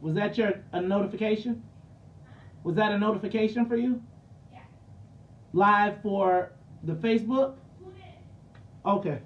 Was that a notification? Was that a notification for you? Yeah. Live for the Facebook? Okay.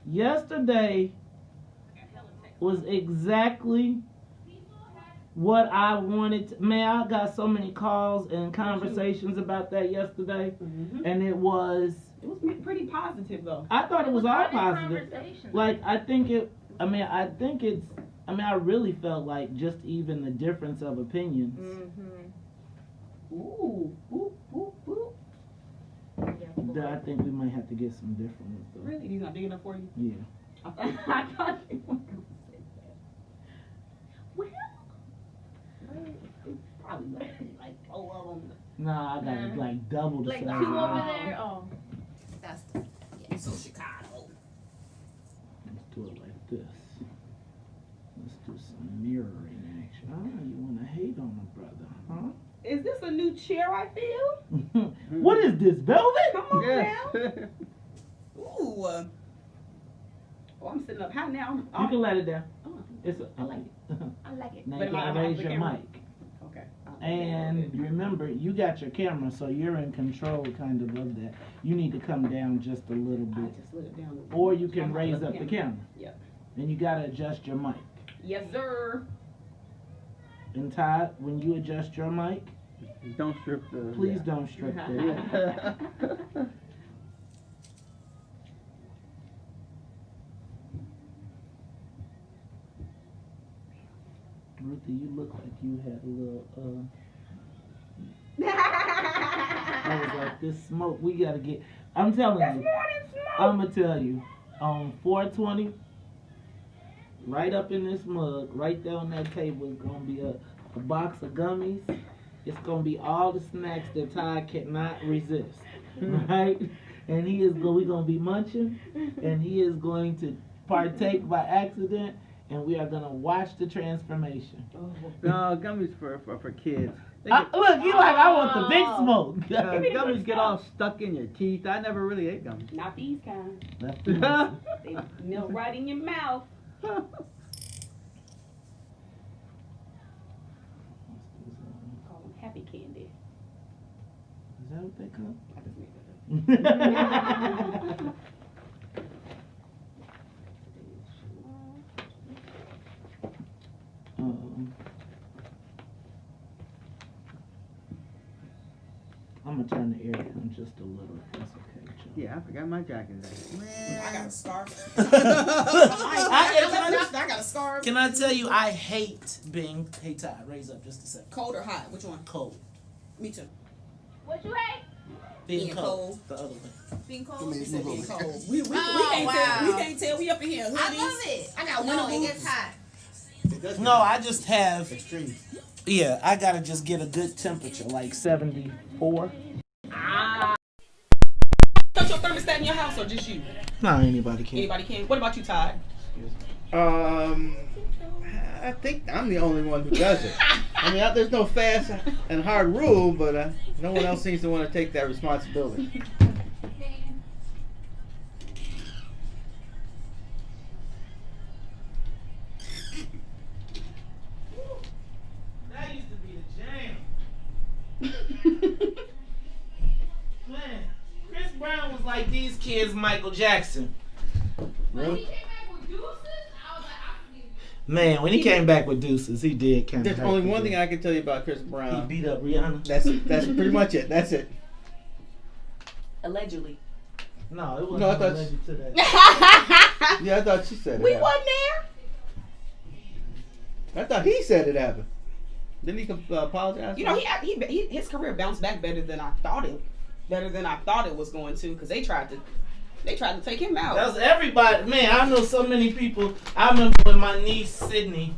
Yesterday was exactly what I wanted to, man, I got so many calls and conversations about that yesterday, and it was pretty positive though. I thought it was all positive. Like, I really felt like just even the difference of opinions. Ooh, boop, boop, boop. I think we might have to get some different ones though. Really? He's not big enough for you? Yeah. I thought you were going to say that. Well, it's probably like 4 of them. Nah, I got like double the like size. 2 over there? Oh. That's the, yeah, so Chicago. Let's do it like this. Let's do some mirroring action. Oh, you want to hate on a brother, huh? Is this a new chair I feel? What is this, velvet? Come on Yes. now. Ooh. Oh, I'm sitting up high now. You can let it down. Oh, It's I like it. I like it. Now But you gotta am I raise off the your camera? mic. Okay. And remember, you got your camera, so you're in control kind of that. You need to come down just a little I bit. just let it down. Or you can I'm raise off up the camera. Yep. And you gotta adjust your mic. Yes, sir. And Todd, when you adjust your mic, Don't strip the. please don't strip that. Yeah. Ruthie, you look like you had a little, I was like, this smoke, we gotta get, I'm telling That's you, more than smoke. I'm gonna tell you, on 420, right up in this mug, right there on that table is gonna be a box of gummies. It's gonna be all the snacks that Todd cannot resist, right? And we gonna be munching, and he is going to partake by accident, and we are gonna watch the transformation. No, gummies for kids. They Look, you like, I want the big smoke. gummies get all stuck in your teeth. I never really ate gummies. Not these kind. Left They melt right in your mouth. Call them happy candy. Is that what they call? I just made that up. I'm gonna turn the air down just a little. If that's okay, Joe. Yeah, I forgot my jacket. Man, I got a scarf. I got a scarf. Can I tell you, I hate being. Hey, Todd, raise up just a second. Cold or hot? Which one? Cold. Me too. What you hate? Being Being cold. cold. The other way. Being cold. Give me You said a being little cold. bit. We Oh, can't wow. tell. We can't tell. We up in here. I Hoodies. love it. I got No, winter it boots. gets hot. It does No, I just have. extreme. Yeah, I gotta just get a good temperature, like 74. Touch your thermostat in your house or just you? No, anybody can. Anybody can. What about you, Todd? I think I'm the only one who does it. I mean, there's no fast and hard rule, but no one else seems to want to take that responsibility. That used to be the jam. Man, Chris Brown was like these kids, Michael Jackson. Really? Man, when he came back with Deuces, he did kind of. There's only one thing I can tell you about Chris He Brown. beat up Rihanna. That's pretty much it. That's it. Allegedly. No, it wasn't No, I thought- related to that. Yeah, I thought she said it. We happened. wasn't there. I thought he said it happened. Didn't he apologize? You know, his career bounced back better than I thought it was going to, because they tried to They tried to take him out. That was everybody. Man, I know so many people. I remember when my niece Sydney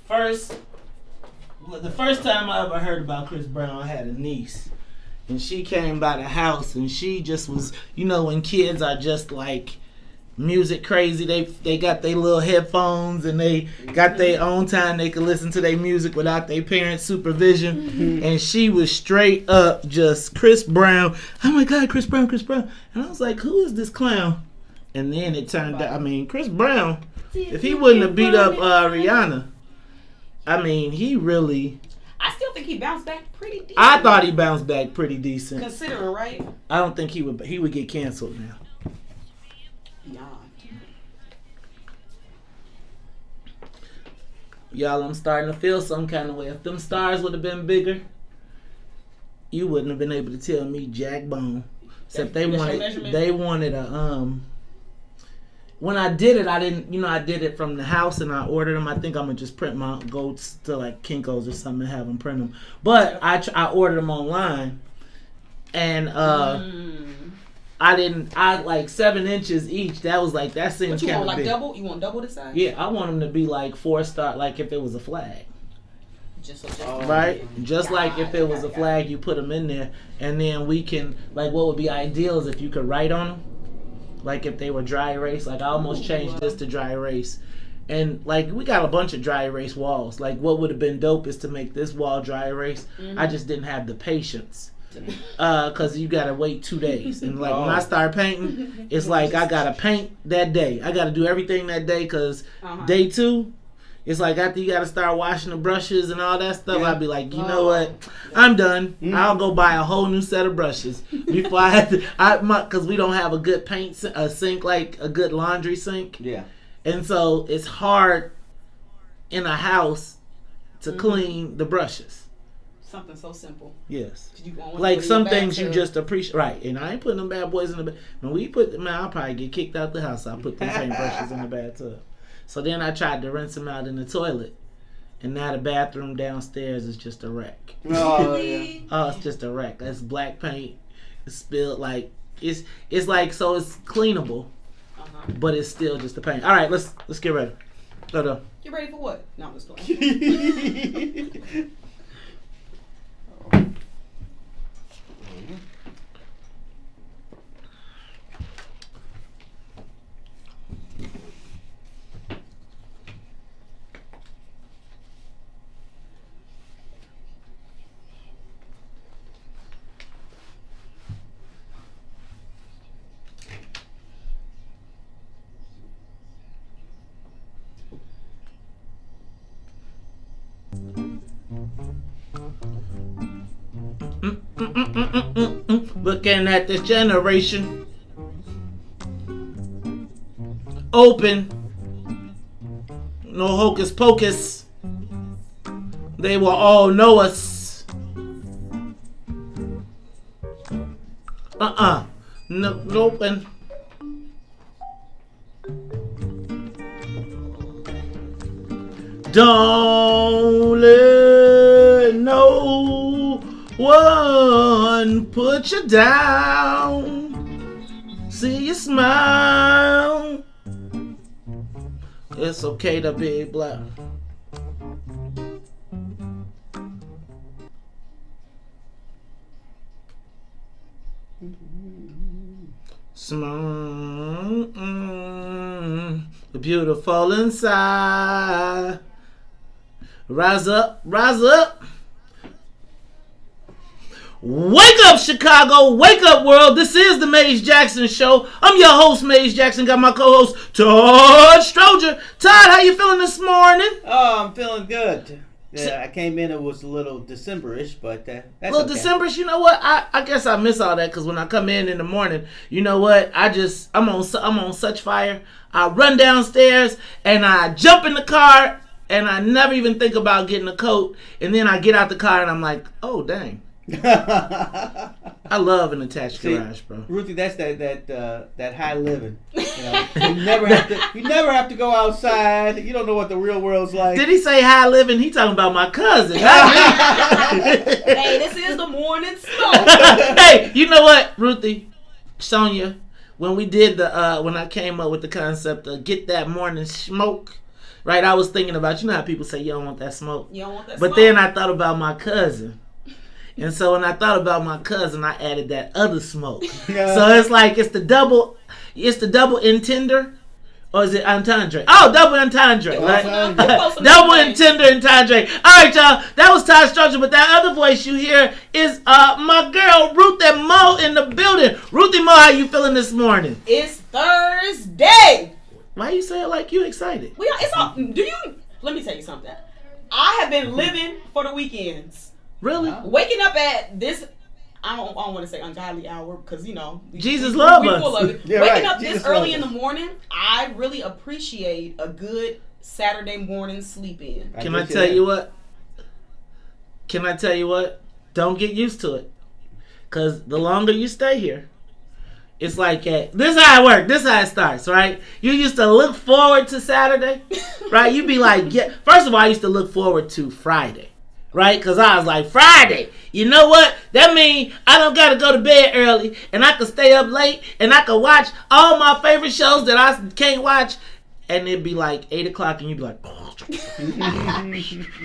the first time I ever heard about Chris Brown, I had a niece. And she came by the house and she just was, you know, when kids are just like music crazy, they got their little headphones and they got their own time they could listen to their music without their parents' supervision. Mm-hmm. And she was straight up just Chris Brown. Oh my God, Chris Brown, Chris Brown. And I was like, who is this clown? And then it turned out, I mean, Chris Brown, if he wouldn't have beat up Rihanna, I mean, he really... I still think he bounced back pretty decent. I thought he bounced back pretty decent. Considering, right? I don't think he would get canceled now. Yeah. Y'all, I'm starting to feel some kind of way. If them stars would have been bigger, you wouldn't have been able to tell me jack bone. Except they wanted a when I did it, I didn't, you know, I did it from the house and I ordered them. I think I'm gonna just print my go to like Kinko's or something and have them print them. But I ordered them online, and I like 7 inches each. That was like, that seems kind of big. What you want, like double? You want double the size? Yeah, I want them to be like 4-star, like if it was a flag. Right? Just like if it was a flag, you put them in there, and then we can, like, what would be ideal is if you could write on them. Like if they were dry erase, like I almost changed this to dry erase. And like we got a bunch of dry erase walls. Like what would have been dope is to make this wall dry erase. Mm-hmm. I just didn't have the patience. Cause you gotta wait 2 days. And like when I start painting, it's like I gotta paint that day. I gotta do everything that day cause day 2, it's like after you gotta start washing the brushes and all that stuff, I'd be like, you know what? I'm done. I'll go buy a whole new set of brushes before I have to. Because we don't have a good paint sink, like a good laundry sink. Yeah. And so it's hard in a house to clean the brushes. Something so simple. Yes. Like some things you just appreciate. Right. And I ain't putting them bad boys in the bed. When we put them out, I'll probably get kicked out the house. I'll put them paint brushes in the bathtub. So then I tried to rinse them out in the toilet. And now the bathroom downstairs is just a wreck. Oh, yeah. Oh, it's just a wreck. It's black paint. It's spilled. Like, it's like, so it's cleanable. But it's still just a paint. All right, let's get ready. Go. Get ready for what? No, I'm just playing. Looking at this generation, open, no hocus pocus, they will all know us. No, open. Don't let no one put you down. See you smile. It's okay to be black. Smile, beautiful inside. Rise up, rise up. Wake up, Chicago. Wake up, world. This is the Maze Jackson Show. I'm your host, Maze Jackson. Got my co-host, Todd Stroger. Todd, how you feeling this morning? Oh, I'm feeling good. Yeah, I came in, it was a little December-ish, but that's a little okay. December-ish, you know what? I guess I miss all that because when I come in the morning, you know what? I'm on such fire. I run downstairs and I jump in the car and I never even think about getting a coat. And then I get out the car and I'm like, oh, dang. I love an attached garage, bro. Ruthie, that's that high living. You know, you never have to go outside. You don't know what the real world's like. Did he say high living? He talking about my cousin. Hey, this is the morning smoke. Hey, you know what, Ruthie, Sonia, when we did the when I came up with the concept of get that morning smoke, right? I was thinking about, you know how people say you don't want that smoke. You don't want that But smoke. then I thought about my cousin. And so when I thought about my cousin, I added that other smoke. Yeah. So it's like it's the double entendre. Or is it entendre? Oh, double entendre, Yeah, right? close enough. Close enough. Double entendre entendre. All right, y'all. That was Todd Stroger, but that other voice you hear is my girl Ruthie Mo in the building. Ruthie Mo, how you feeling this morning? It's Thursday. Why you say it like you excited? It's all. Let me tell you something. I have been living for the weekends. Really? Wow. Waking up at this, I don't want to say ungodly hour because Jesus love we us. full of it. Yeah, Waking right. up Jesus this early loves in the morning, I really appreciate a good Saturday morning sleep in. Can I tell you what? Don't get used to it. Because the longer you stay here, it's like, this is how it works. This is how it starts, right? You used to look forward to Saturday, right? You'd be like, first of all, I used to look forward to Friday, right? Because I was like, Friday, you know what? That means I don't got to go to bed early, and I can stay up late, and I can watch all my favorite shows that I can't watch, and it'd be like 8 o'clock, and you'd be like,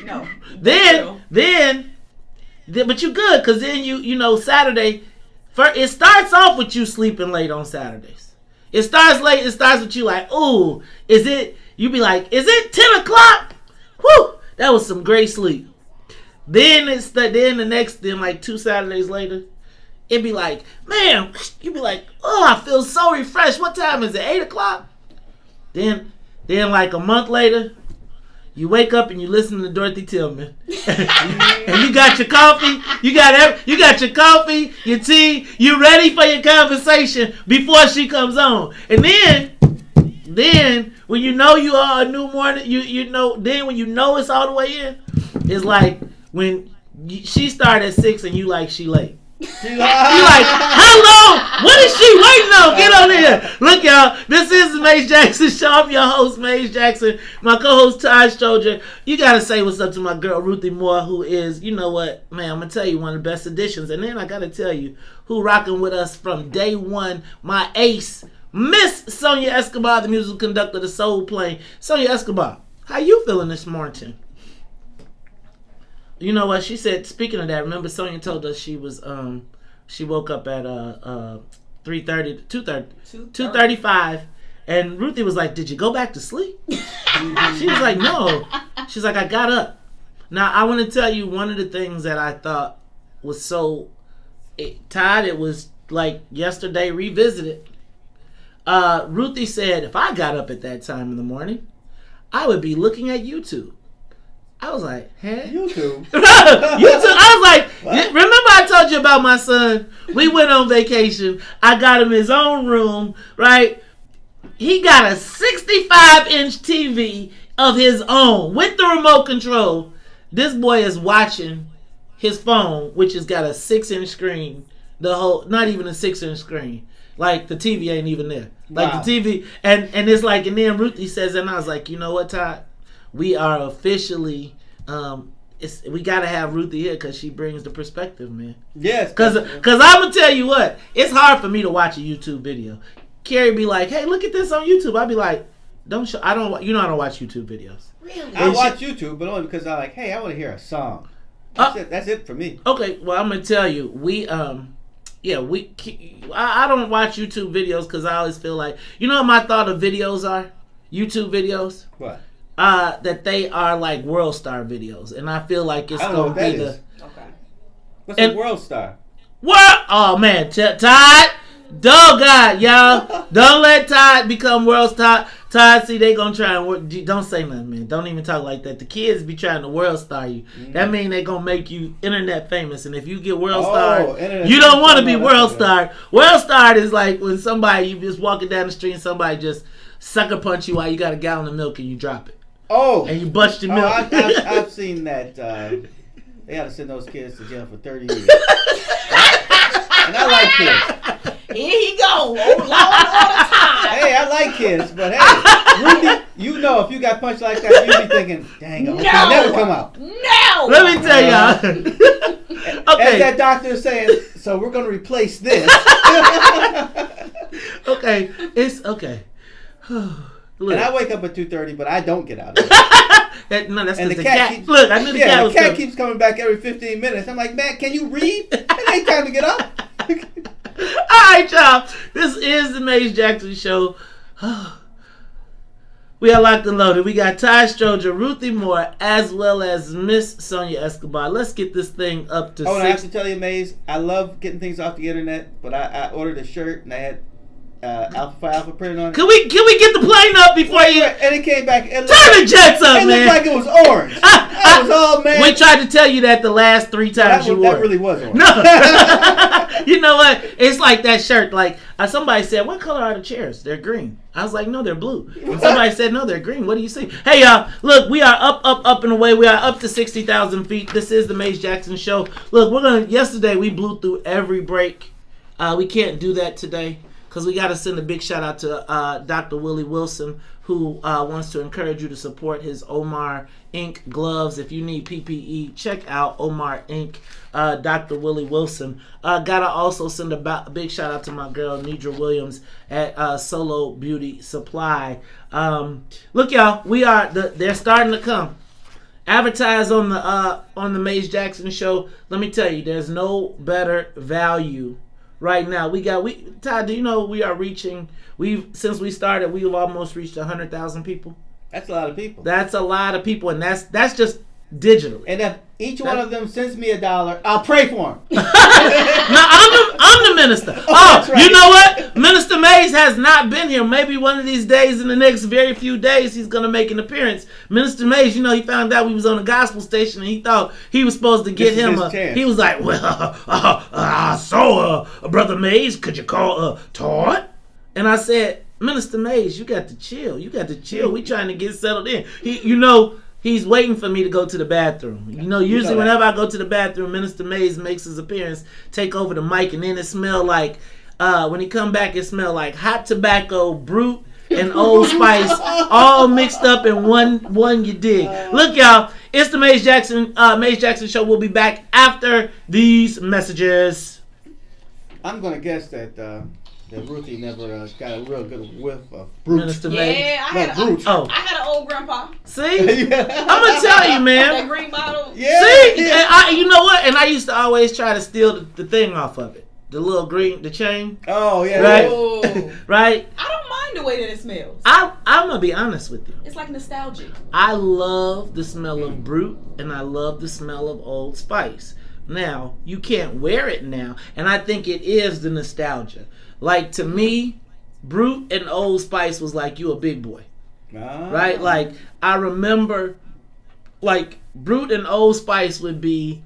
No. Then, but you good, because then you know, Saturday, it starts off with you sleeping late on Saturdays. It starts late. It starts with you like, ooh, you be like, is it 10 o'clock? Whew, that was some great sleep. Then then like 2 Saturdays later, it'd be like, man, you be like, oh, I feel so refreshed. What time is it? 8 o'clock? Then like a month later, you wake up and you listen to Dorothy Tillman, and you got your coffee, you got your coffee, your tea, you ready for your conversation before she comes on. And then when you know you are a new morning, you know. Then when you know it's all the way in, it's like when she started at 6 and you like she late. You like, how long? What is she waiting on? Get on here. Look, y'all. This is the Maze Jackson Show. I'm your host, Maze Jackson. My co-host, Todd Stroger. You got to say what's up to my girl, Ruthie Moore, who is, you know what, man, I'm going to tell you, one of the best additions. And then I got to tell you who rocking with us from day one, my ace, Miss Sonia Escobar, the musical conductor, the soul plane. Sonia Escobar, how you feeling this morning? You know what she said? Speaking of that, remember Sonia told us she was she woke up at 2:35, and Ruthie was like, "Did you go back to sleep?" She was like, "No." She's like, "I got up." Now I want to tell you one of the things that I thought was Todd. It was like yesterday revisited. Ruthie said, "If I got up at that time in the morning, I would be looking at YouTube." I was like, huh? YouTube. YouTube. I was like, What? remember I told you about my son? We went on vacation. I got him his own room, right? He got a 65-inch TV of his own with the remote control. This boy is watching his phone, which has got a 6-inch screen. Not even a 6-inch screen. Like the TV ain't even there. Like Wow. the TV, and it's like, and then Ruthie says, and I was like, you know what, Todd? We are officially, we got to have Ruthie here because she brings the perspective, man. Yes. Because I'm going to tell you what, it's hard for me to watch a YouTube video. Carrie be like, hey, look at this on YouTube. I'll be like, I don't watch YouTube videos. Really? I watch YouTube, but only because I like, hey, I want to hear a song. That's it for me. Okay, well, I'm going to tell you, I don't watch YouTube videos because I always feel like, you know what my thought of videos are? YouTube videos? What? That they are like World Star videos, and I feel like it's I don't know gonna what be that the is. Okay. What's a World Star? Oh man, Todd, don't God, y'all, don't let Todd become World Star. Todd, see, they gonna try and work. Don't say nothing, man. Don't even talk like that. The kids be trying to World Star you. That mean they gonna make you internet famous, and if you get World Star, you don't want to be World Star. World Star is like when you just walking down the street and somebody just sucker punch you while you got a gallon of milk and you drop it. Oh. And you bust your milk. I've seen that. They had to send those kids to jail for 30 years. And I like kids. Here he go. All the time. Hey, I like kids, but hey, Ruthie, you know if you got punched like that, you be thinking, dang, I hope I never come out. No. Let me tell y'all. As Okay. that doctor is saying, so we're going to replace this. Okay, it's okay. Look. And I wake up at 2:30, but I don't get out of bed. No, that's And because the the cat cat. keeps- Look, I knew the cat Yeah, the was cat coming. keeps coming back every 15 minutes. I'm like, man, can you read? It ain't time to get up. All right, y'all. This is the Maze Jackson Show. We are locked and loaded. We got Ty Stroger, Ruthie Moore, as well as Miss Sonia Escobar. Let's get this thing up to Oh, and I have 6. to tell you, Maze, I love getting things off the internet, but I ordered a shirt and I had Alpha Phi Alpha printed on it. Can we get the plane up before you And it came back. It turn the jets up, It man? looked like it was orange. I was all mad. We tried to tell you that the last 3 times you wore that it. really was orange. No. You know what? It's like that shirt. Like somebody said, what color are the chairs? They're green. I was like, no, they're blue. And somebody said, no, they're green. What do you see? Hey, y'all. Look, we are up and away. We are up to 60,000 feet. This is the Maze Jackson Show. Look, yesterday we blew through every break. We can't do that today because we got to send a big shout out to Dr. Willie Wilson, who wants to encourage you to support his Omar Inc. gloves. If you need PPE, check out Omar Inc. Dr. Willie Wilson. Gotta also send a big shout out to my girl Nidra Williams at Solo Beauty Supply. Look, y'all, they're starting to come. Advertise on the Maze Jackson Show. Let me tell you, there's no better value right now. Todd, do you know we are reaching? Since we started, we've almost reached 100,000 people. That's a lot of people. That's a lot of people, and that's just digitally. And if each one of them sends me $1, I'll pray for them. No, I'm the minister. That's right. You know what? Minister Mays has not been here. Maybe one of these days, in the next very few days, he's going to make an appearance. Minister Mays, he found out we was on a gospel station, and he thought he was supposed to get him a... chance. He was like, well, Brother Mays, could you call Todd? And I said, Minister Mays, you got to chill. We trying to get settled in. He's waiting for me to go to the bathroom. Usually whenever I go to the bathroom, Minister Mays makes his appearance, take over the mic, and then it smell like, when he come back, it smell like hot tobacco, Brute, and Old Spice, all mixed up in one you dig. Look, y'all, it's the Maze Jackson Show. We'll be back after these messages. I'm going to guess that Ruthie never got a real good whiff of Brute. Minister Mays. Yeah, I had an old grandpa. See? I'm going to tell you, man. That green bottle. Yeah. See? Yeah. And you know what? And I used to always try to steal the thing off of it. The little the chain. Oh, yeah. Right? Oh. Right? I don't mind the way that it smells. I'm going to be honest with you. It's like nostalgic. I love the smell of Brute, and I love the smell of Old Spice. Now, you can't wear it now, and I think it is the nostalgia. Like, to me, Brute and Old Spice was like, you a big boy. Right? Like, I remember, like, Brute and Old Spice would be,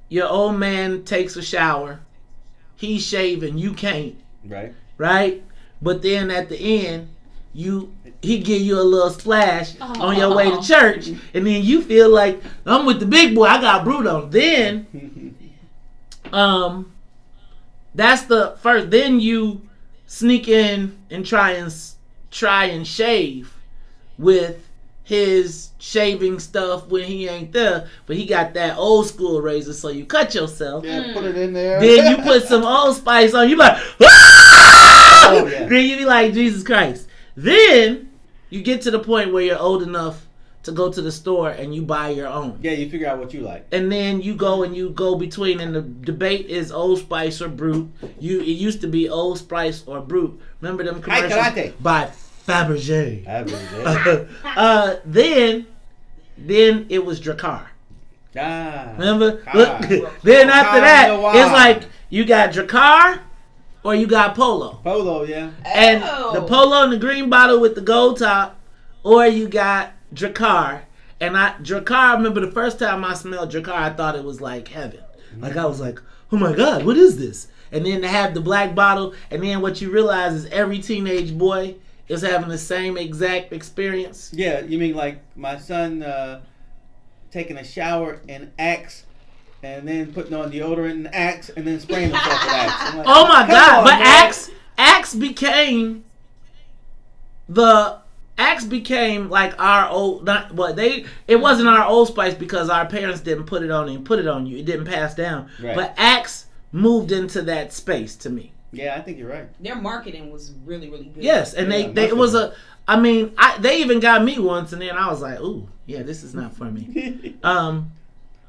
your old man takes a shower, he's shaving, you can't. Right? But then at the end, he give you a little splash on your way to church, and then you feel like, I'm with the big boy, I got Brute on. Then, that's the first. Then you sneak in and try and shave with his shaving stuff when he ain't there, but he got that old school razor, so you cut yourself. Yeah, put it in there. Then you put some Old Spice on. You like, ah! Oh, yeah. Then you be like, Jesus Christ. Then you get to the point where you're old enough to go to the store and you buy your own. Yeah, you figure out what you like. And then you go between, and the debate is Old Spice or Brute. It used to be Old Spice or Brute. Remember them commercials? Karate. By Fabergé. Fabergé. Then it was Drakkar. Remember? Ah. Then after that, Noir. it's like you got Drakkar or you got Polo. Polo, yeah. And the Polo in the green bottle with the gold top, or you got Drakkar. And Drakkar, I remember the first time I smelled Drakkar, I thought it was like heaven. Like, I was like, oh my God, what is this? And then to have the black bottle, and then what you realize is every teenage boy is having the same exact experience. Yeah, you mean like my son taking a shower in Axe and then putting on deodorant in Axe and then spraying himself with Axe. Like, oh my God! on, But man. Axe became like our old. It wasn't our Old Spice because our parents didn't put it on you. It didn't pass down. Right. But Axe moved into that space to me. Yeah, I think you're right. Their marketing was really, really good. Yes, and Yeah, they it was a. I mean, they even got me once, and then I was like, "Ooh, yeah, this is not for me."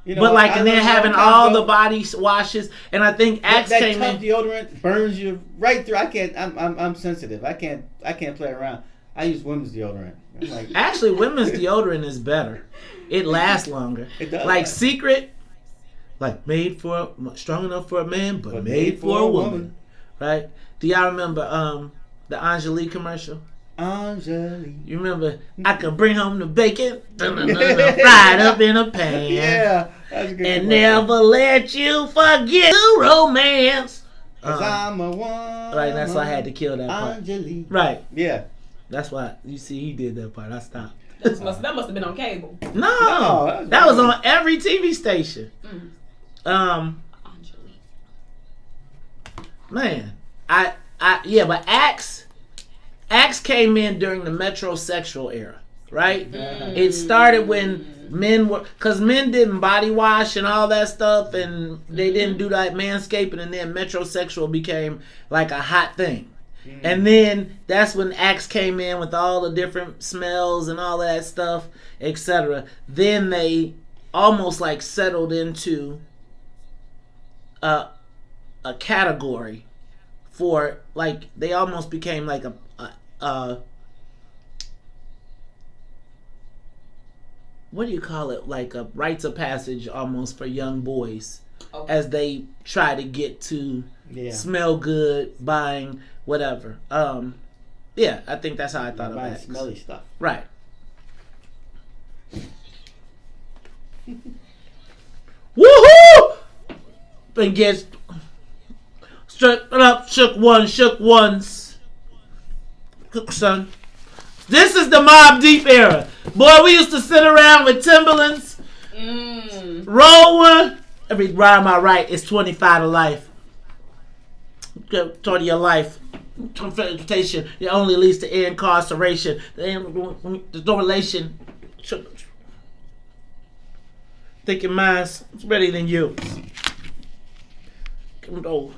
You know, But like, I and then learned a having long time all ago, the body washes, and I think Axe that came tough in. deodorant burns you right through. I can't. I'm sensitive. I can't play around. I use women's deodorant. I'm like, Actually, women's deodorant is better. It lasts longer. It does. Like Secret, like made for strong enough for a man, but made for a woman. Right? Do y'all remember the Angelique commercial? Angelique. You remember? I could bring home the bacon, fried up in a pan. Yeah, that's a good. And commercial. never let you forget the romance. 'Cause I'm a woman. Right, that's why I had to kill that part. Angelique. Right, Yeah. that's why. You see, he did that part. I stopped. That must have been on cable. No, that was on every TV station. Angelique. Man, but Axe came in during the metrosexual era, right? It started when men didn't body wash and all that stuff, and they didn't do that manscaping, and then metrosexual became like a hot thing. And then that's when Axe came in with all the different smells and all that stuff, etc. Then they almost like settled into a category for, like, they almost became like a what do you call it? Like a rites of passage almost for young boys, as they try to get to smell good, buying whatever. Yeah, I think that's how I thought about it. Smelly stuff. Right. Woohoo! And gets struck up, shook ones. Son. This is the Mobb Deep era. Boy, we used to sit around with Timberlands, roll one. Every rhyme I write is 25 to life. 20 your life. Confrontation, it only leads to incarceration. There's no relation. Thinking mine's better than yours. Come on.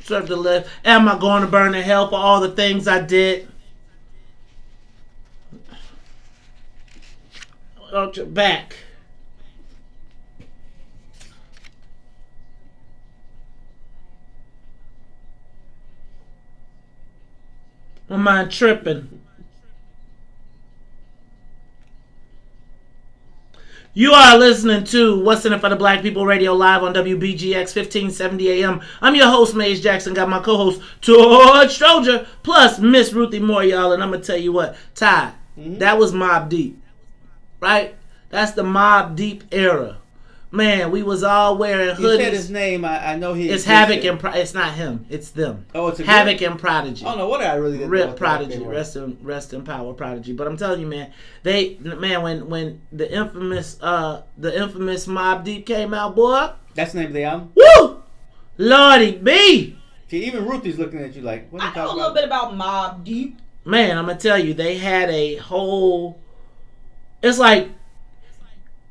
Serve to live. Am I going to burn in hell for all the things I did? On your back. My mind tripping. You are listening to What's in It for the Black People Radio live on WBGX 1570 AM. I'm your host, Maze Jackson. Got my co-host, George Stroger, plus Miss Ruthie Moore, y'all. And I'm going to tell you what, Ty, that was Mobb Deep. Right? That's the Mobb Deep era. Man, we was all wearing hoodies. You said his name. I know he. It's Havoc and it's not him. It's them. Oh, it's a Havoc and Prodigy. Oh no, what I really didn't Rip Prodigy, rest in power, Prodigy. But I'm telling you, man, when the infamous Mobb Deep came out, boy. That's the name of the album. Woo, Lordy B. See, even Ruthie's looking at you like, what are you I know a talking little about? bit about Mobb Deep. Man, I'm gonna tell you, they had a whole. It's like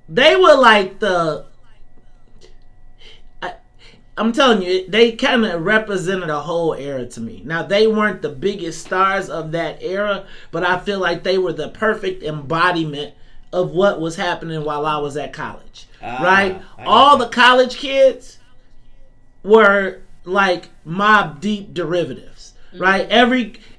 they were like I'm telling you, they kind of represented a whole era to me. Now, they weren't the biggest stars of that era, but I feel like they were the perfect embodiment of what was happening while I was at college. Right? All the college kids were like Mobb Deep derivatives. Right?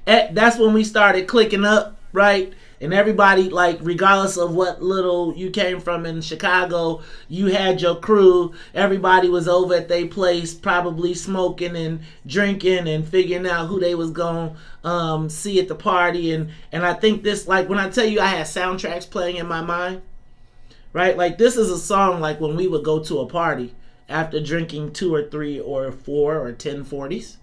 That's when we started clicking up, right? And everybody, like, regardless of what little you came from in Chicago, you had your crew. Everybody was over at their place, probably smoking and drinking and figuring out who they was going to see at the party. And I think this, like, when I tell you I had soundtracks playing in my mind, right? Like, this is a song, like, when we would go to a party after drinking 2 or 3 or 4 or 10 40s.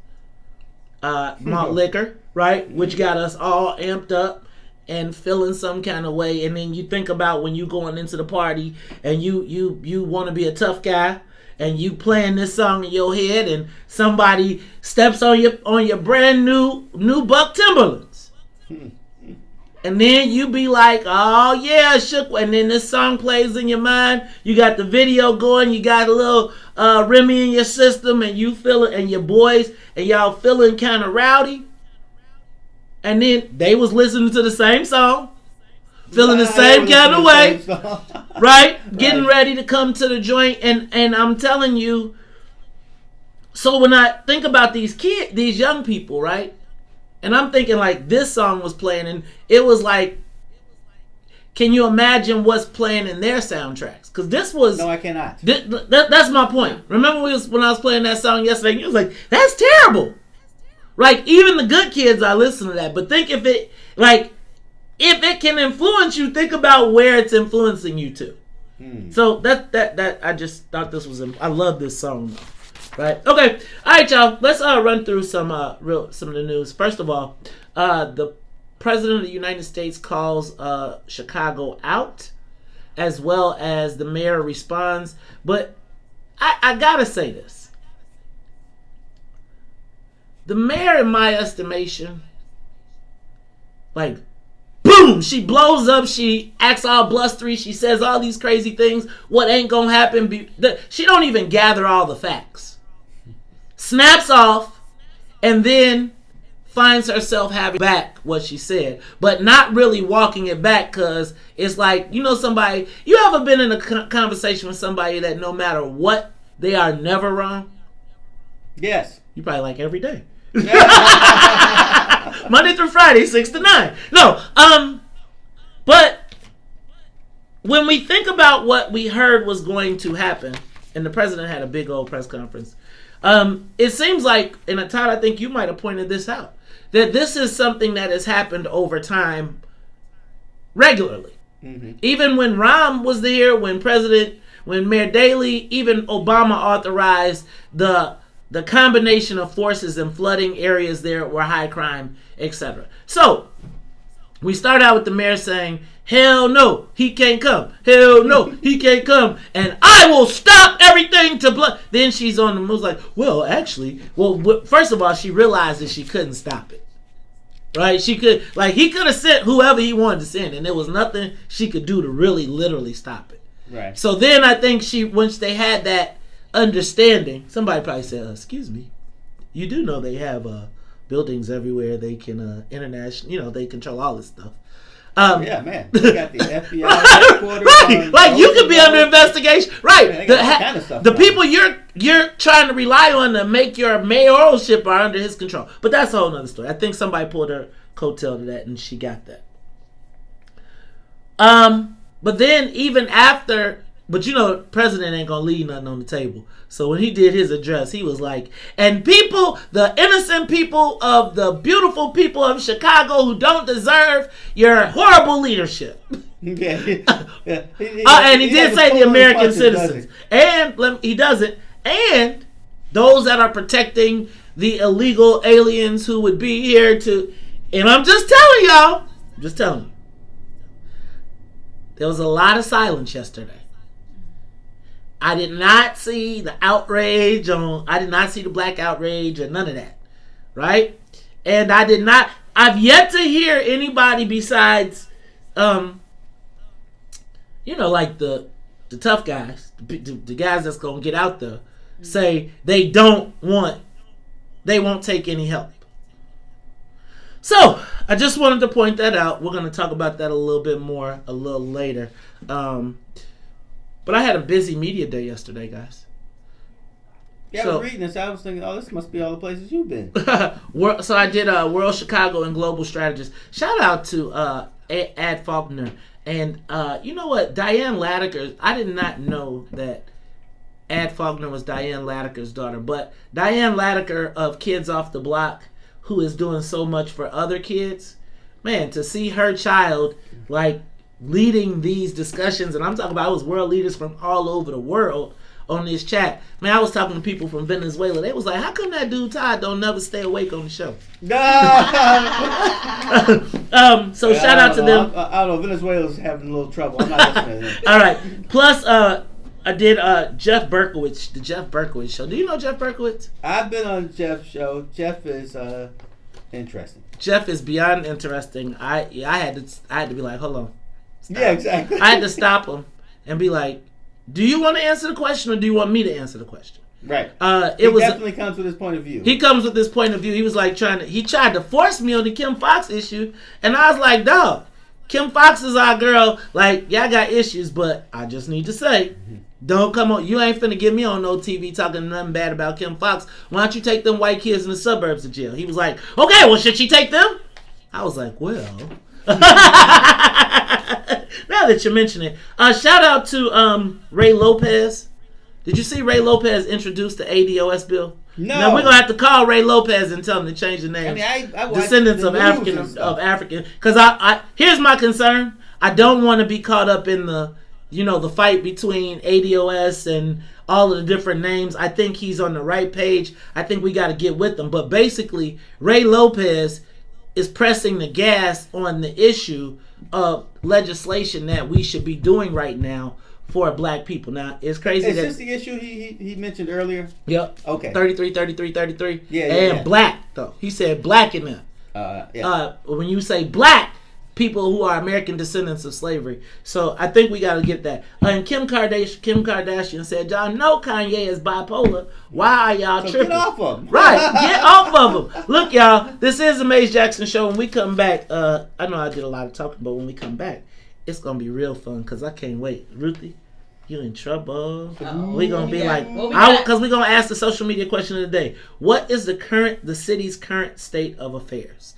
Malt liquor, right? Which got us all amped up and feeling some kind of way. And then you think about when you going into the party and you want to be a tough guy and you playing this song in your head and somebody steps on your brand new Buck Timberlands. And And then you be like, oh yeah, shook. And then this song plays in your mind. You got the video going. You got a little Remy in your system, and you feeling, and your boys, and y'all feeling kind of rowdy. And then they was listening to the same song, feeling the same kind of way, right? Getting ready to come to the joint. And I'm telling you, so when I think about these young people, right? And I'm thinking like this song was playing, and it was like, can you imagine what's playing in their soundtracks? Because this was... No, I cannot. That's my point. Remember when I was playing that song yesterday, and you was like, that's terrible. Like, even the good kids, I listen to that. But think if it can influence you, think about where it's influencing you to. So that I just thought this was... I love this song, though. Right. Okay. All right, y'all. Let's run through some of the news. First of all, the President of the United States calls Chicago out, as well as the mayor responds. But I gotta say this: the mayor, in my estimation, like, boom, she blows up. She acts all blustery. She says all these crazy things. What ain't gonna happen? She don't even gather all the facts. Snaps off, and then finds herself having back what she said, but not really walking it back, because it's like, somebody, you ever been in a conversation with somebody that no matter what, they are never wrong? Yes. You probably like every day. Monday through Friday, 6 to 9. No, but when we think about what we heard was going to happen, and the president had a big old press conference, it seems like, and Todd, I think you might have pointed this out, that this is something that has happened over time regularly. Mm-hmm. Even when Rahm was there, when Mayor Daley, even Obama authorized the combination of forces and flooding areas there were high crime, etc. So, we start out with the mayor saying, hell no, he can't come. Hell no, he can't come. And I will stop everything to blood. Then she's on the move like, first of all, she realized that she couldn't stop it. Right? He could have sent whoever he wanted to send, and there was nothing she could do to really literally stop it. Right. So then I think once they had that understanding, somebody probably said, excuse me, you do know they have buildings everywhere. They can they control all this stuff. Yeah, man. They got the FBI headquarters. Right. Like, you could be under investigation. Right. Man, they got all kind of stuff the people you're trying to rely on to make your mayoralship are under his control. But that's a whole nother story. I think somebody pulled her coattail to that, and she got that. But then even after, the president ain't gonna leave nothing on the table. So when he did his address, he was like, and people, the innocent people of the beautiful people of Chicago who don't deserve your horrible leadership. Yeah. And he did say the American citizens. And he doesn't. And those that are protecting the illegal aliens who would be here to, and I'm just telling y'all, there was a lot of silence yesterday. I did not see the outrage I did not see the black outrage or none of that. Right? And I've yet to hear anybody besides, like the tough guys, the guys that's going to get out there, say they won't take any help. So, I just wanted to point that out. We're going to talk about that a little bit more a little later. But I had a busy media day yesterday, guys. Yeah, I was reading this. I was thinking, this must be all the places you've been. So I did World Chicago and Global Strategist. Shout out to Ad Faulkner. And you know what? Diane Latiker, I did not know that Ad Faulkner was Diane Latiker's daughter. But Diane Latiker of Kids Off the Block, who is doing so much for other kids, man, to see her child, leading these discussions, and I'm talking about, it was world leaders from all over the world on this chat. Man, I was talking to people from Venezuela. They was like, how come that dude Todd don't never stay awake on the show? So shout out to them. I don't know, Venezuela's having a little trouble. I'm not listening to them. All right. Plus, I did Jeff Berkowitz, the Jeff Berkowitz show. Do you know Jeff Berkowitz? I've been on Jeff's show. Jeff is interesting. Jeff is beyond interesting. I had to be like, hold on. Stop. Yeah, exactly. I had to stop him and be like, do you want to answer the question or do you want me to answer the question? Right. It He was definitely comes with his point of view. He comes with this point of view. He was like he tried to force me on the Kim Fox issue, and I was like, dog, Kim Fox is our girl. Like, y'all got issues, but I just need to say, don't come on. You ain't finna get me on no TV talking nothing bad about Kim Fox. Why don't you take them white kids in the suburbs to jail? He was like, okay, well, should she take them? I was like, well. Now that you mention it, shout out to Ray Lopez. Did you see Ray Lopez introduce the ADOS bill? No. Now we're gonna have to call Ray Lopez and tell him to change the name. I Descendants of African. Because I here's my concern. I don't want to be caught up in the fight between ADOS and all of the different names. I think he's on the right page. I think we got to get with them. But basically, Ray Lopez is pressing the gas on the issue of legislation that we should be doing right now for black people. Now, it's crazy. Is this the issue he mentioned earlier? Yep. Okay. 33. Yeah. Black, though. He said black in there. Yeah. When you say black, people who are American descendants of slavery. So I think we got to get that. And Kim Kardashian said, y'all know Kanye is bipolar. Why are y'all tripping? Get off of him. Right. Get off of him. Look, y'all, this is the Maze Jackson Show. When we come back, I know I did a lot of talking, but when we come back, it's going to be real fun because I can't wait. Ruthie, you in trouble. We're going to be like, because we're going to ask the social media question of the day. What is the city's current state of affairs?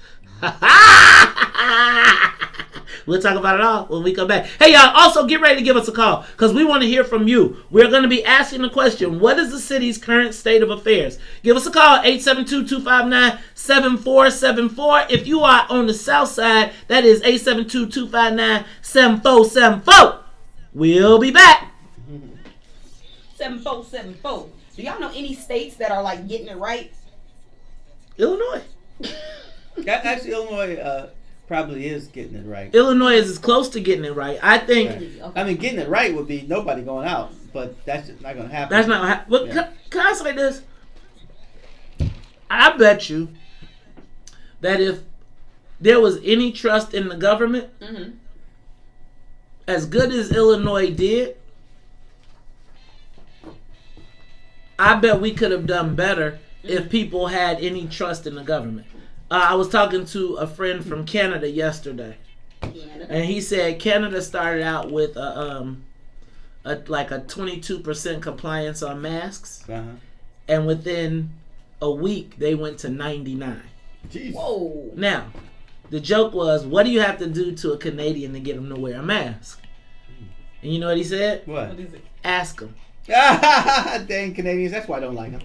We'll talk about it all when we come back. Hey, y'all, also get ready to give us a call because we want to hear from you. We're going to be asking the question, what is the city's current state of affairs? Give us a call, 872-259-7474. If you are on the south side, that is 872-259-7474. We'll be back. 7474. Do y'all know any states that are like getting it right? Illinois. Actually, Illinois probably is getting it right. Illinois is as close to getting it right. I think. Right. I mean, getting it right would be nobody going out, but that's just not going to happen. That's not. Well, yeah. Can I say this? I bet you that if there was any trust in the government, as good as Illinois did, I bet we could have done better if people had any trust in the government. I was talking to a friend from Canada yesterday, and he said Canada started out with a 22% compliance on masks, and within a week they went to 99. Jeez. Whoa! Now, the joke was, what do you have to do to a Canadian to get him to wear a mask? And you know what he said? What is it? Ask him. Dang Canadians, that's why I don't like them.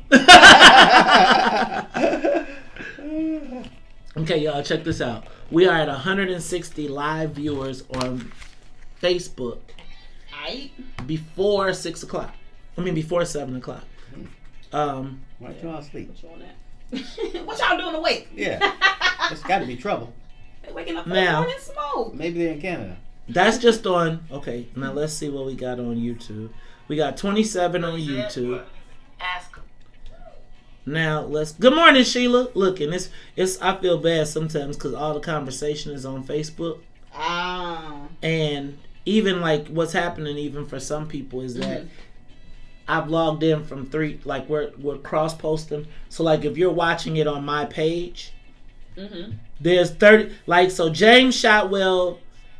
Okay, y'all, check this out. We are at 160 live viewers on Facebook before 6 o'clock. Before 7 o'clock. Why y'all sleep? What y'all doing awake? Yeah, it's got to be trouble. They waking up now, morning smoke. Maybe they're in Canada. That's just on. Okay, now let's see what we got on YouTube. We got 27 on YouTube. Ask them. Now let's. Good morning, Sheila. Look, and it's. I feel bad sometimes because all the conversation is on Facebook. And even like what's happening, even for some people, is that I've logged in from 3. Like we're cross posting. So like if you're watching it on my page, there's 30. Like so, James Shotwell,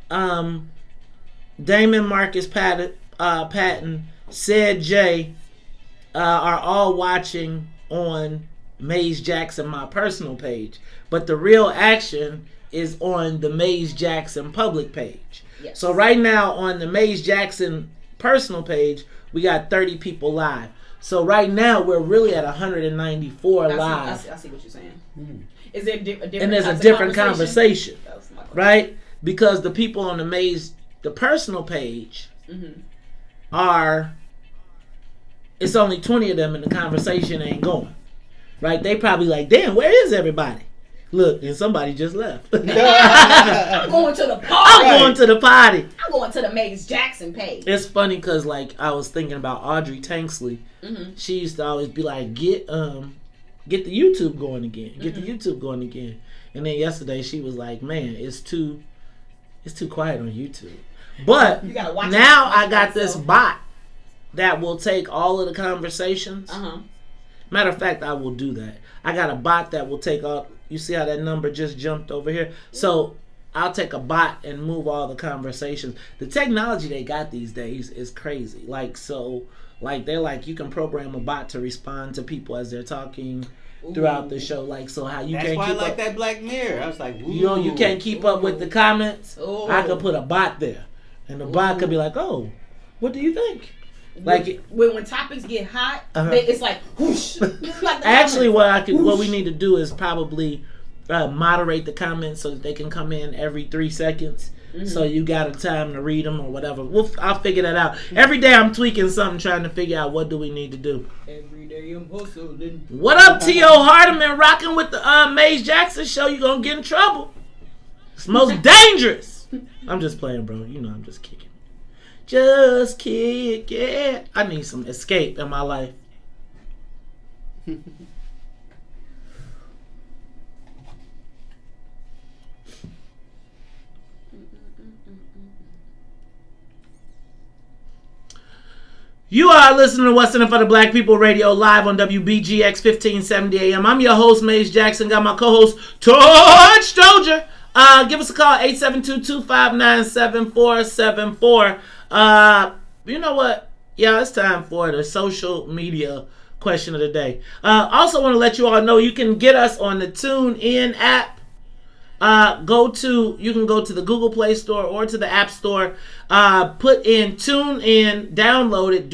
Damon Marcus Patton, said Jay are all watching on Maze Jackson, my personal page, but the real action is on the Maze Jackson public page. Yes. So right now on the Maze Jackson personal page, we got 30 people live. So right now we're really at 194 live. I see what you're saying. Is there a different? And there's a different conversation, right? Because the people on the Maze, the personal page, are. It's only 20 of them and the conversation ain't going. Right? They probably like, damn, where is everybody? Look, and somebody just left. I'm going to the party. I'm going to the party. I'm going to the Maze Jackson page. It's funny because like I was thinking about Audrey Tanksley. She used to always be like, get the YouTube going again. Get the YouTube going again. And then yesterday she was like, "Man, it's too quiet on YouTube." But You gotta watch now it. I got this bot that will take all of the conversations. Matter of fact, I will do that. I got a bot that will take all. You see how that number just jumped over here? So I'll take a bot and move all the conversations. The technology they got these days is crazy. Like they're like, you can program a bot to respond to people as they're talking throughout the show. Like, so how you That's can't why keep I like up, that Black Mirror. I was like, ooh. you can't keep up with the comments. I could put a bot there, and the bot could be like, "Oh, what do you think?" Like when topics get hot, it's like whoosh. Like actually, what we need to do is probably moderate the comments so that they can come in every 3 seconds. So you got a time to read them or whatever. I'll figure that out. Every day I'm tweaking something, trying to figure out what do we need to do. Every day I'm hustling. What up, T.O. Hardiman, rocking with the Maze Jackson show? You gonna get in trouble. It's most dangerous. I'm just playing, bro. You know I'm just kicking. Just kick it. I need some escape in my life. You are listening to What's in It for the Black People Radio live on WBGX 1570 AM. I'm your host, Maze Jackson. Got my co-host, Torch Doja. Give us a call, 872-259-7474. You know what? Yeah, it's time for the social media question of the day. Also want to let you all know you can get us on the TuneIn app. You can go to the Google Play Store or to the App Store. Put in TuneIn, download it.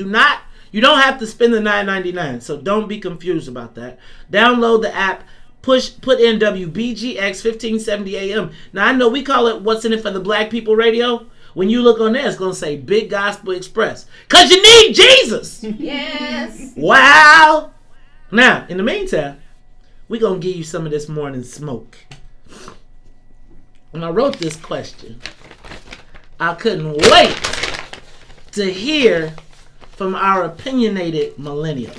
You don't have to spend the $9.99, so don't be confused about that. Download the app. Put in WBGX 1570 AM. Now I know we call it What's in It for the Black People Radio. When you look on there, it's going to say Big Gospel Express. Because you need Jesus. Yes. Wow. Now, in the meantime, we're going to give you some of this morning smoke. When I wrote this question, I couldn't wait to hear from our opinionated millennial.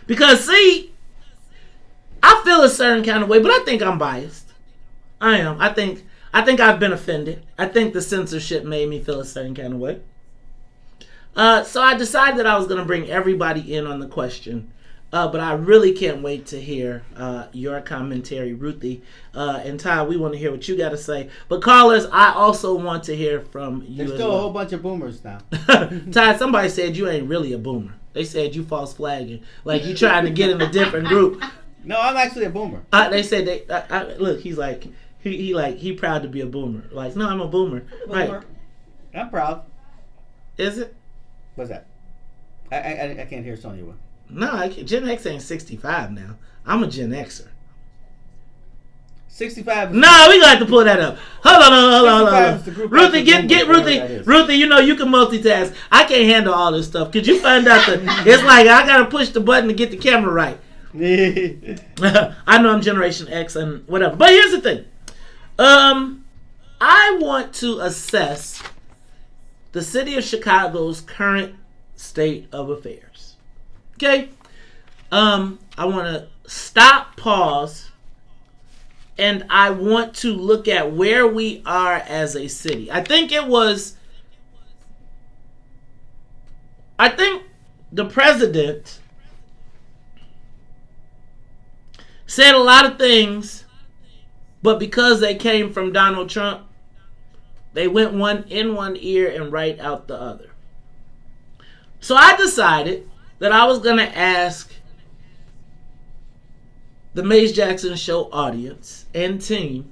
Because, see, I feel a certain kind of way, but I think I'm biased. I am. I think I've been offended. I think the censorship made me feel a certain kind of way. So I decided that I was going to bring everybody in on the question. But I really can't wait to hear your commentary, Ruthie. And Ty, we want to hear what you got to say. But callers, I also want to hear from you. There's still a whole bunch of boomers now. Ty, somebody said you ain't really a boomer. They said you false flagging. Like you trying to get in a different group. No, I'm actually a boomer. They said look, he's like, he proud to be a boomer. Like, no, I'm a boomer. Right. I'm proud. Is it? What's that? I can't hear Sonya. No, Gen X ain't 65 now. I'm a Gen Xer. 65. No, we got to pull that up. Hold on. Ruthie, get Ruthie. Ruthie, you know you can multitask. I can't handle all this stuff. Could you find out it's like I got to push the button to get the camera right. I know I'm Generation X and whatever. But here's the thing. I want to assess the city of Chicago's current state of affairs. Okay? I want to stop, pause, and I want to look at where we are as a city. I think the president said a lot of things, but because they came from Donald Trump, they went one in one ear and right out the other. So I decided that I was going to ask the Maze Jackson Show audience and team,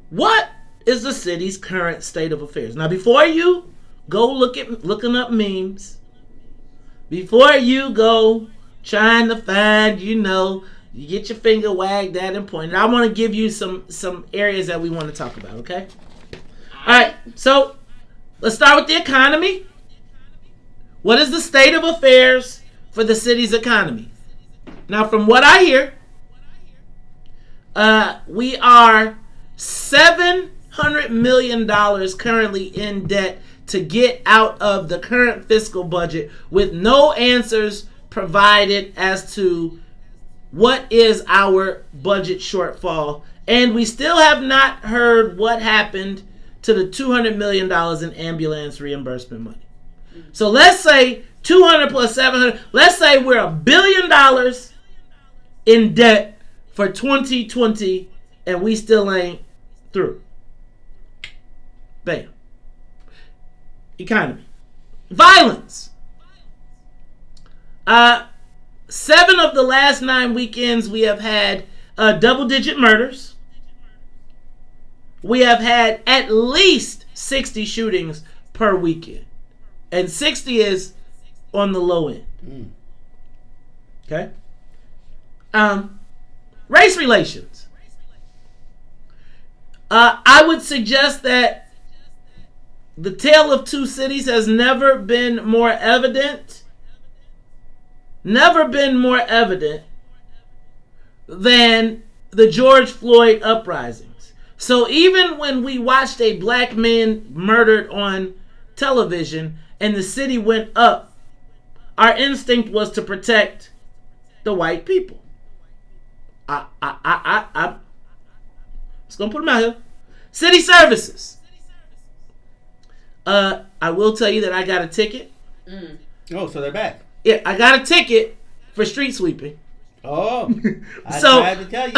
what is the city's current state of affairs? Now, before you go looking up memes, before you go trying to find, you get your finger wagged at and pointed, I want to give you some areas that we want to talk about, okay? All right, so let's start with the economy. What is the state of affairs for the city's economy? Now, from what I hear, we are $700 million currently in debt to get out of the current fiscal budget with no answers provided as to what is our budget shortfall? And we still have not heard what happened to the $200 million in ambulance reimbursement money. So let's say 200 plus 700. Let's say we're $1 billion in debt for 2020, and we still ain't through. Bam. Economy. Violence. 7 of the last 9 weekends we have had double-digit murders. We have had at least 60 shootings per weekend. And 60 is on the low end. Okay? Race relations. I would suggest that the tale of two cities has never been more evident. Never been more evident than the George Floyd uprisings. So even when we watched a black man murdered on television and the city went up, our instinct was to protect the white people. I'm just gonna put them out here. City services. I will tell you that I got a ticket. Oh, so they're back. Yeah, I got a ticket for street sweeping. Oh, I So- tried to tell you.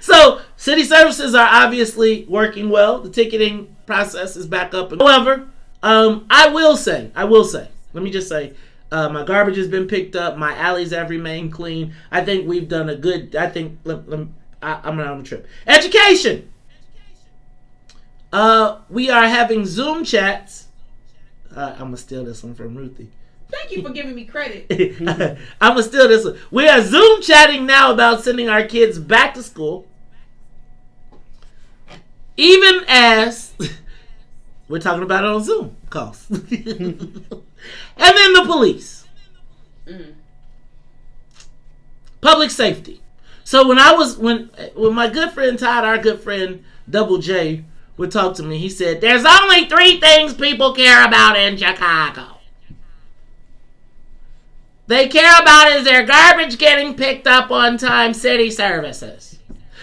So, city services are obviously working well. The ticketing process is back up. However, I will say, let me just say, my garbage has been picked up. My alleys have remained clean. I think we've done a good, I'm on a trip. Education. We are having Zoom chats. I'm going to steal this one from Ruthie. Thank you for giving me credit. I'm going to steal this one. We are Zoom chatting now about sending our kids back to school. Even as we're talking about it on Zoom calls. And then the police. Public safety. So when my good friend Todd, our good friend Double J, would talk to me, he said, there's only 3 things people care about in Chicago. They care about is their garbage getting picked up on time, city services.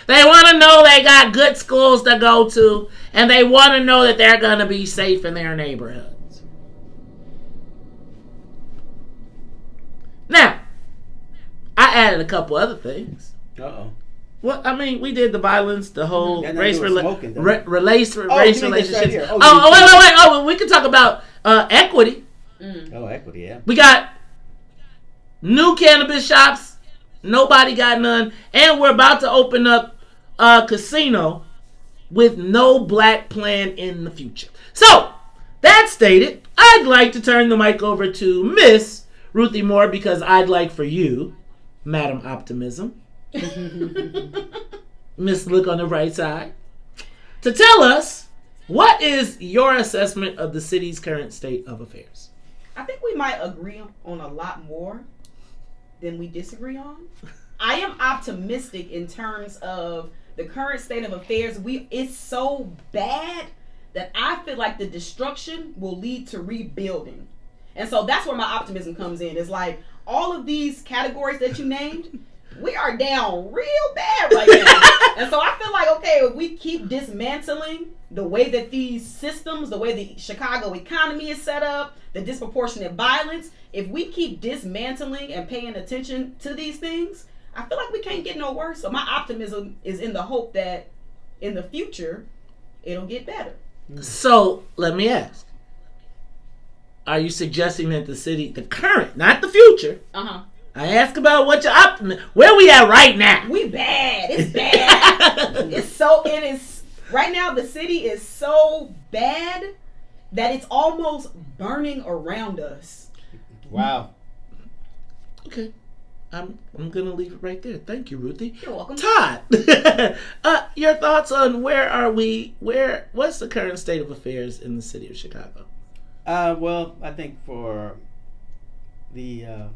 They want to know they got good schools to go to, and they want to know that they're going to be safe in their neighborhoods. Now, I added a couple other things. Uh-oh. Well, I mean, we did the violence, the whole Got nothing race to do with smoking, though. race you mean this right relationships. here. Oh, Oh, wait. Oh, we can talk about equity. Oh, equity, yeah. We got new cannabis shops. Nobody got none. And we're about to open up a casino with no black plan in the future. So, that stated, I'd like to turn the mic over to Miss Ruthie Moore because I'd like for you, Madam Optimism, Miss Look on the Bright Side, to tell us what is your assessment of the city's current state of affairs. I think we might agree on a lot more than we disagree on. I am optimistic in terms of the current state of affairs. It's so bad that I feel like the destruction will lead to rebuilding. And so that's where my optimism comes in. It's like all of these categories that you named, we are down real bad right now. And so I feel like, okay, if we keep dismantling the way that these systems, the way the Chicago economy is set up, the disproportionate violence, if we keep dismantling and paying attention to these things, I feel like we can't get no worse. So my optimism is in the hope that in the future, it'll get better. So, let me ask. Are you suggesting that the city, the current, not the future, Uh-huh. I ask about what your optimism, where we at right now? We bad. It's bad. It is, right now the city is so bad that it's almost burning around us. Wow. Okay. I'm gonna leave it right there. Thank you, Ruthie. You're welcome. Todd, your thoughts on where are we? What's the current state of affairs in the city of Chicago? Well, I think for the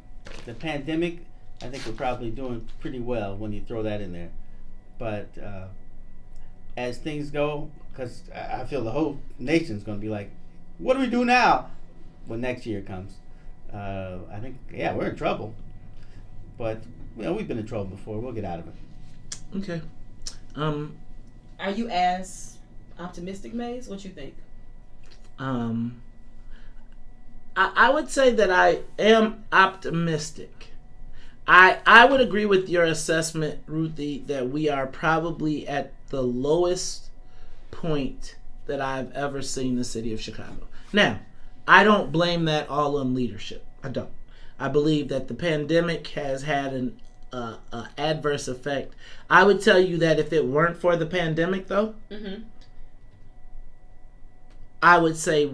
pandemic, I think we're probably doing pretty well when you throw that in there. But as things go, because I feel the whole nation's going to be like, what do we do now when next year comes? I think, yeah, we're in trouble. But we've been in trouble before. We'll get out of it. Okay. Are you as optimistic, Maze? What you think? I would say that I am optimistic. I would agree with your assessment, Ruthie, that we are probably at the lowest point that I've ever seen the city of Chicago. Now, I don't blame that all on leadership. I don't. I believe that the pandemic has had an adverse effect. I would tell you that if it weren't for the pandemic, though, I would say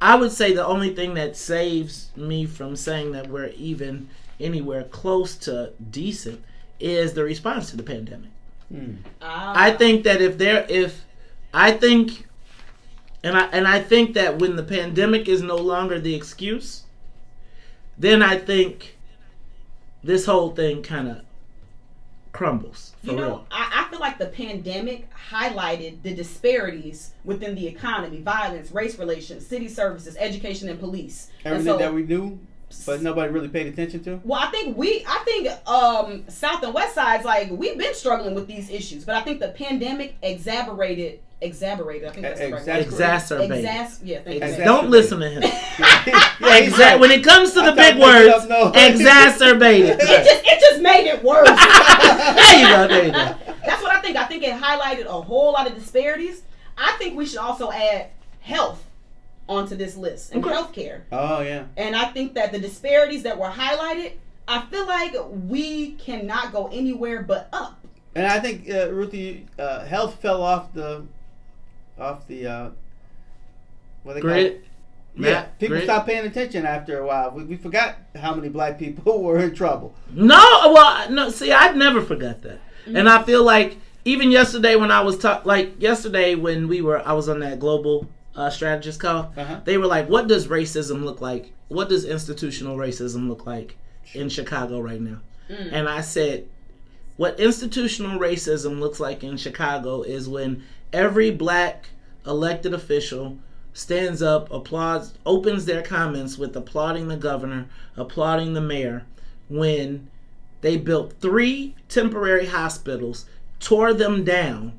the only thing that saves me from saying that we're even anywhere close to decent is the response to the pandemic. I think that I think that when the pandemic is no longer the excuse, then I think this whole thing kind of crumbles. I feel like the pandemic highlighted the disparities within the economy, violence, race relations, city services, education, and police. Everything that we knew, but nobody really paid attention to. Well, I think South and West Sides, like, we've been struggling with these issues, but I think the pandemic exacerbated. I think that's the right word. Exacerbated. Thank you. Don't listen to him. Right. When it comes to the big words, exacerbated. It just made it worse. There you go. That's what I think. I think it highlighted a whole lot of disparities. I think we should also add health onto this list and healthcare. Oh yeah. And I think that the disparities that were highlighted, I feel like we cannot go anywhere but up. And I think Ruthie, health fell off the what they call it? Yeah, people stopped paying attention after a while. We forgot how many black people were in trouble. No. See, I never forgot that, and I feel like even yesterday when I was I was on that global strategist call, they were like, "What does racism look like? What does institutional racism look like in Chicago right now?" And I said, what institutional racism looks like in Chicago is when every black elected official stands up, applauds, opens their comments with applauding the governor, applauding the mayor, when they built 3 temporary hospitals, tore them down,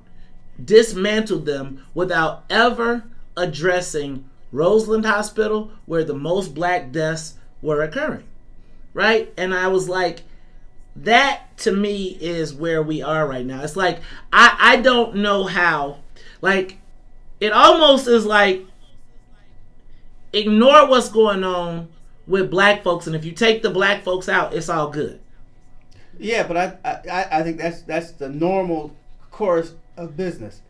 dismantled them without ever addressing Roseland Hospital, where the most black deaths were occurring. Right? And I was like, that to me is where we are right now. It's like, I don't know how, like, it almost is like, ignore what's going on with black folks, and if you take the black folks out, it's all good. Yeah, but I think that's the normal course of business.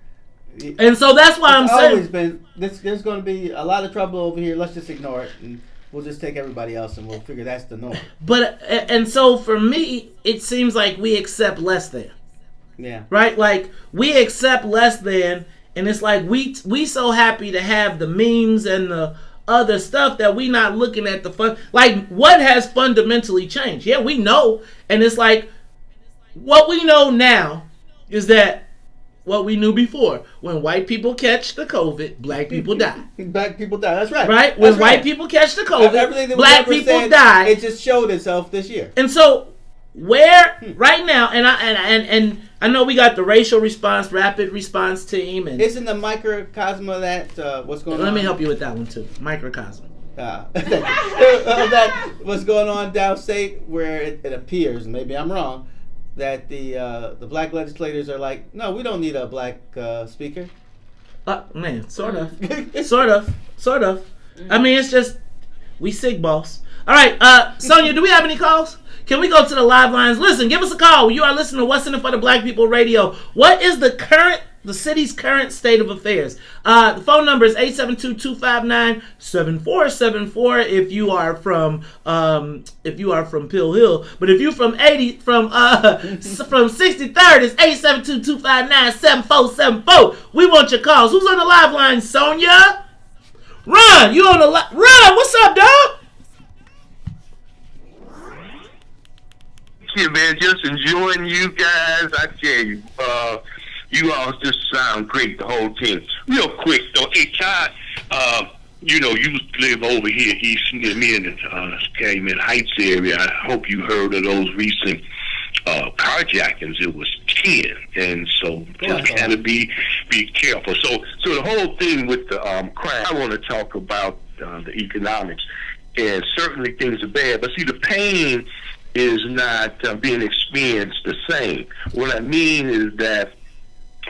And so that's why I'm saying, always been, there's going to be a lot of trouble over here. Let's just ignore it, and we'll just take everybody else, and we'll figure that's the norm. But and so for me, it seems like we accept less than. Yeah. Right. Like, we accept less than, and it's like we so happy to have the memes and the other stuff that we not looking at the fun. Like, what has fundamentally changed? Yeah, we know, and it's like, what we know now is that what we knew before. When white people catch the COVID, black people die. Black people die. That's right. Right? When white people catch the COVID, black people die. It just showed itself this year. And so, where right now, and I know we got the racial response, rapid response team, and isn't the microcosm of that what's going on? Let me help you with that one too. Microcosm. That what's going on downstate, where it appears, maybe I'm wrong, that the black legislators are like, no, we don't need a black speaker. Man, sort of. I mean, it's just, we sick, boss. All right, Sonia, do we have any calls? Can we go to the live lines? Listen, give us a call. You are listening to What's in It for the Black People Radio. What is the city's current state of affairs? The phone number is 872-259-7474 if you are from Pill Hill. But if you're from 63rd, it's 872-259-7474. We want your calls. Who's on the live line, Sonia? Ron, you on the Ron, what's up, dog? Yeah, man, just enjoying you guys. I tell you, you all just sound great, the whole team. Real quick, though, hey, Todd, you know, you live over here east near me in the Calumet Heights area. I hope you heard of those recent carjackings. It was 10, and so just gotta be careful. So the whole thing with the crime, I want to talk about the economics, and certainly things are bad. But see, the pain is not being experienced the same. What I mean is that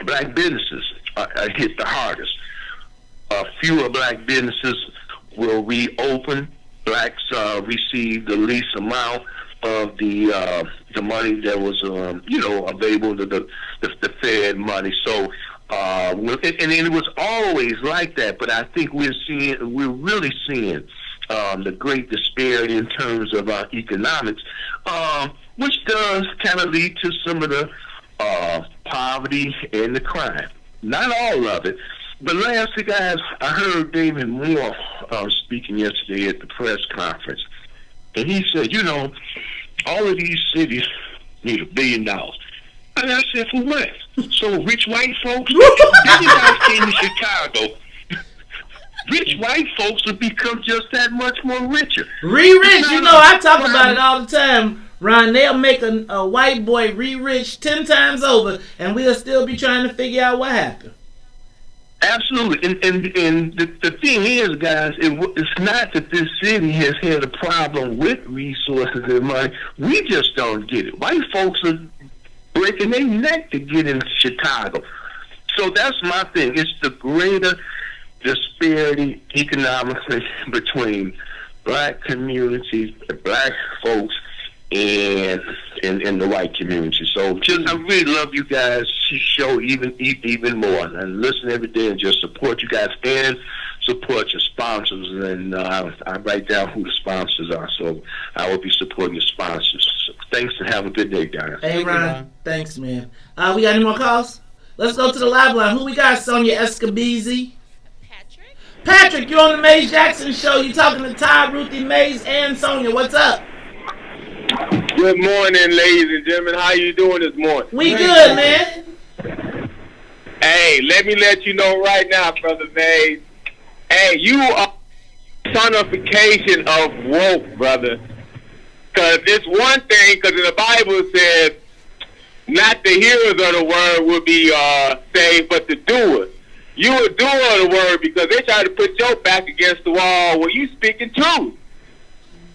black businesses are hit the hardest. Fewer black businesses will reopen. Blacks receive the least amount of the money that was available to the Fed money. So and it was always like that. But I think we're really seeing the great disparity in terms of economics, which does kind of lead to some of the poverty and the crime. Not all of it. But lastly, guys, I heard David Moore speaking yesterday at the press conference, and he said, you know, all of these cities need $1 billion. And I said, for what? So rich white folks? If you guys came to Chicago, rich white folks would become just that much more richer. Re-rich, you know, I talk about it all the time, Ron. They'll make a white boy re-rich 10 times over, and we'll still be trying to figure out what happened. Absolutely, and the thing is, guys, it's not that this city has had a problem with resources and money. We just don't get it. White folks are breaking their neck to get in Chicago. So that's my thing. It's the greater disparity economically between black communities, the black folks, and the white community. So I really love you guys. Show even more, and listen every day, and just support you guys and support your sponsors. And I write down who the sponsors are, so I will be supporting your sponsors. So thanks, and have a good day, guys. Hey, Ron. Thanks, man. We got any more calls? Let's go to the live line. Who we got? Sonia Escobeezy. Patrick, you're on the Maze Jackson Show. You talking to Todd, Ruthie, Maze, and Sonia. What's up? Good morning, ladies and gentlemen. How you doing this morning? We good, man. Hey, let me let you know right now, Brother Maze. Hey, you are personification of woke, brother. Because it's one thing, because in the Bible it says, not the hearers of the word will be saved, but the doers. You a doer of the word because they try to put your back against the wall when you speaking truth.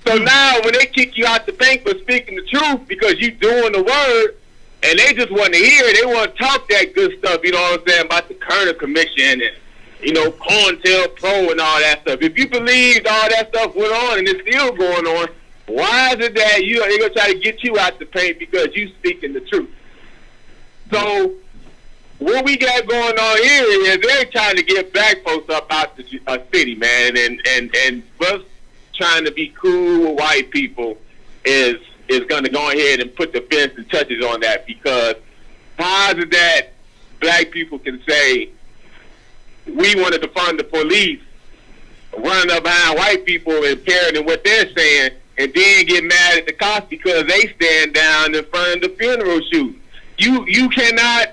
So now when they kick you out the bank for speaking the truth because you doing the word, and they just want to hear it, they want to talk that good stuff, you know what I'm saying, about the Kerner Commission and, you know, COINTELPRO and all that stuff. If you believed all that stuff went on and it's still going on, why is it that they're going to try to get you out the paint because you speaking the truth? So what we got going on here is they're trying to get black folks up out the city, man, and us trying to be cool with white people is going to go ahead and put the fence and touches on that, because how is it that black people can say we want to defund the police, running up behind white people and parroting what they're saying, and then get mad at the cops because they stand down in front of the funeral shoot? You cannot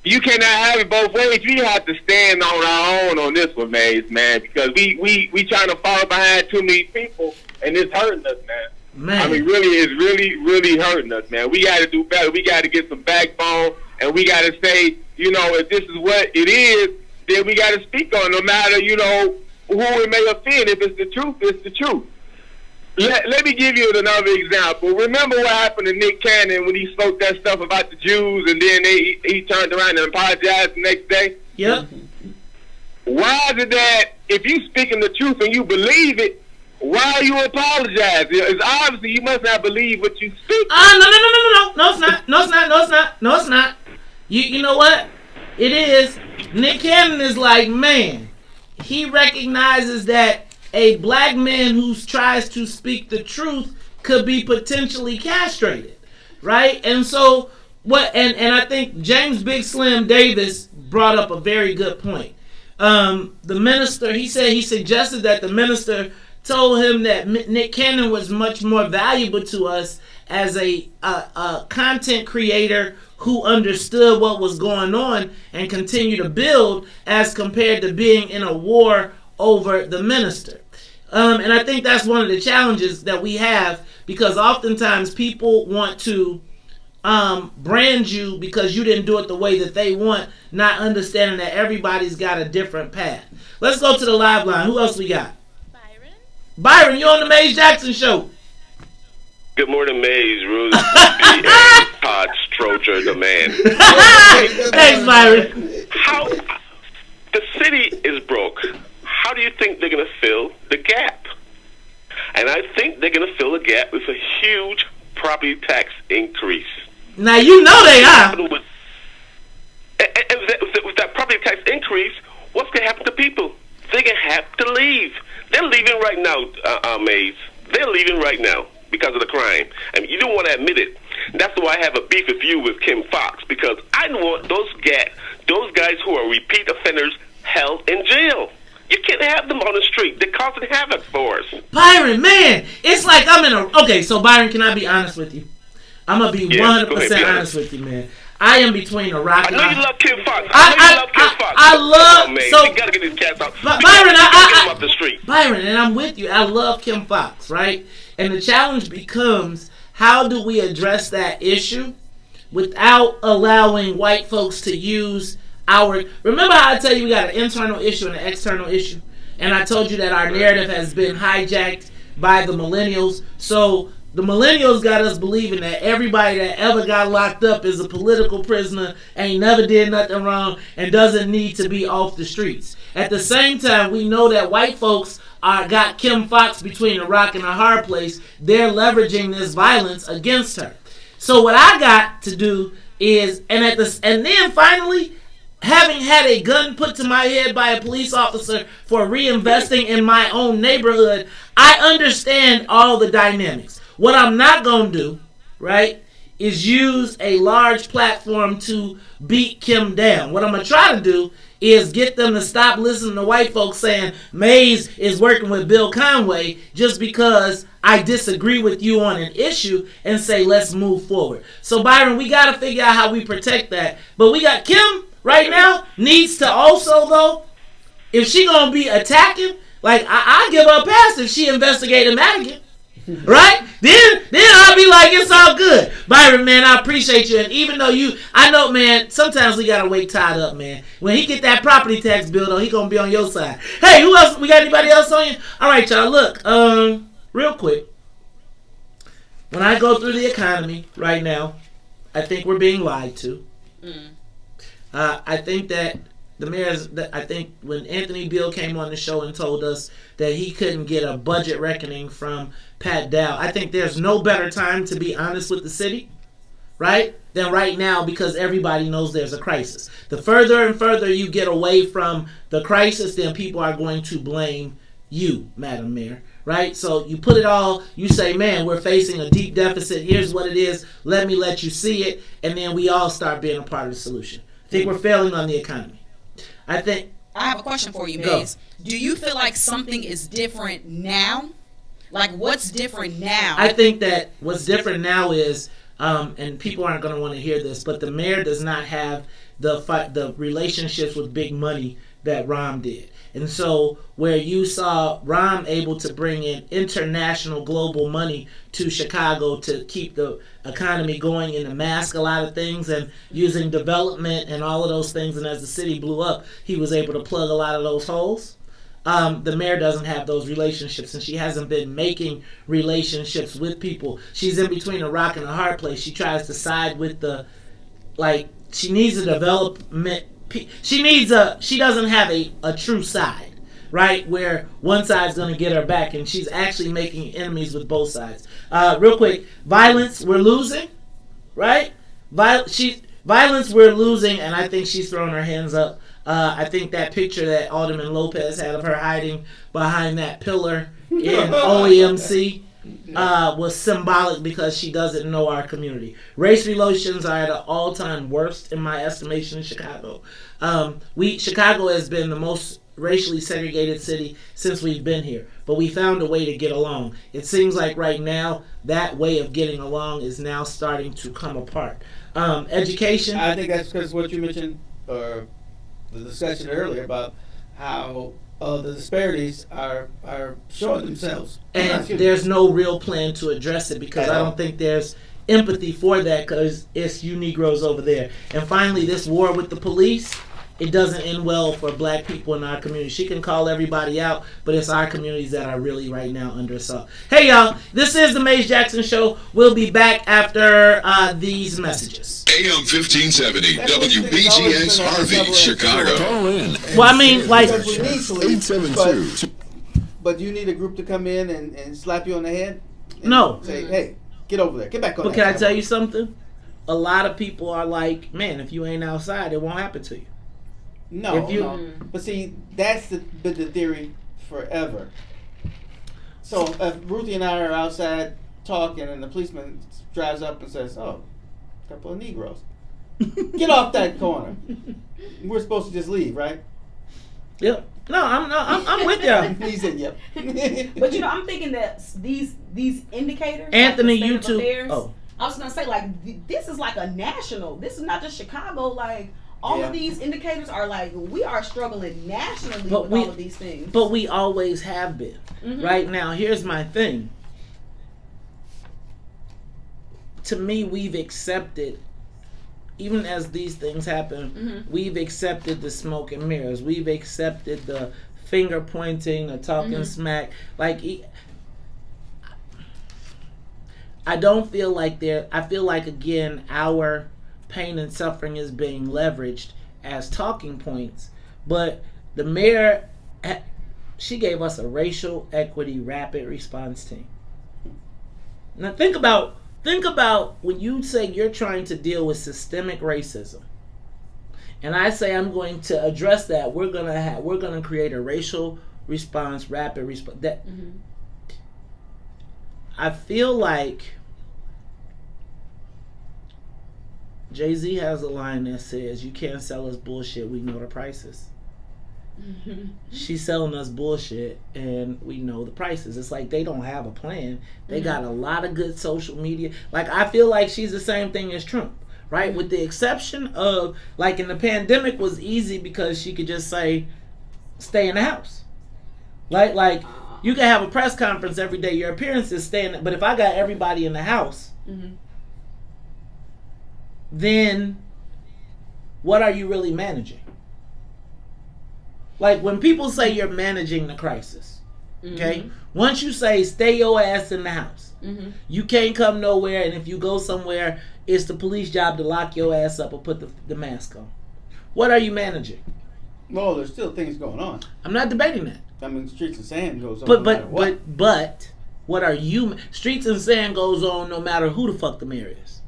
have it both ways. We have to stand on our own on this one, Maze, man, because we trying to follow behind too many people, and it's hurting us, man. I mean, really, it's really hurting us, man. We got to do better. We got to get some backbone, and we got to say, you know, if this is what it is, then we got to speak on it, no matter, you know, who it may offend. If it's the truth, it's the truth. Let me give you another example. Remember what happened to Nick Cannon when he spoke that stuff about the Jews, and then he turned around and apologized the next day? Yep. Why is it that if you speaking the truth and you believe it, why are you apologizing? It's obviously you must not believe what you speak. No, it's not. You know what? It is. Nick Cannon is like, man, he recognizes that a black man who tries to speak the truth could be potentially castrated, right? And so and I think James Big Slim Davis brought up a very good point. The minister, he suggested that the minister told him that Nick Cannon was much more valuable to us as a content creator who understood what was going on and continued to build, as compared to being in a war over the minister. And I think that's one of the challenges that we have, because oftentimes people want to brand you because you didn't do it the way that they want, not understanding that everybody's got a different path. Let's go to the live line. Who else we got? Byron, you on the Maze Jackson Show. Good morning, Maze, Ruth, and Todd Strocher, the man. Thanks, Byron. How the city is broke. How do you think they're going to fill the gap? And I think they're going to fill the gap with a huge property tax increase. Now you know they are. With that property tax increase, what's going to happen to people? They're going to have to leave. They're leaving right now, Maze. They're leaving right now because of the crime. I mean, you don't want to admit it. That's why I have a beef with you with Kim Fox, because I don't want those guys who are repeat offenders held in jail. You can't have them on the street. They're causing havoc for us. Byron, man, it's like I'm in a... Okay, so Byron, can I be honest with you? I'm going to be 100% honest with you, man. I am between a rock and a... I know you love Kim Fox. I love... Man, so, you got to get these cats out. Byron, get them off the street. Byron, and I'm with you. I love Kim Fox, right? And the challenge becomes, how do we address that issue without allowing white folks to use our... Remember how I tell you we got an internal issue and an external issue? And I told you that our narrative has been hijacked by the millennials. So the millennials got us believing that everybody that ever got locked up is a political prisoner, ain't never did nothing wrong, and doesn't need to be off the streets. At the same time, we know that white folks got Kim Fox between a rock and a hard place. They're leveraging this violence against her. So what I got to do is, and then finally, having had a gun put to my head by a police officer for reinvesting in my own neighborhood, I understand all the dynamics. What I'm not going to do, right, is use a large platform to beat Kim down. What I'm going to try to do is get them to stop listening to white folks saying Maze is working with Bill Conway just because I disagree with you on an issue, and say let's move forward. So Byron, we got to figure out how we protect that. But we got Kim right now needs to also, though, if she going to be attacking, like I give her a pass if she investigated Madigan. Right? Then I'll be like, it's all good. Byron, man, I appreciate you. And even though I know, man, sometimes we gotta wake Todd up, man. When he get that property tax bill, though, he gonna be on your side. Hey, who else? We got anybody else on you? All right, y'all. Look, real quick. When I go through the economy right now, I think we're being lied to. I think that the mayor's. I think when Anthony Beale came on the show and told us that he couldn't get a budget reckoning from Pat Dow, I think there's no better time to be honest with the city, right, than right now, because everybody knows there's a crisis. The further and further you get away from the crisis, then people are going to blame you, Madam Mayor, right? So you put it all, you say, man, we're facing a deep deficit. Here's what it is. Let me let you see it. And then we all start being a part of the solution. I think we're failing on the economy. I have a question for you, Maze. Do you feel like something is different now? Like, what's different now? I think that what's different now is, and people aren't going to want to hear this, but the mayor does not have the relationships with big money that Rahm did. And so where you saw Rahm able to bring in international global money to Chicago to keep the economy going and to mask a lot of things and using development and all of those things, and as the city blew up, he was able to plug a lot of those holes. The mayor doesn't have those relationships, and she hasn't been making relationships with people. She's in between a rock and a hard place. She tries to side with she needs a development. She doesn't have a true side, right, where one side's going to get her back, and she's actually making enemies with both sides. Real quick, violence, we're losing, right? Violence, we're losing, and I think she's throwing her hands up. I think that picture that Alderman Lopez had of her hiding behind that pillar in OEMC was symbolic, because she doesn't know our community. Race relations are at an all-time worst in my estimation in Chicago. Chicago has been the most racially segregated city since we've been here, but we found a way to get along. It seems like right now that way of getting along is now starting to come apart. Education. I think that's because what you mentioned, or the discussion earlier about how the disparities are showing themselves. And there's no real plan to address it because I don't think there's empathy for that because it's you Negroes over there. And finally, this war with the police, it doesn't end well for black people in our community. She can call everybody out, but it's our communities that are really right now under assault. Hey, y'all, this is the Maze Jackson Show. We'll be back after these messages. AM 1570, WBGX Harvey, Chicago. Call in. Well, I mean, like... 872. But you need a group to come in and slap you on the head? No. Say, hey, get over there. Get back on But can I tell you something? A lot of people are like, man, if you ain't outside, it won't happen to you. No. But see, that's been the theory forever. So if Ruthie and I are outside talking and the policeman drives up and says, oh, a couple of Negroes. Get off that corner. We're supposed to just leave, right? Yep. No, I'm with y'all. He said, yep. But I'm thinking that these indicators, Anthony, like the state of YouTube. affairs, Oh, I was gonna say this is like a national. This is not just Chicago. Like all of these indicators are like we are struggling nationally with all of these things. But we always have been. Mm-hmm. Right now, here's my thing. To me, we've accepted, even as these things happen, we've accepted the smoke and mirrors. We've accepted the finger pointing, the talking smack. Like, I don't feel like I feel like, again, our pain and suffering is being leveraged as talking points. But the mayor, she gave us a racial equity rapid response team. Now think about when you say you're trying to deal with systemic racism, and I say I'm going to address that. We're gonna create a racial response, rapid response. That I feel like Jay-Z has a line that says, "You can't sell us bullshit. We know the prices." She's selling us bullshit and we know the prices. It's like they don't have a plan. They got a lot of good social media. Like, I feel like she's the same thing as Trump, right? With the exception of, like, in the pandemic was easy because she could just say, stay in the house. Like you can have a press conference every day. Your appearance is staying. But if I got everybody in the house, then what are you really managing? Like, when people say you're managing the crisis, okay? Once you say stay your ass in the house, you can't come nowhere, and if you go somewhere, it's the police job to lock your ass up or put the mask on. What are you managing? Well, there's still things going on. I'm not debating that. I mean, Streets and Sand goes on. But what are you? Streets and Sand goes on no matter who the fuck the mayor is.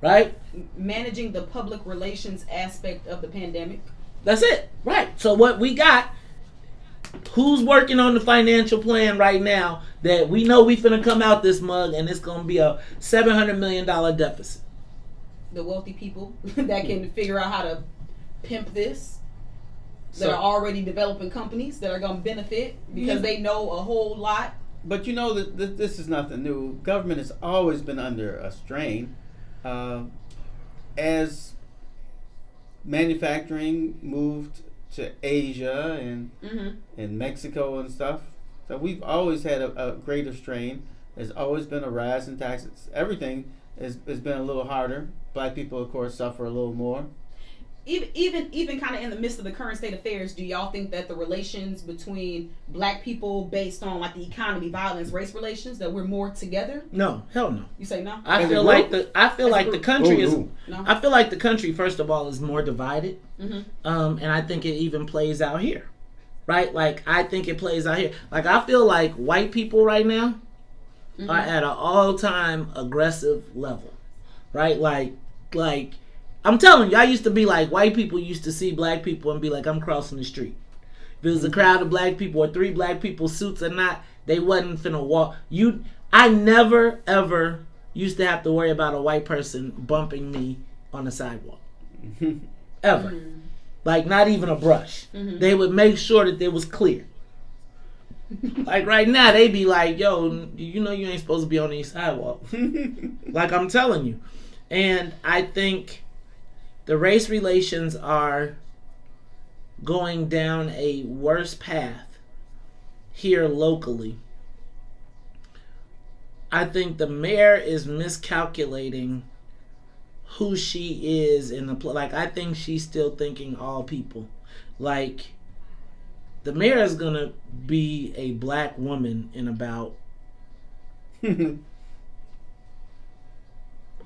Right? Managing the public relations aspect of the pandemic. That's it. Right. So what we got, who's working on the financial plan right now that we know we finna come out this mug and it's going to be a $700 million deficit? The wealthy people that can figure out how to pimp this, that are already developing companies that are going to benefit because they know a whole lot. But you know that this is nothing new. Government has always been under a strain. As manufacturing moved to Asia and Mexico and stuff, so we've always had a greater strain. There's always been a rise in taxes. Everything has been a little harder. Black people, of course, suffer a little more. Even kind of in the midst of the current state of affairs, do y'all think that the relations between black people, based on like the economy, violence, race relations, that we're more together? No, hell no. You say no? I feel like the country I feel like the country, first of all, is more divided, and I think it even plays out here, right? Like, I think it plays out here. Like, I feel like white people right now are at an all-time aggressive level, right? Like. I'm telling you, I used to be like, white people used to see black people and be like, I'm crossing the street. If it was a crowd of black people or 3 black people, suits or not, they wasn't finna walk. I never, ever used to have to worry about a white person bumping me on the sidewalk. Ever. Like, not even a brush. They would make sure that it was clear. Like, right now, they be like, yo, you know you ain't supposed to be on these sidewalks. Like, I'm telling you. And I think the race relations are going down a worse path here locally. I think the mayor is miscalculating who she is in the like. I think she's still thinking all people. Like, the mayor is gonna be a black woman in about a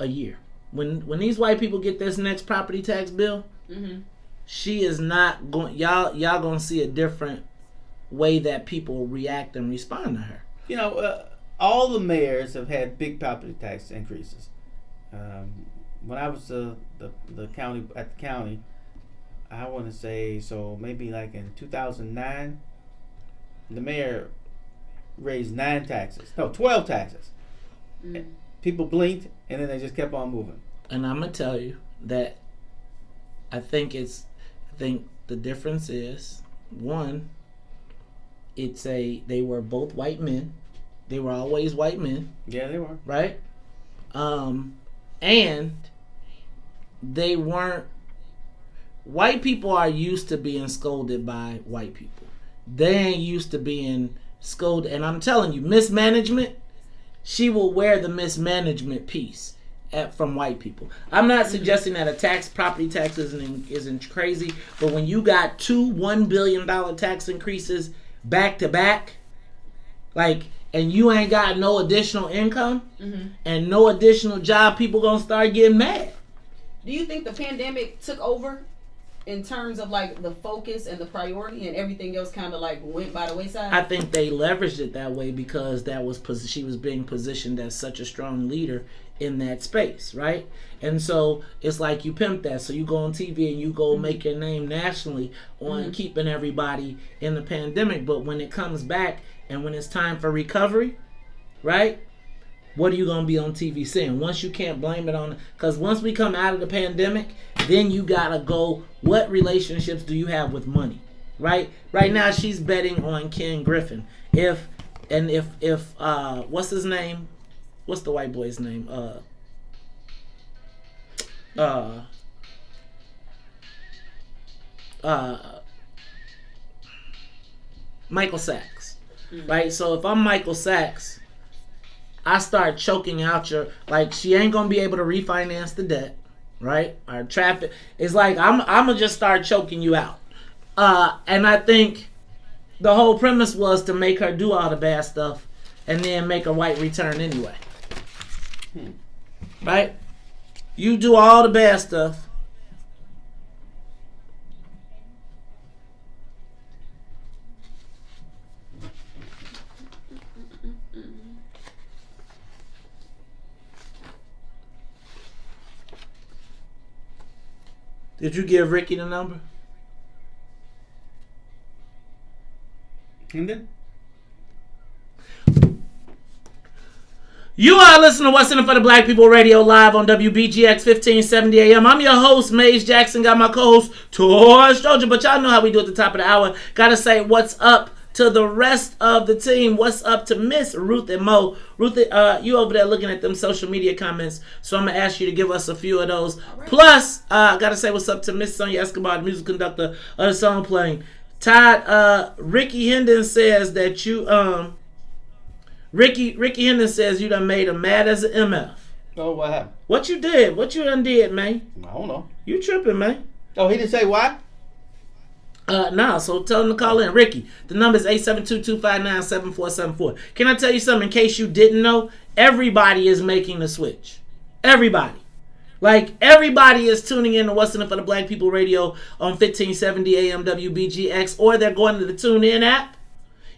year. When these white people get this next property tax bill, she is not going. Y'all gonna see a different way that people react and respond to her. You know, all the mayors have had big property tax increases. When I was the county at the county, I want to say so maybe like in 2009, the mayor raised 12 taxes. People blinked and then they just kept on moving. And I'm gonna tell you that I think the difference is, one, they were both white men. They were always white men. Yeah, they were. Right? And they weren't. White people are used to being scolded by white people. They ain't used to being scolded. And I'm telling you, mismanagement, she will wear the mismanagement piece from white people. I'm not suggesting that a property tax isn't crazy, but when you got two $1 billion tax increases back to back, like, and you ain't got no additional income and no additional job, people gonna start getting mad. Do you think the pandemic took over in terms of like the focus and the priority, and everything else kind of like went by the wayside? I think they leveraged it that way because she was being positioned as such a strong leader in that space, right? And so it's like you pimp that. So you go on TV and you go make your name nationally on keeping everybody in the pandemic. But when it comes back and when it's time for recovery, right? What are you going to be on TV saying? Once you can't blame it on, because once we come out of the pandemic, then you got to go, what relationships do you have with money, right? Right now she's betting on Ken Griffin. If what's his name? What's the white boy's name? Michael Sachs, right? So if I'm Michael Sachs, I start choking out she ain't gonna be able to refinance the debt, right? Our traffic is like I'm gonna just start choking you out, and I think the whole premise was to make her do all the bad stuff and then make a white return anyway, right? You do all the bad stuff. Did you give Ricky the number? And then? You are listening to What's in It for the Black People Radio live on WBGX 1570 AM. I'm your host, Maze Jackson. Got my co-host, Tor Stroger. But y'all know how we do at the top of the hour. Gotta say what's up to the rest of the team. What's up to Miss Ruth and Mo? Ruth, you over there looking at them social media comments, so I'm going to ask you to give us a few of those. Right. Plus, I got to say what's up to Miss Sonia Escobar, the music conductor of the song playing. Todd, Ricky Hendon says that you, Ricky Hendon says you done made him mad as an MF. Oh, what happened? What you did? What you done did, man? I don't know. You tripping, man. Oh, he didn't say why? Nah, so tell him to call in. Ricky, the number is 872-259-7474. Can I tell you something in case you didn't know? Everybody is making the switch. Everybody. Like, everybody is tuning in to What's in It for the Black People Radio on 1570 AM WBGX, or they're going to the TuneIn app.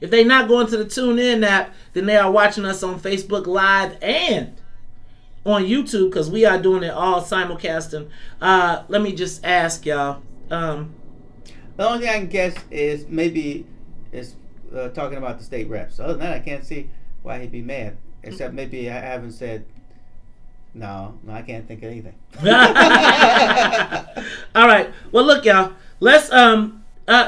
If they're not going to the TuneIn app, then they are watching us on Facebook Live and on YouTube, because we are doing it all simulcasting. Let me just ask y'all. The only thing I can guess is maybe it's talking about the state reps. Other than that, I can't see why he'd be mad. Except maybe I haven't said, no, I can't think of anything. All right. Well, look, y'all. Let's,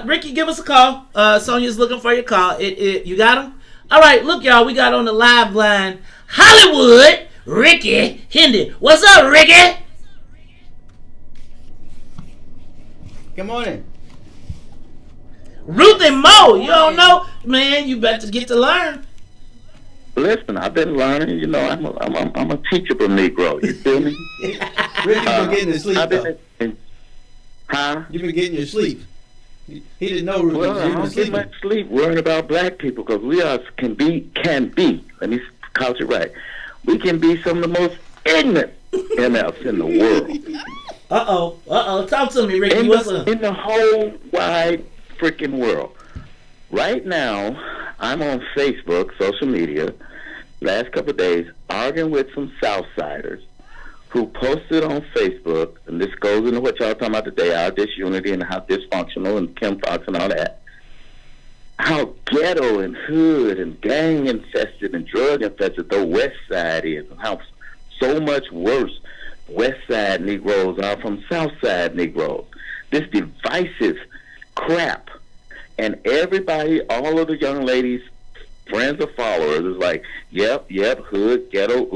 Ricky, give us a call. Sonia's looking for your call. You got him? All right. Look, y'all. We got on the live line Hollywood, Ricky Hendon. What's up, Ricky? Good morning. Ruth and Mo, you don't know, man. You better get to learn. Listen, I've been learning. You know, I'm a teachable Negro. You feel me? Ricky's been getting his sleep, though. Huh? You've been getting your sleep. He didn't know Ruth Well, was I don't get much sleep worrying about black people because we can be. Let me couch it right. We can be some of the most ignorant MFs in the world. Talk to me, Ricky. What's up? In the whole wide freaking world. Right now, I'm on Facebook, social media, last couple of days, arguing with some Southsiders who posted on Facebook, and this goes into what y'all talking about today, our disunity and how dysfunctional and Kim Fox and all that, how ghetto and hood and gang infested and drug infested the West Side is, and how so much worse West Side Negroes are from South Side Negroes. This divisive crap. And everybody, all of the young ladies, friends or followers, is like, yep, hood, ghetto,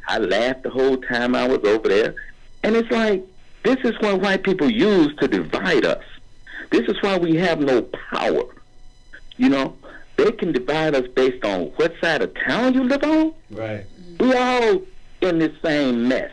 I laughed the whole time I was over there. And it's like, this is what white people use to divide us. This is why we have no power. You know, they can divide us based on what side of town you live on. Right. We all in the same mess.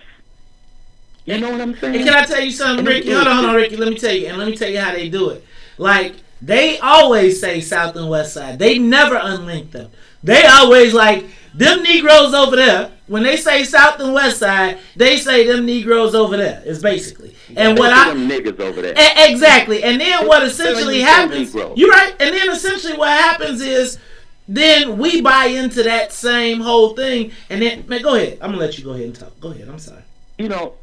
You know what I'm saying? And can I tell you something, Ricky? Hold on, Ricky. Let me tell you. And let me tell you how they do it. Like, they always say South and West Side. They never unlink them. They always like, them Negroes over there. When they say South and West Side, they say them Negroes over there. Is basically. And what them niggas over there. Exactly. And then what essentially happens, you're right. And then essentially what happens is, then we buy into that same whole thing. And then, man, go ahead. I'm gonna let you go ahead and talk. Go ahead. I'm sorry. You know,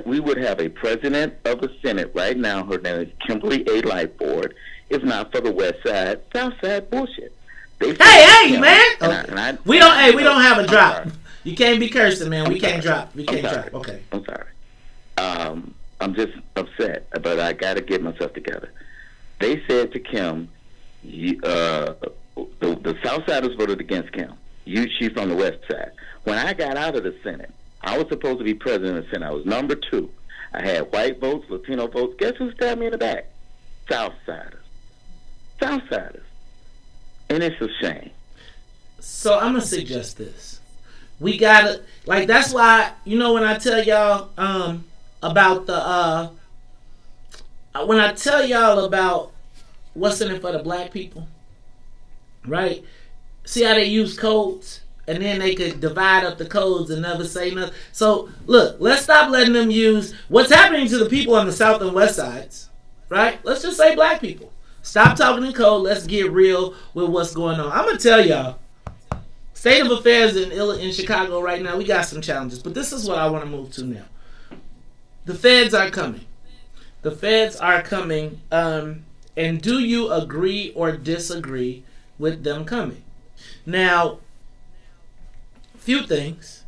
we would have a president of the Senate right now. Her name is Kimberly A. Lightboard. If not for the West Side, South Side bullshit. Hey, man. We don't have a drop. You can't be cursing, man. We can't drop. Okay. I'm sorry. I'm just upset, but I got to get myself together. They said to Kim, the Southsiders voted against Kim. She's from the West Side. When I got out of the Senate, I was supposed to be president of the Senate. I was number 2. I had white votes, Latino votes. Guess who stabbed me in the back? Southsiders. And it's a shame. So I'm going to suggest this. We got to, like, that's why, you know, when I tell y'all about when I tell y'all about what's in it for the black people, right? See how they use codes? And then they could divide up the codes and never say nothing. So, look, let's stop letting them use what's happening to the people on the South and West Sides, right? Let's just say black people. Stop talking in code. Let's get real with what's going on. I'm going to tell y'all, state of affairs in Chicago right now, we got some challenges. But this is what I want to move to now. The feds are coming. And do you agree or disagree with them coming? Now, few things.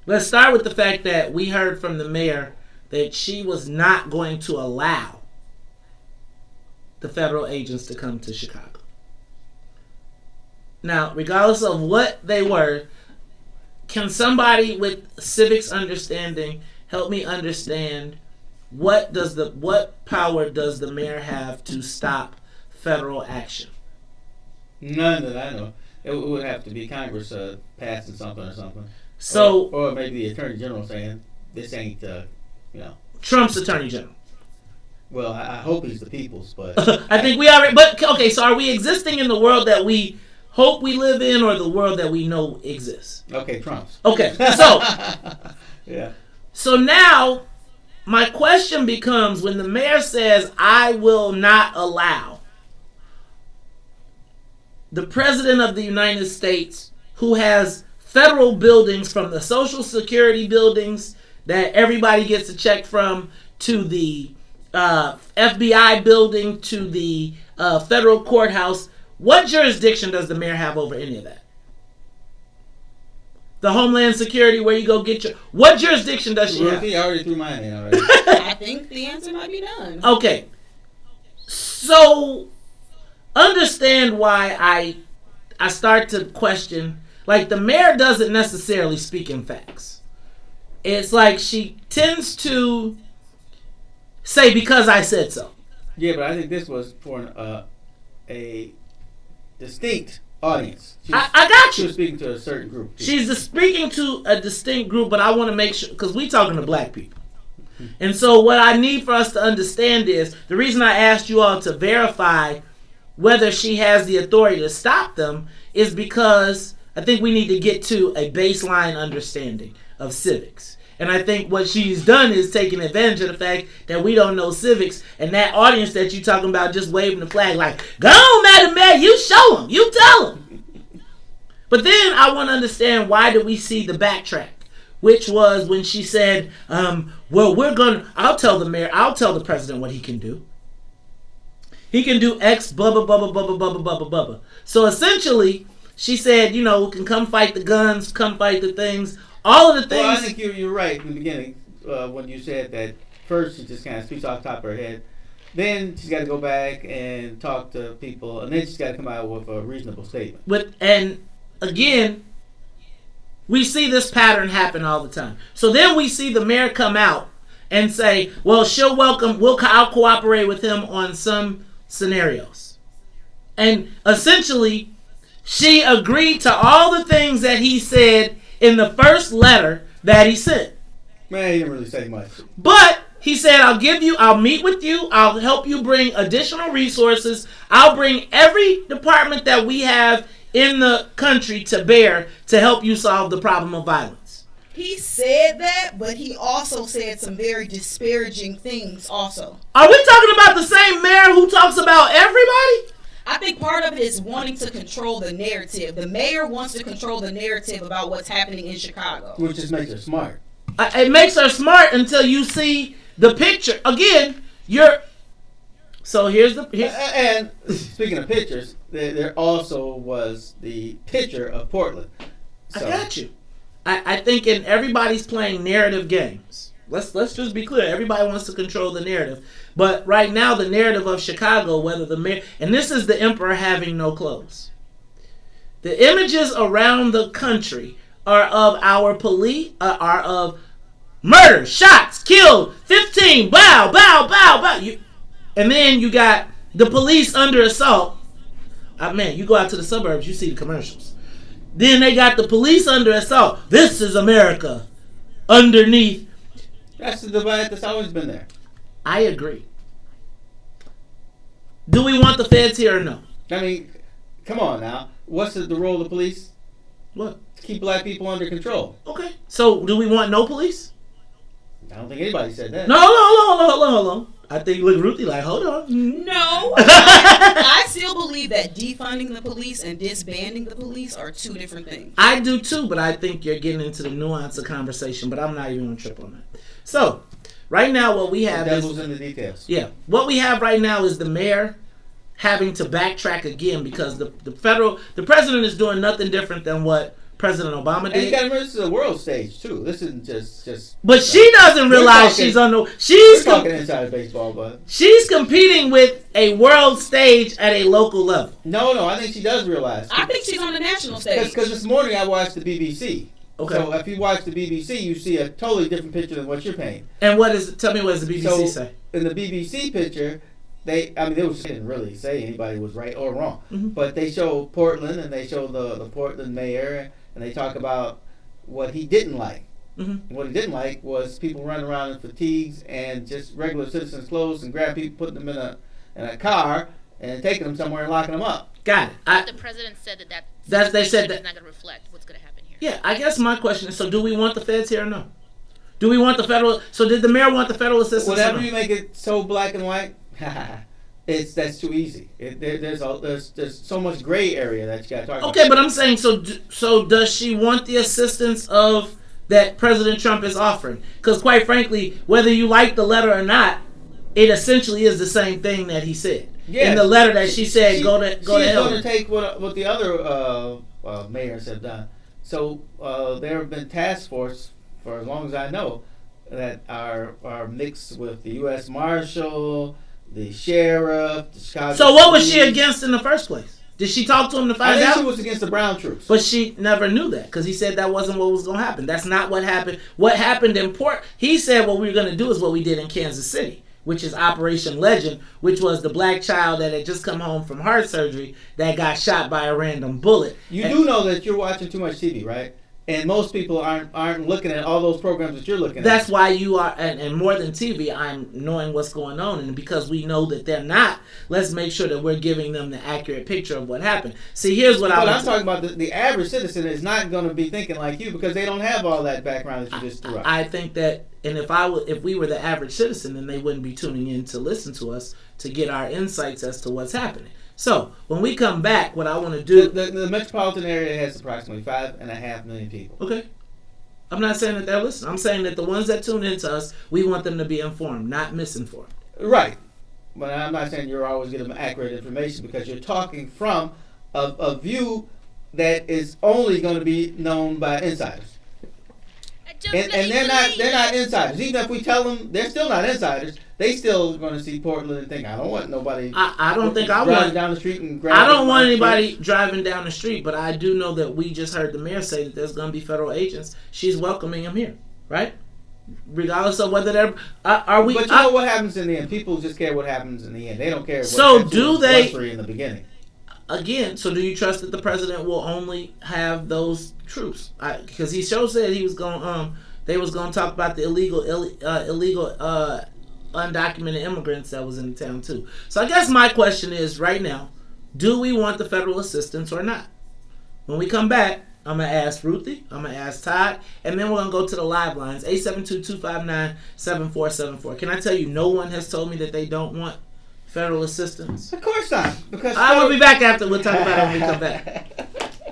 Let's start with the fact that we heard from the mayor that she was not going to allow the federal agents to come to Chicago. Now, regardless of what they were, can somebody with civics understanding help me understand what power does the mayor have to stop federal action? None that I know. It would have to be Congress passing something or something. So, or maybe the Attorney General saying this ain't, Trump's Attorney General. Well, I hope he's the people's, but I think we already. But okay, so are we existing in the world that we hope we live in, or the world that we know exists? Okay, Trump's. Okay, so yeah. So now, my question becomes: when the mayor says, "I will not allow," the President of the United States, who has federal buildings from the Social Security buildings that everybody gets a check from, to the FBI building, to the federal courthouse, what jurisdiction does the mayor have over any of that? The Homeland Security, where you go get your... What jurisdiction does she have? I already threw mine in already. I think the answer might be none. Okay. So, understand why I start to question... Like, the mayor doesn't necessarily speak in facts. It's like she tends to say, because I said so. Yeah, but I think this was for a distinct audience. I got She you. was speaking to a certain group. She's speaking to a distinct group, but I want to make sure, because we talking to black people. And so what I need for us to understand is, the reason I asked you all to verify whether she has the authority to stop them is because I think we need to get to a baseline understanding of civics. And I think what she's done is taking advantage of the fact that we don't know civics, and that audience that you talking about just waving the flag like, go on, Madam Mayor, you show them, you tell them. But then I want to understand, why do we see the backtrack? Which was when she said, well, I'll tell the mayor, I'll tell the president what he can do. He can do X, blah, blah, blah, blah, blah, blah, blah, blah, blah. So essentially, she said, we can come fight the guns, come fight the things, all of the things. Well, I think you're right in the beginning when you said that first she just kind of speaks off the top of her head. Then she's got to go back and talk to people, and then she's got to come out with a reasonable statement. And again, we see this pattern happen all the time. So then we see the mayor come out and say, well, I'll cooperate with him on some scenarios. And essentially, she agreed to all the things that he said in the first letter that he sent. Man, he didn't really say much. But he said, I'll meet with you, I'll help you bring additional resources, I'll bring every department that we have in the country to bear to help you solve the problem of violence. He said that, but he also said some very disparaging things also. Are we talking about the same mayor who talks about everybody? I think part of it is wanting to control the narrative. The mayor wants to control the narrative about what's happening in Chicago. Which just makes her smart. It makes her smart until you see the picture. Again, and speaking of pictures, there also was the picture of Portland. So. I got you. I think everybody's playing narrative games. Let's just be clear. Everybody wants to control the narrative. But right now, the narrative of Chicago, whether the mayor, and this is the emperor having no clothes. The images around the country are of our police, are of murder, shots, killed, 15, bow, bow, bow, bow. And then you got the police under assault. Man, you go out to the suburbs, you see the commercials. Then they got the police under assault. This is America. Underneath. That's the divide that's always been there. I agree. Do we want the feds here or no? I mean, come on now. What's the role of the police? What? To keep black people under control. Okay. So do we want no police? I don't think anybody said that. No, hold on. I think look Ruthie like, hold on. No. I still believe that defunding the police and disbanding the police are two different things. I do too, but I think you're getting into the nuance of conversation, but I'm not even going to trip on that. So, right now what we have is... The devil's in the details. Yeah. What we have right now is the mayor having to backtrack again because the president is doing nothing different than what President Obama did. And you got to remember, this is a world stage too. This isn't just. But she doesn't realize she's on the. She's talking inside of baseball, but she's competing with a world stage at a local level. No, I think she does realize. I think she's on the national stage. Because this morning I watched the BBC. Okay. So if you watch the BBC, you see a totally different picture than what you're painting. And tell me what does the BBC say? In the BBC picture, they didn't really say anybody was right or wrong, but they show Portland and they show the Portland mayor. And they talk about what he didn't like. Mm-hmm. What he didn't like was people running around in fatigues and just regular citizens' clothes and grab people, putting them in a car and taking them somewhere and locking them up. Got it. The president said they said that it's not going to reflect what's going to happen here. Yeah, I guess my question is: so do we want the feds here or no? Do we want the federal? So did the mayor want the federal assistance? Whatever you make it so black and white. That's too easy. There's so much gray area that you got to talk about. Okay, but I'm saying, so does she want the assistance of that President Trump is offering? Because quite frankly, whether you like the letter or not, it essentially is the same thing that he said. Yes. In the letter that she said, go to hell. She's going to take what the other mayors have done. So there have been task force, for as long as I know, that are mixed with the U.S. Marshal, the sheriff, the Chicago. So what was she against in the first place? Did she talk to him to find out? I think she was against the brown troops. But she never knew that because he said that wasn't what was going to happen. That's not what happened. What happened in he said what we were going to do is what we did in Kansas City, which is Operation Legend, which was the black child that had just come home from heart surgery that got shot by a random bullet. You do know that you're watching too much TV, right? And most people aren't looking at all those programs that you're looking at. That's why you are, and more than TV, I'm knowing what's going on. And because we know that they're not, let's make sure that we're giving them the accurate picture of what happened. See, here's what I'm talking about. The average citizen is not going to be thinking like you because they don't have all that background that you just threw out. I think that, and if we were the average citizen, then they wouldn't be tuning in to listen to us to get our insights as to what's happening. So, when we come back, what I want to do... The metropolitan area has approximately 5.5 million people. Okay. I'm not saying that they're listening. I'm saying that the ones that tune into us, we want them to be informed, not misinformed. Right. But I'm not saying you're always getting accurate information because you're talking from a view that is only going to be known by insiders. And they're not insiders. Even if we tell them they're still not insiders, they still going to see Portland and think, I don't want nobody. I don't think I driving want down the street and I don't want anybody driving down the street, but I do know that we just heard the mayor say that there's going to be federal agents. She's welcoming them here, right? Regardless of whether they're are we. But you know what happens in the end? People just care what happens in the end. They don't care. What So do they? In the beginning. Again, so do you trust that the president will only have those troops? Because he said he was going. They was going to talk about the illegal undocumented immigrants that was in the town too. So I guess my question is right now, do we want the federal assistance or not? When we come back, I'm going to ask Ruthie, I'm going to ask Todd, and then we're going to go to the live lines, 872-259-7474. Can I tell you, no one has told me that they don't want federal assistance? Of course not. Because I will be back after. We'll talk about it when we come back.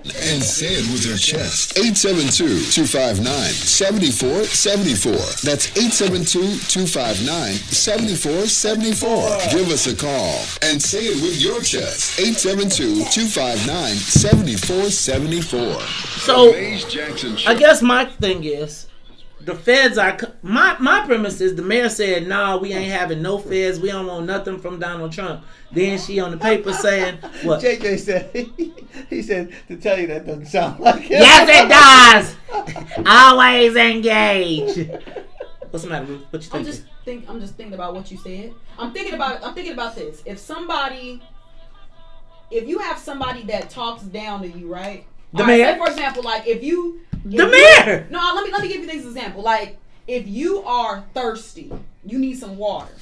And say it with your chest. 872-259-7474. That's 872-259-7474. Give us a call and say it with your chest. 872-259-7474. So, I guess my thing is, the feds are... My premise is the mayor said, nah, we ain't having no feds. We don't want nothing from Donald Trump. Then she on the paper saying, what? JJ said, he said, to tell you that doesn't sound like him. Yes, it does. Always engage. What's the matter, Ruth? What you thinking? I'm just thinking about what you said. I'm thinking about this. If you have somebody that talks down to you, right? The mayor. Say for example, like if you. The mayor. No, let me give you this example. Like if you are thirsty, you need some water.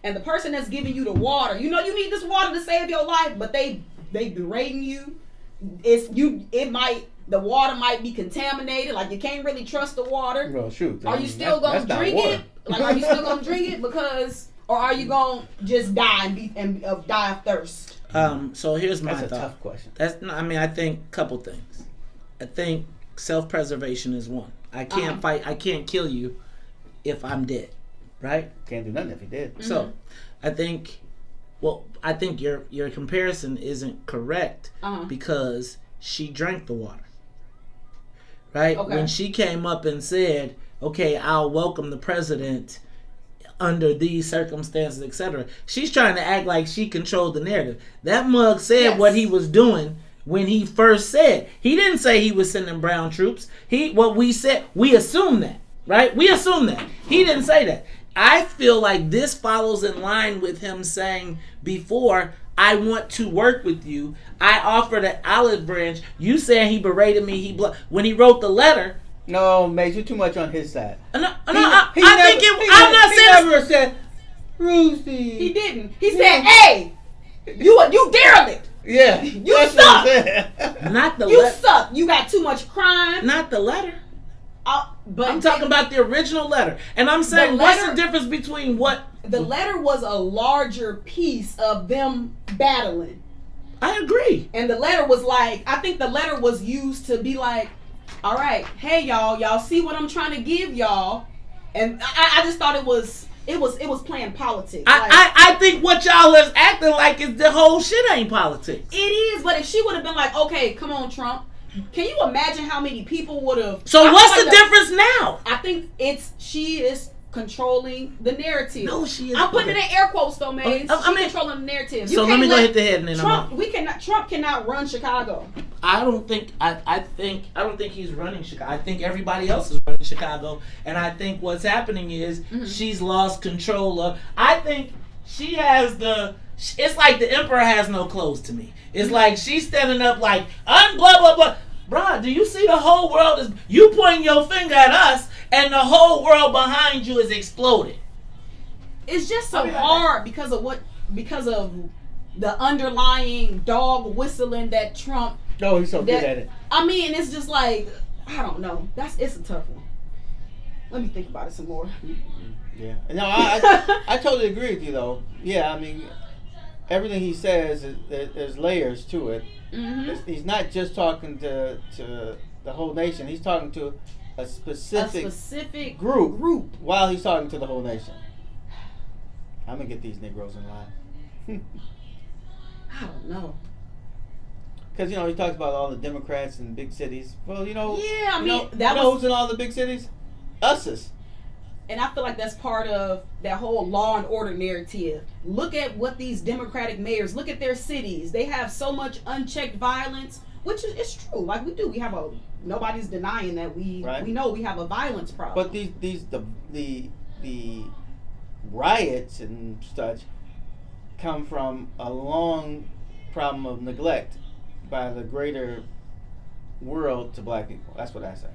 And the person that's giving you the water, you know you need this water to save your life, but they berating you. The water might be contaminated, like you can't really trust the water. Well, shoot. Are you still gonna drink it? Like, are you still gonna drink it or are you gonna just die and die of thirst? So here's my thought. That's a tough question. I think a couple things. I think self-preservation is one. I can't fight. I can't kill you if I'm dead. Right? Can't do nothing if he did. So, I think your comparison isn't correct because she drank the water. Right? Okay. When she came up and said, "Okay, I'll welcome the president under these circumstances, etc." She's trying to act like she controlled the narrative. That mug said what he was doing when he first said. He didn't say he was sending brown troops. What we said, we assumed that. Right? We assumed that. He didn't say that. I feel like this follows in line with him saying before, I want to work with you. I offered an olive branch. You saying he berated me. When he wrote the letter. No, Mace, you're too much on his side. I'm not saying. He never said, Ruthie. He didn't. He said, hey, you derelict. Yeah. You suck. Not the letter. You suck. You got too much crime. Not the letter. But I'm talking about the original letter. And I'm saying, what's the difference between what... The letter was a larger piece of them battling. I agree. And the letter was like, I think the letter was used to be like, all right, hey, y'all see what I'm trying to give y'all? And I just thought it was playing politics. I think what y'all is acting like is the whole shit ain't politics. It is, but if she would have been like, okay, come on, Trump. Can you imagine how many people would have... So what's the difference now? I think she is controlling the narrative. No, she is. I'm putting it in air quotes though, man. She's controlling the narrative. So let me go hit the head and then Trump cannot run Chicago. I don't think he's running Chicago. I think everybody else is running Chicago, and I think what's happening is she's lost control of. I think she has the. It's like the emperor has no clothes to me. It's like she's standing up like I'm blah blah blah. Bruh, do you see the whole world is you pointing your finger at us, and the whole world behind you is exploding. It's just so hard because of the underlying dog whistling that Trump. No, he's so good at it. I mean, it's just like I don't know. It's a tough one. Let me think about it some more. Yeah. No, I totally agree with you though. Yeah, I mean, everything he says there's layers to it. Mm-hmm. He's not just talking to the whole nation. He's talking to a specific group while he's talking to the whole nation. I'm gonna get these Negroes in line. I don't know. Because, he talks about all the Democrats in big cities. Well, yeah, I mean, who's in all the big cities? Us. And I feel like that's part of that whole law and order narrative. Look at what these Democratic mayors, look at their cities. They have so much unchecked violence, which is true. Like we do. We have nobody's denying that we know we have a violence problem. But the riots and such come from a long problem of neglect by the greater world to black people. That's what I say.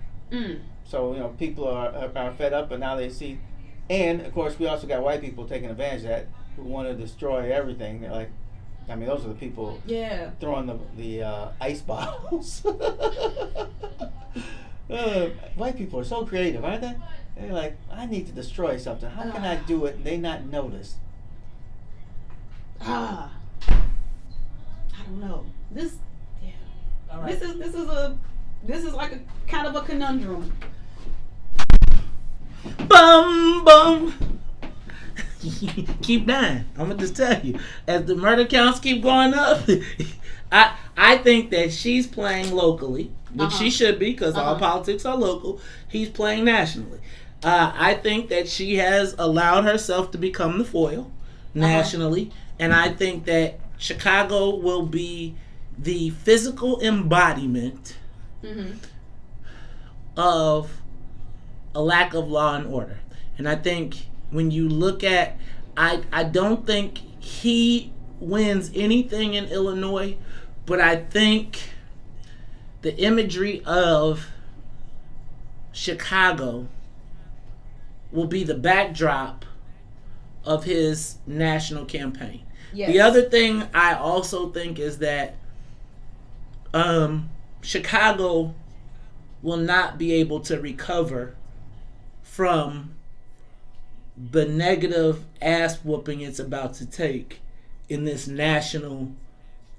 So, people are fed up, and now they see. And, of course, we also got white people taking advantage of that who want to destroy everything. They're like, I mean, those are the people throwing the ice bottles. White people are so creative, aren't they? They're like, I need to destroy something. How can I do it and they not notice? I don't know. This is like a kind of a conundrum. Bum bum. Keep dying. I'm gonna just tell you, as the murder counts keep going up, I think that she's playing locally, which she should be, because all politics are local. He's playing nationally. I think that she has allowed herself to become the foil nationally, and I think that Chicago will be the physical embodiment of a lack of law and order. And I think when you look at, I don't think he wins anything in Illinois, but I think the imagery of Chicago will be the backdrop of his national campaign. Yes. The other thing I also think is that Chicago will not be able to recover from the negative ass whooping it's about to take in this national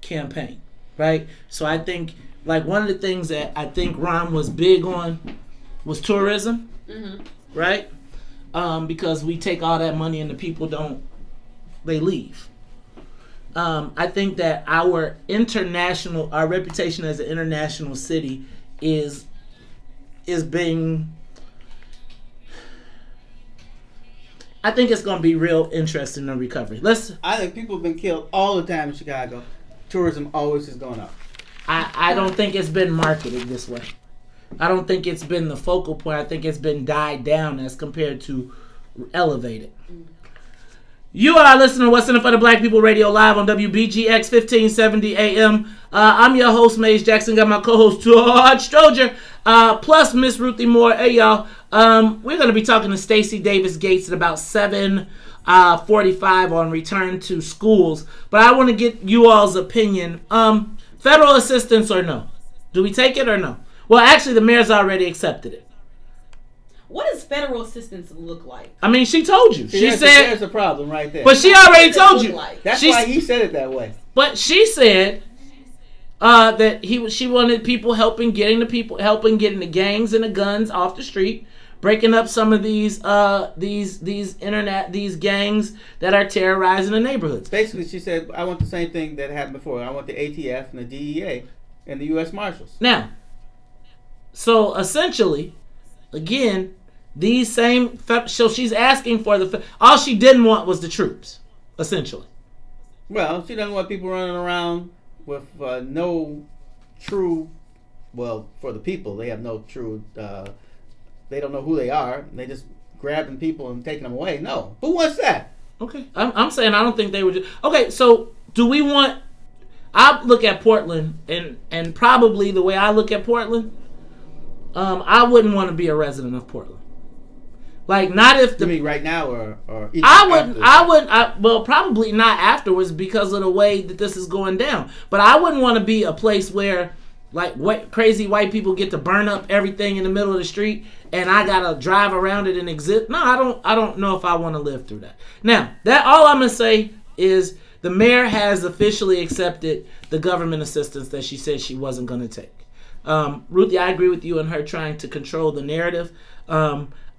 campaign, right? So I think, like, one of the things that I think Ron was big on was tourism, right? Because we take all that money and the people they leave. I think that our reputation as an international city is being, I think it's going to be real interesting in recovery. I think people have been killed all the time in Chicago. Tourism always has gone up. I don't think it's been marketed this way. I don't think it's been the focal point. I think it's been died down as compared to elevated. You are listening to What's in It for the Black People Radio live on WBGX 1570 AM. I'm your host, Maze Jackson. Got my co-host, George Stroger, plus Miss Ruthie Moore. Hey, y'all. We're going to be talking to Stacey Davis Gates at about 7:45 on return to schools. But I want to get you all's opinion. Federal assistance or no? Do we take it or no? Well, actually, the mayor's already accepted it. What does federal assistance look like? I mean, she told you. She said there's a problem right there. But she already told you. That's why he said it that way. But she said that she wanted people helping getting the gangs and the guns off the street, breaking up some of these gangs that are terrorizing the neighborhoods. Basically, she said, I want the same thing that happened before. I want the ATF and the DEA and the U.S. Marshals. Now, so essentially, again, so she's asking for all she didn't want was the troops, essentially. Well, she doesn't want people running around with no true. Well, for the people, they have no true. They don't know who they are. They just grabbing people and taking them away. No, who wants that? Okay, I'm saying I don't think they would. Okay, so do we want? I look at Portland, and probably the way I look at Portland, I wouldn't want to be a resident of Portland. Like, not if the. You mean right now or I wouldn't. Well, probably not afterwards because of the way that this is going down. But I wouldn't want to be a place where, like, crazy white people get to burn up everything in the middle of the street, and I gotta drive around it and exist. No, I don't know if I want to live through that. Now, that all I'm gonna say is the mayor has officially accepted the government assistance that she said she wasn't gonna take. Ruthie, I agree with you in her trying to control the narrative.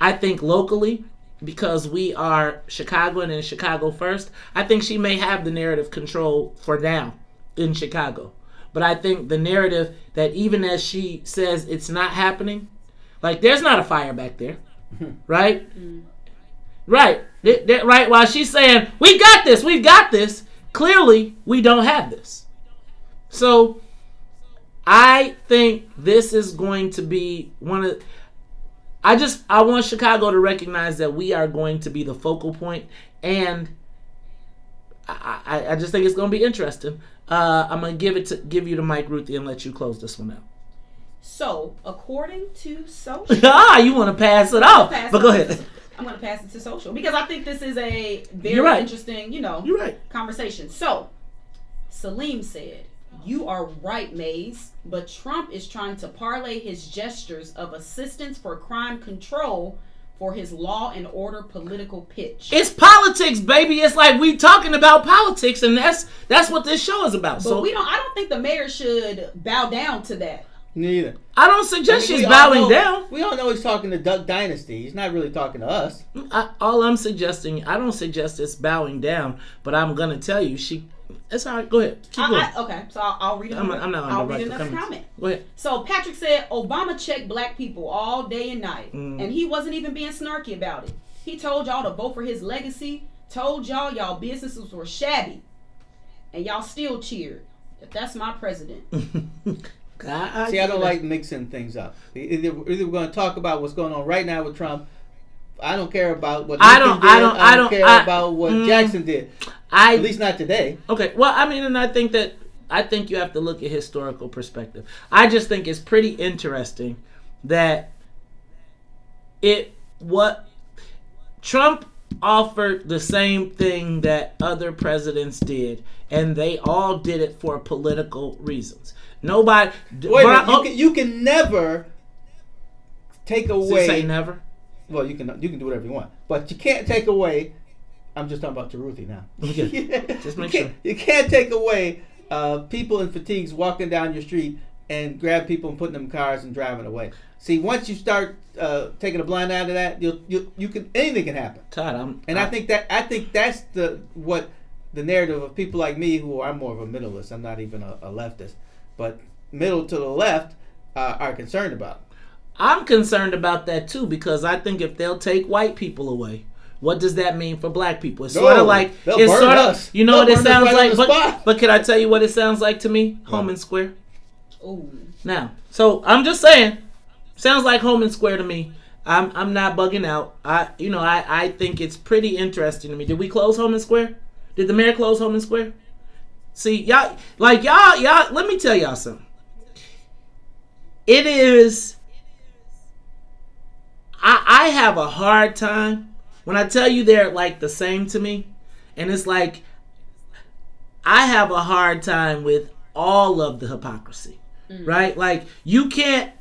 I think locally, because we are Chicagoan and Chicago first, I think she may have the narrative control for now in Chicago. But I think the narrative that even as she says it's not happening, like there's not a fire back there, right? Right. Right. While she's saying, we've got this, clearly we don't have this. So I think this is going to be one of... I want Chicago to recognize that we are going to be the focal point, and I just think it's going to be interesting. I'm going to give you the mic, Ruthie, and let you close this one out. So, according to social... you want to pass it off, but go ahead. I'm going to pass it to social, because I think this is a very interesting, You're right. conversation. So, Salim said, "You are right, Maze, but Trump is trying to parlay his gestures of assistance for crime control for his law and order political pitch." It's politics, baby. It's like we talking about politics, and that's what this show is about. But so I don't think the mayor should bow down to that. Neither. I don't suggest she's bowing down. We all know he's talking to Duck Dynasty. He's not really talking to us. All I'm suggesting, I don't suggest it's bowing down, but I'm gonna tell you That's all right. Go ahead. Keep going. Okay, so I'll read another. I'll read another comment. Go ahead. So Patrick said Obama checked black people all day and night, and he wasn't even being snarky about it. He told y'all to vote for his legacy. Told y'all businesses were shabby, and y'all still cheered. If that's my president. I don't like mixing things up. Either we're going to talk about what's going on right now with Trump. I don't care about what I don't care about what Jackson did. At least not today. Okay. Well, I mean, and I think you have to look at historical perspective. I just think it's pretty interesting that Trump offered the same thing that other presidents did, and they all did it for political reasons. Nobody. You can never take away. Say never. Well, you can do whatever you want, but you can't take away. I'm just talking about Ruthie now. Okay. Just make sure. You can't take away people in fatigues walking down your street and grab people and putting them in cars and driving away. See, once you start taking a blind eye to that, you can anything can happen. Todd, I think that's what the narrative of people like me, who I'm more of a middleist. I'm not even a leftist, but middle to the left are concerned about. I'm concerned about that too, because I think if they'll take white people away, what does that mean for black people? It's sort of like you know what it sounds like. But can I tell you what it sounds like to me? Home and Square. Oh. Now, so I'm just saying, sounds like Home and Square to me. I'm not bugging out. I think it's pretty interesting to me. Did we close Home and Square? Did the mayor close Home and Square? See, y'all. Let me tell y'all something. It is. I have a hard time when I tell you they're like the same to me, and it's like I have a hard time with all of the hypocrisy, right? Like you can't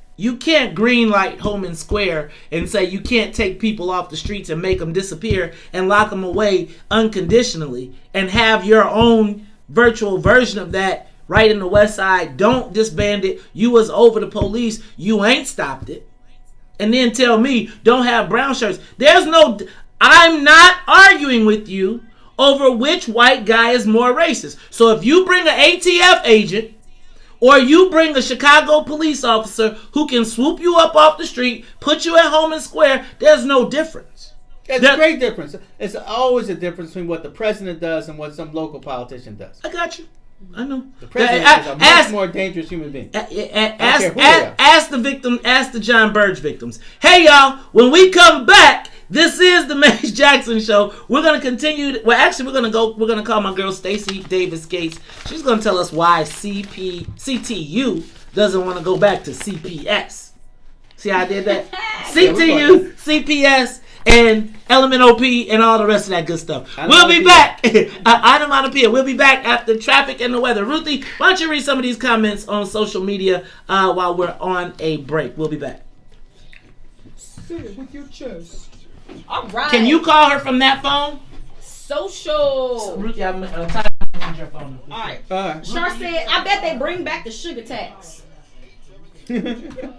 green light Home and Square and say you can't take people off the streets and make them disappear and lock them away unconditionally and have your own virtual version of that right in the West Side. Don't disband it. You was over the police. You ain't stopped it. And then tell me don't have brown shirts. I'm not arguing with you over which white guy is more racist. So if you bring an ATF agent or you bring a Chicago police officer who can swoop you up off the street, put you at Home and Square, there's no difference. It's a great difference. It's always a difference between what the president does and what some local politician does. I got you. I know. The president is a much more dangerous human being. Ask the victim. Ask the John Burge victims. Hey y'all, when we come back, this is the Maze Jackson Show. We're gonna continue. Well, actually, we're gonna call my girl Stacey Davis Gates. She's gonna tell us why CTU doesn't want to go back to CPS. See how I did that? CTU, CPS, and Element OP, and all the rest of that good stuff. We'll be back. Onomatopoeia. We'll be back after traffic and the weather. Ruthie, why don't you read some of these comments on social media while we're on a break? We'll be back. Say it with your chest. All right. Can you call her from that phone? Social. Ruthie, I'm your phone. All right. Char said, I bet they bring back the sugar tax. The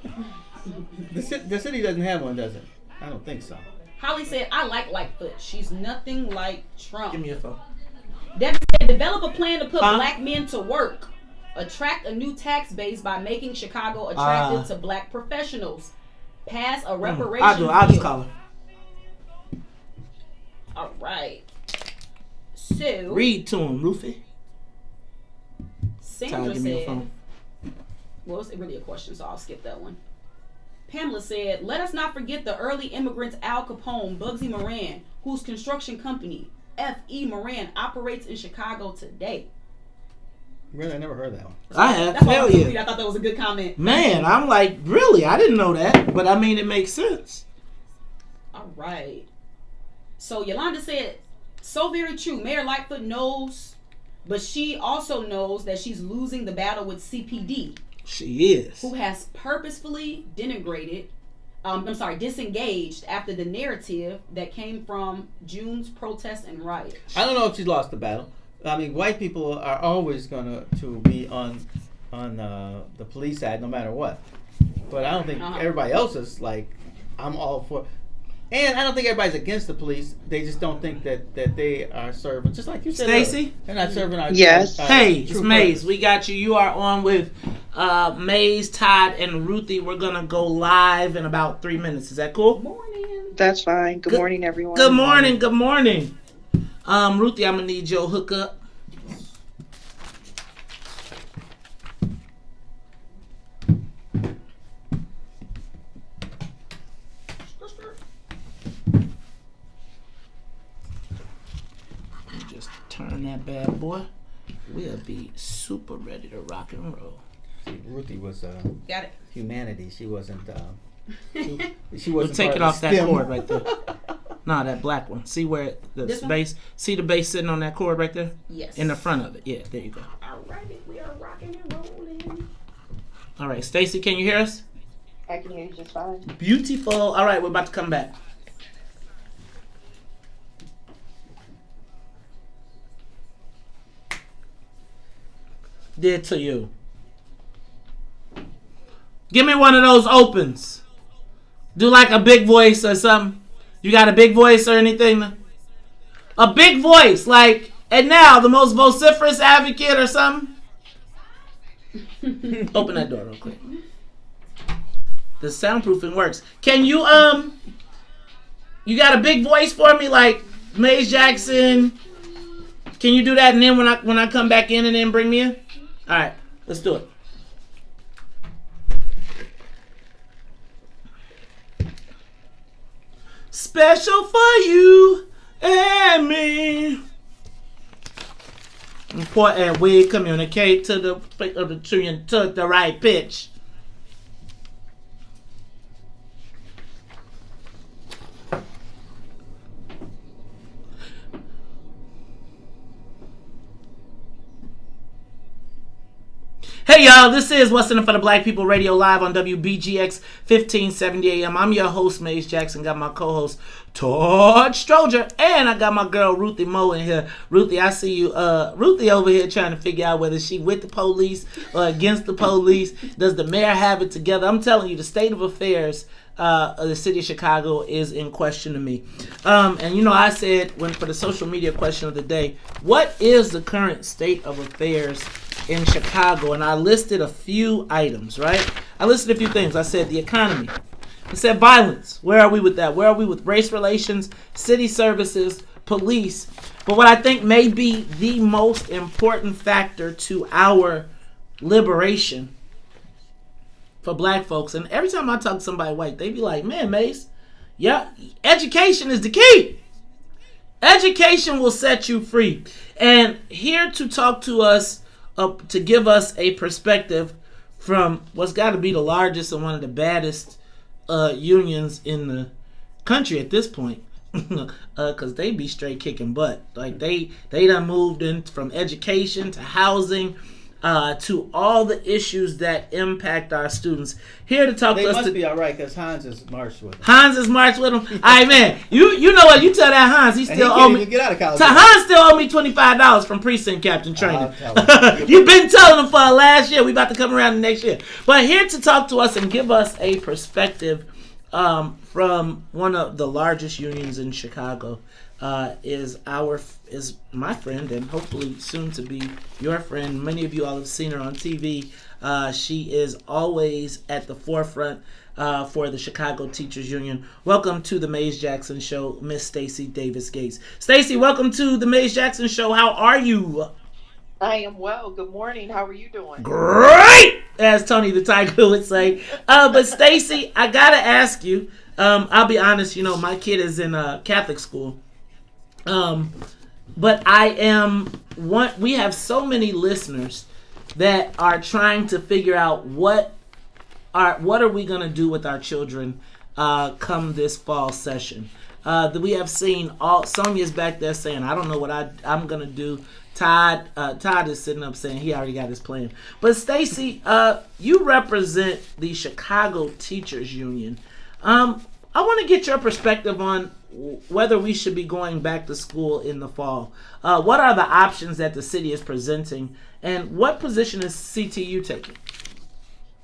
city doesn't have one, does it? I don't think so. Holly said, I like Lightfoot. She's nothing like Trump. Give me your phone. Devin said, develop a plan to put black men to work. Attract a new tax base by making Chicago attractive to black professionals. Pass a reparations bill. I'll just call her. All right. So. Read to him, Ruthie. Sandra said, well, it's really a question, so I'll skip that one. Pamela said, let us not forget the early immigrants Al Capone, Bugsy Moran, whose construction company, F.E. Moran, operates in Chicago today. Really? I never heard that one. I have. That's Hell yeah. I thought that was a good comment. Man, I'm like, really? I didn't know that. But I mean, it makes sense. All right. So Yolanda said, so very true. Mayor Lightfoot knows, but she also knows that she's losing the battle with CPD. She is. Who has purposefully disengaged after the narrative that came from June's protests and riots. I don't know if she lost the battle. I mean, white people are always going to be on the police side no matter what. But I don't think everybody else is like, I'm all for. And I don't think everybody's against the police. They just don't think that they are serving. Just like you said, Stacey, they're not serving our. Yes. Hey, it's Maze. We got you. You are on with Maze, Todd, and Ruthie. We're gonna go live in about 3 minutes. Is that cool? Morning. That's fine. Good morning, everyone. Good morning. Good morning. Ruthie, I'm gonna need your hookup. Turn that bad boy. We'll be super ready to rock and roll. See, Ruthie was got it. Humanity. She wasn't. She we'll wasn't. Take it off that cord right there. Nah, that black one. See where the bass? See the bass sitting on that cord right there? Yes. In the front of it. Yeah, there you go. Alrighty, we are rocking and rolling. All right, Stacey, can you hear us? I can hear you just fine. Beautiful. All right, we're about to come back. Did to you. Give me one of those opens. Do like a big voice or something. You got a big voice or anything? A big voice, like, and now the most vociferous advocate or something. Open that door real quick. The soundproofing works. Can you you got a big voice for me, like Maze Jackson? Can you do that, and then when I come back in and then bring me in? All right, let's do it. Special for you and me. Important we communicate to the right pitch. Hey y'all, this is What's in it for the Black People Radio live on WBGX 1570 AM. I'm your host, Maze Jackson. Got my co-host, Todd Stroger. And I got my girl, Ruthie Moe in here. Ruthie, I see you. Ruthie over here trying to figure out whether she with the police or against the police. Does the mayor have it together? I'm telling you, the state of affairs of the city of Chicago is in question to me. And you know, I said for the social media question of the day, what is the current state of affairs in Chicago? And I listed a few items, right? I listed a few things. I said the economy. I said violence. Where are we with that? Where are we with race relations, city services, police. But what I think may be the most important factor to our liberation for black folks, and every time I talk to somebody white, they be like, man, Mace, yeah, education is the key. Education will set you free. And here to talk to us, to give us a perspective from what's got to be the largest and one of the baddest unions in the country at this point, because they be straight kicking butt. Like they done moved in from education to housing, to all the issues that impact our students. Here to talk to us. They must be all right because Hans is marched with them. Hans is marched with them. All right, man. You know what? You tell that Hans he still owe me. Get out of college. So Hans still owe me $25 from precinct captain training. You've been telling him for last year. We about to come around the next year. But here to talk to us and give us a perspective from one of the largest unions in Chicago is my friend, and hopefully soon to be your friend. Many of you all have seen her on TV. She is always at the forefront for the Chicago Teachers Union. Welcome to the Maze Jackson Show, Miss Stacey Davis Gates. Stacey, welcome to the Maze Jackson Show. How are you? I am well. Good morning. How are you doing? Great, as Tony the Tiger would say. But Stacey, I gotta ask you. I'll be honest. You know, my kid is in Catholic school. But we have so many listeners that are trying to figure out what are we going to do with our children come this fall session. We have seen Sonia's back there saying, I don't know what I'm going to do. Todd is sitting up saying he already got his plan. But Stacey, you represent the Chicago Teachers Union. I want to get your perspective on whether we should be going back to school in the fall. What are the options that the city is presenting, and what position is CTU taking?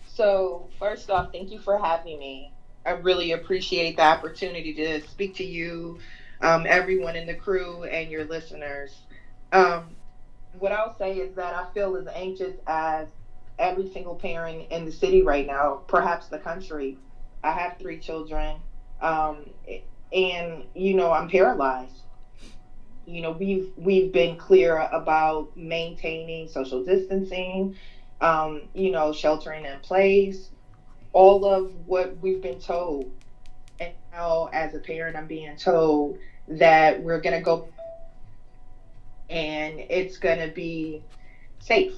So, first off, thank you for having me. I really appreciate the opportunity to speak to you, everyone in the crew, and your listeners. What I'll say is that I feel as anxious as every single parent in the city right now, perhaps the country. I have 3 children. And I'm paralyzed. We've been clear about maintaining social distancing, sheltering in place, all of what we've been told. And now as a parent, I'm being told that we're going to go and it's going to be safe.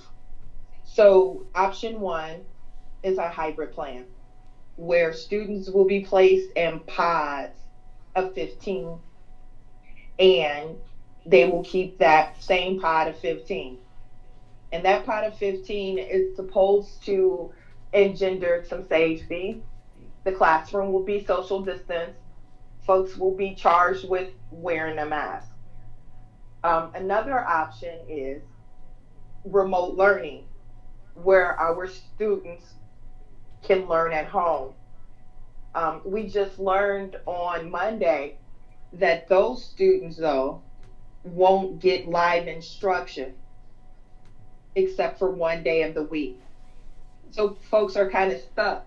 So option 1 is a hybrid plan where students will be placed in pods of 15, and they will keep that same pod of 15. And that pod of 15 is supposed to engender some safety. The classroom will be social distance. Folks will be charged with wearing a mask. Another option is remote learning, where our students can learn at home. We just learned on Monday that those students, though, won't get live instruction except for one day of the week. So folks are kind of stuck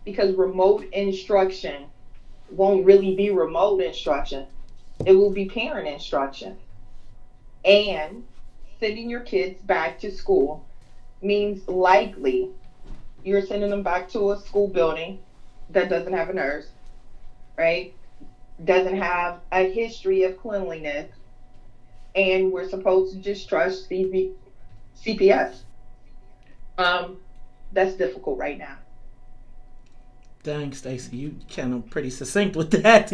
because remote instruction won't really be remote instruction. It will be parent instruction. And sending your kids back to school means likely you're sending them back to a school building that doesn't have a nurse, right? Doesn't have a history of cleanliness. And we're supposed to just trust CPS. That's difficult right now. Dang, Stacey, you kind of pretty succinct with that.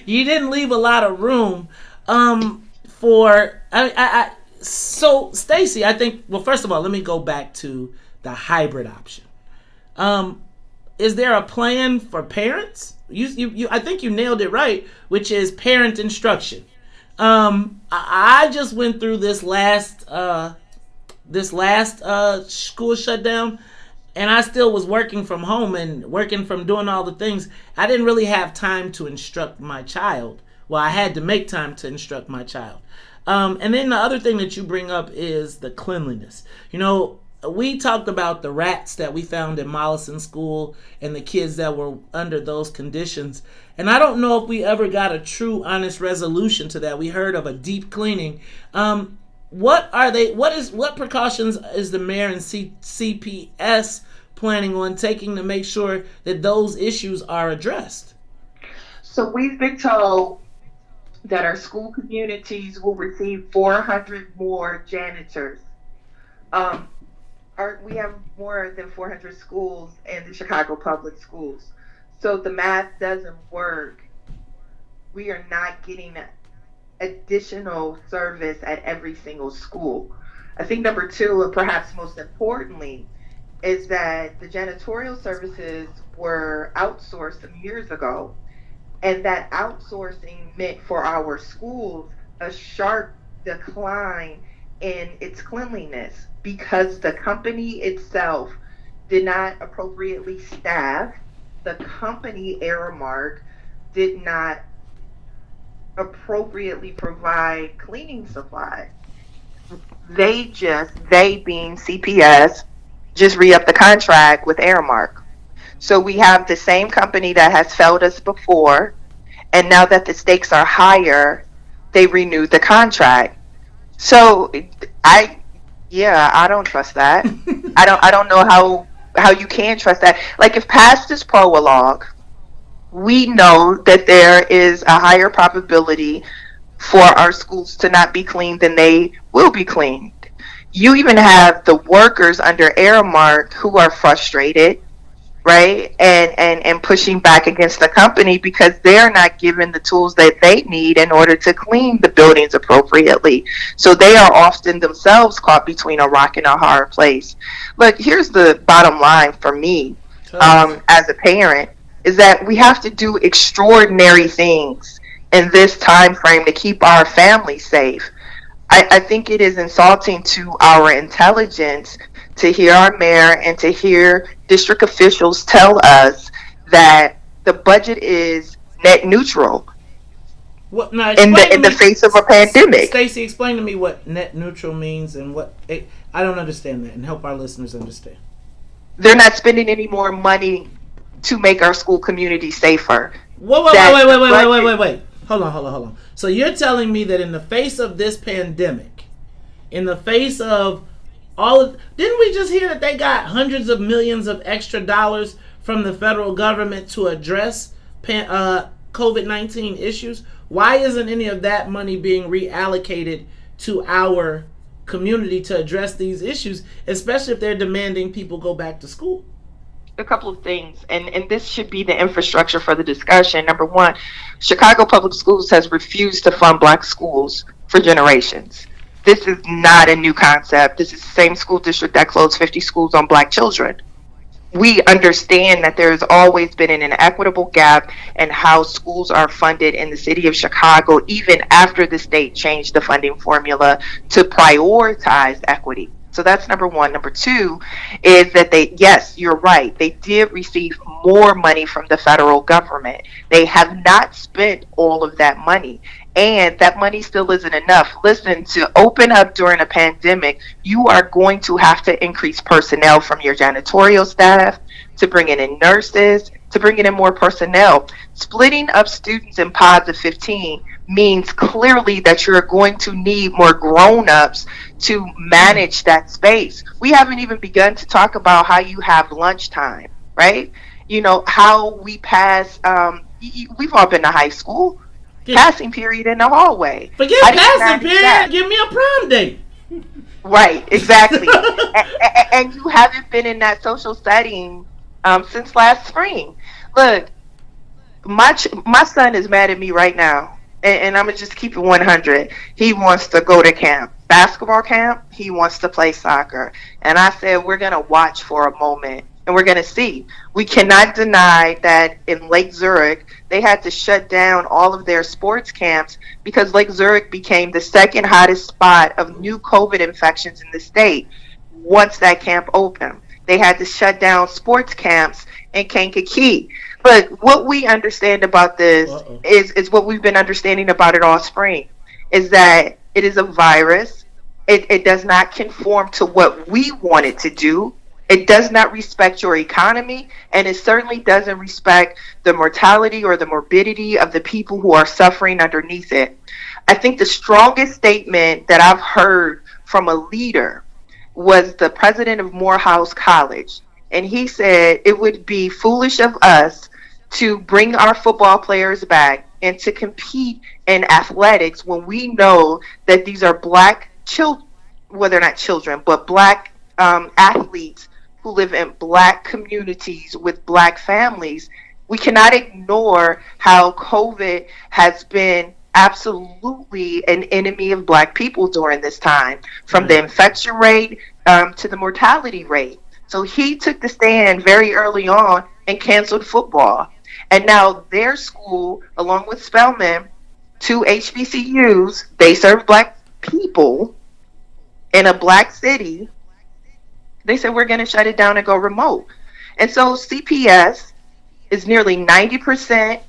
You didn't leave a lot of room So, Stacey, I think, well, first of all, let me go back to the hybrid option. Is there a plan for parents? I think you nailed it right, which is parent instruction. I just went through this last school shutdown, and I still was working from home and working from doing all the things. I didn't really have time to instruct my child. Well, I had to make time to instruct my child. And then the other thing that you bring up is the cleanliness. we talked about the rats that we found in Mollison School and the kids that were under those conditions. And I don't know if we ever got a true, honest resolution to that. We heard of a deep cleaning. What precautions is the mayor and CPS planning on taking to make sure that those issues are addressed? So we've been told that our school communities will receive 400 more janitors. We have more than 400 schools in the Chicago Public Schools. So the math doesn't work. We are not getting additional service at every single school. I think number two, and perhaps most importantly, is that the janitorial services were outsourced some years ago. And that outsourcing meant for our schools a sharp decline in its cleanliness because the company itself did not appropriately staff. The company Aramark did not appropriately provide cleaning supplies. They being CPS, just re-upped the contract with Aramark. So we have the same company that has failed us before, and now that the stakes are higher, they renewed the contract. So I don't trust that. I don't know how you can trust that. Like, if past is prologue, we know that there is a higher probability for our schools to not be cleaned than they will be cleaned. You even have the workers under Aramark who are frustrated, right, and pushing back against the company because they're not given the tools that they need in order to clean the buildings appropriately. So they are often themselves caught between a rock and a hard place. Look, here's the bottom line for me, as a parent, is that we have to do extraordinary things in this time frame to keep our families safe. I think it is insulting to our intelligence to hear our mayor and to hear district officials tell us that the budget is net neutral in the face of a pandemic. Stacey, explain to me what net neutral means and what I don't understand that, and help our listeners understand. They're not spending any more money to make our school community safer. Wait. Hold on. So you're telling me that in the face of this pandemic, in the face of didn't we just hear that they got hundreds of millions of extra dollars from the federal government to address COVID-19 issues? Why isn't any of that money being reallocated to our community to address these issues, especially if they're demanding people go back to school? A couple of things, and this should be the infrastructure for the discussion. Number one, Chicago Public Schools has refused to fund black schools for generations. This is not a new concept. This is the same school district that closed 50 schools on black children. We understand that there has always been an inequitable gap in how schools are funded in the city of Chicago, even after the state changed the funding formula to prioritize equity. So that's number one. Number two is that yes, you're right. They did receive more money from the federal government. They have not spent all of that money. And that money still isn't enough. Listen, to open up during a pandemic, you are going to have to increase personnel from your janitorial staff, to bringing in nurses, to bringing in more personnel. Splitting up students in pods of 15 means clearly that you're going to need more grown-ups to manage that space. We haven't even begun to talk about how you have lunchtime, right? You know, how we pass, we've all been to high school. Passing period in the hallway. Forget passing period. Give me a prom date. Right, exactly. and you haven't been in that social setting since last spring. Look, my son is mad at me right now, and I'm gonna just keep it 100. He wants to go to camp, basketball camp. He wants to play soccer, and I said we're gonna watch for a moment. And we're going to see. We cannot deny that in Lake Zurich, they had to shut down all of their sports camps because Lake Zurich became the second hottest spot of new COVID infections in the state once that camp opened. They had to shut down sports camps in Kankakee. But what we understand about this is what we've been understanding about it all spring, is that it is a virus. It does not conform to what we want it to do. It does not respect your economy, and it certainly doesn't respect the mortality or the morbidity of the people who are suffering underneath it. I think the strongest statement that I've heard from a leader was the president of Morehouse College. And he said it would be foolish of us to bring our football players back and to compete in athletics when we know that these are black children, well, they're not children, but black athletes who live in black communities with black families. We cannot ignore how COVID has been absolutely an enemy of black people during this time, from the infection rate to the mortality rate. So he took the stand very early on and canceled football. And now their school, along with Spelman, two HBCUs, they serve black people in a black city. They said, we're going to shut it down and go remote. And so CPS is nearly 90%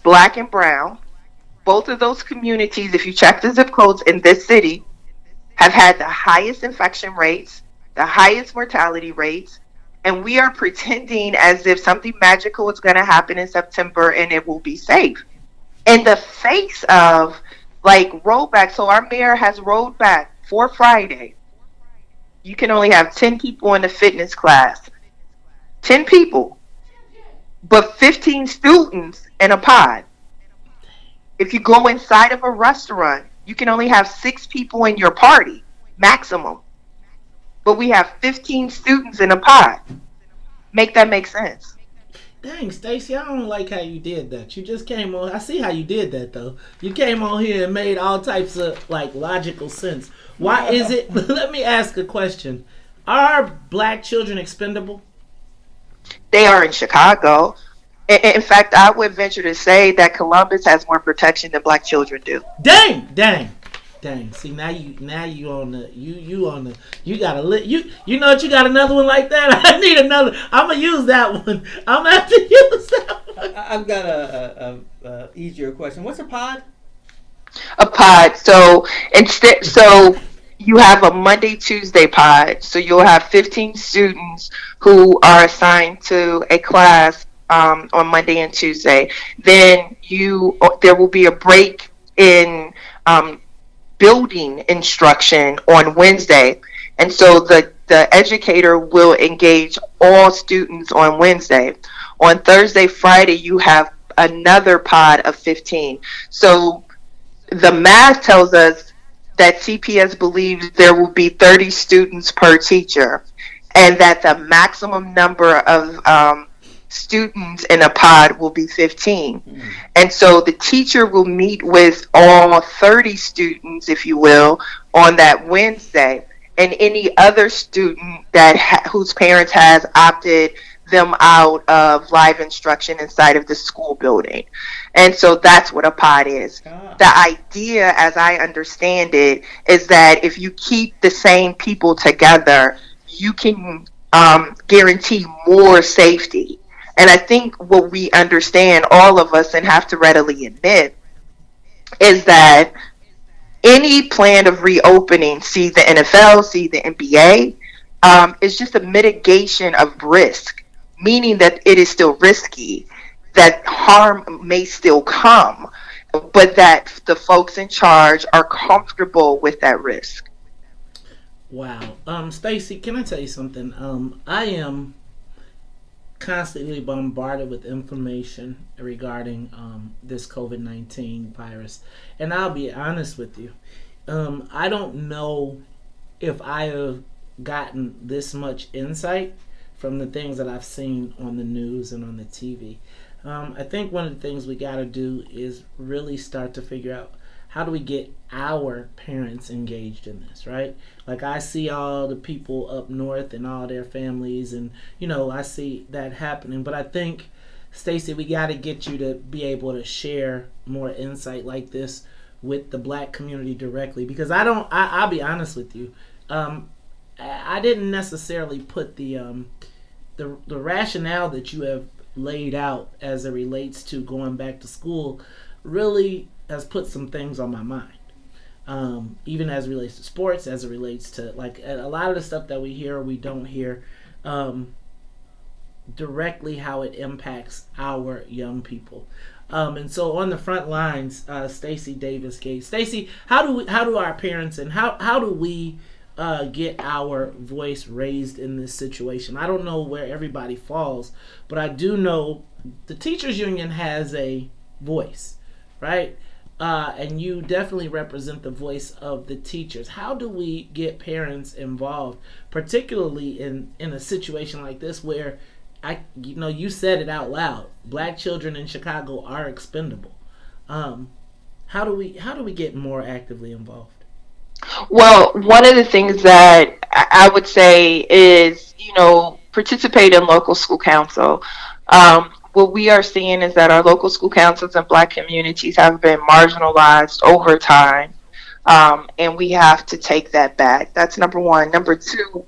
black and brown. Both of those communities, if you check the zip codes in this city, have had the highest infection rates, the highest mortality rates, and we are pretending as if something magical is going to happen in September and it will be safe. In the face of like rollback, so our mayor has rolled back for Friday. You can only have 10 people in the fitness class. 10 people, but 15 students in a pod. If you go inside of a restaurant, you can only have 6 people in your party, maximum. But we have 15 students in a pod. Make that make sense. Dang, Stacy, I don't like how you did that. You just came on. I see how you did that, though. You came on here and made all types of, like, logical sense. Why is it... Let me ask a question. Are black children expendable? They are in Chicago. In fact, I would venture to say that Columbus has more protection than black children do. Dang. See, now you on the you got a you know what, you got another one like that. I need another. I'm gonna use that one. I'm gonna have to use that one. I've got a easier question. What's a pod? A pod. So you have a Monday, Tuesday pod. So you'll have 15 students who are assigned to a class on Monday and Tuesday. Then there will be a break in building instruction on Wednesday. And so the educator will engage all students on Wednesday. On Thursday, Friday, you have another pod of 15. So the math tells us that CPS believes there will be 30 students per teacher, and that the maximum number of students in a pod will be 15. And so the teacher will meet with all 30 students, if you will, on that Wednesday, and any other student whose parents has opted them out of live instruction inside of the school building. And so that's what a pod is. The idea, as I understand it, is that if you keep the same people together, you can guarantee more safety. And I think what we understand, all of us, and have to readily admit, is that any plan of reopening, see the NFL, see the NBA, is just a mitigation of risk, meaning that it is still risky, that harm may still come, but that the folks in charge are comfortable with that risk. Wow. Stacy, can I tell you something? I am constantly bombarded with information regarding this COVID-19 virus, and I'll be honest with you, I don't know if I have gotten this much insight from the things that I've seen on the news and on the TV. I think one of the things we got to do is really start to figure out, how do we get our parents engaged in this, right? Like, I see all the people up north and all their families, and, you know, I see that happening. But I think, Stacey, we got to get you to be able to share more insight like this with the black community directly. Because I'll be honest with you, I didn't necessarily put the rationale that you have laid out as it relates to going back to school really has put some things on my mind. even as it relates to sports, as it relates to like a lot of the stuff that we hear or we don't hear, directly how it impacts our young people. And so on the front lines, Stacey Davis Gates. Stacey, how do our parents and how do we get our voice raised in this situation? I don't know where everybody falls, but I do know the teachers union has a voice, right? And you definitely represent the voice of the teachers. How do we get parents involved, particularly in a situation like this where you said it out loud. Black children in Chicago are expendable. How do we get more actively involved? Well, one of the things that I would say is, participate in local school council. What we are seeing is that our local school councils in Black communities have been marginalized over time, and we have to take that back. That's number one. Number two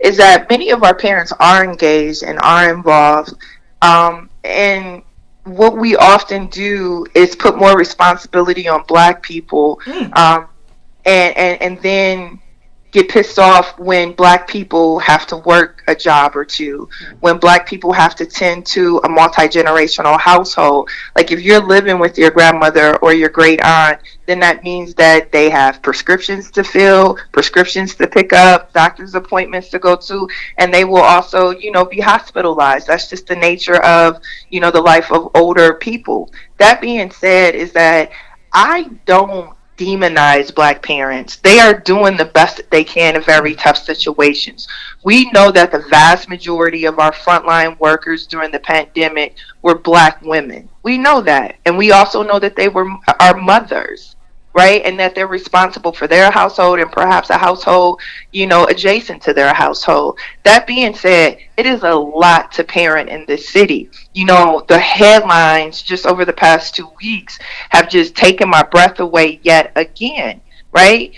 is that many of our parents are engaged and are involved, and what we often do is put more responsibility on Black people, and then get pissed off when Black people have to work a job or two, when Black people have to tend to a multi-generational household. Like if you're living with your grandmother or your great aunt, then that means that they have prescriptions to fill, prescriptions to pick up, doctor's appointments to go to, and they will also, be hospitalized. That's just the nature of, the life of older people. That being said, is that I don't demonize Black parents. They are doing the best that they can in very tough situations. We know that the vast majority of our frontline workers during the pandemic were Black women. We know that. And we also know that they were our mothers, right? And that they're responsible for their household and perhaps a household, adjacent to their household. That being said, it is a lot to parent in this city. The headlines just over the past 2 weeks have just taken my breath away yet again, right?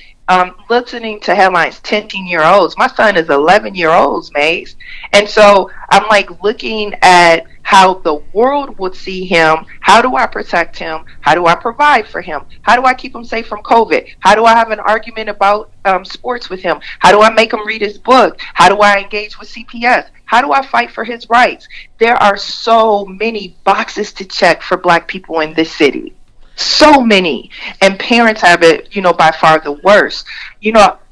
Listening to headlines, 10-year-olds. My son is 11-year-olds, Maze. And so I'm like looking at how the world would see him. How do I protect him? How do I provide for him? How do I keep him safe from COVID? How do I have an argument about sports with him? How do I make him read his book? How do I engage with CPS? How do I fight for his rights? There are so many boxes to check for Black people in this city. So many. And parents have it, by far the worst.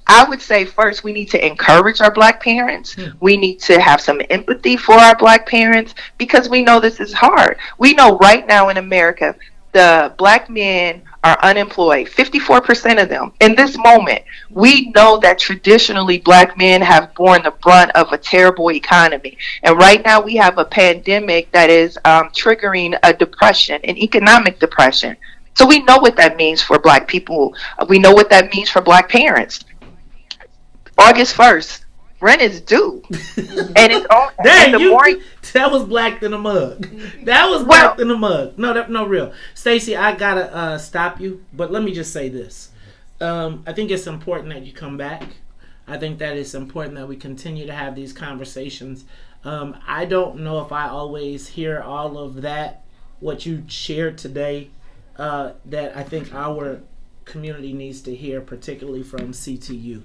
I would say first we need to encourage our Black parents. We need to have some empathy for our Black parents because we know this is hard. We know right now in America, the Black men are unemployed, 54% of them. In this moment, we know that traditionally Black men have borne the brunt of a terrible economy. And right now we have a pandemic that is triggering a depression, an economic depression. So we know what that means for Black people. We know what that means for Black parents. August 1st, rent is due. And it's on. Dang, that was black than a mug. That was black than a mug. No, real. Stacey, I gotta stop you, but let me just say this. I think it's important that you come back. I think that it's important that we continue to have these conversations. I don't know if I always hear all of that, what you shared today, that I think our community needs to hear, particularly from CTU.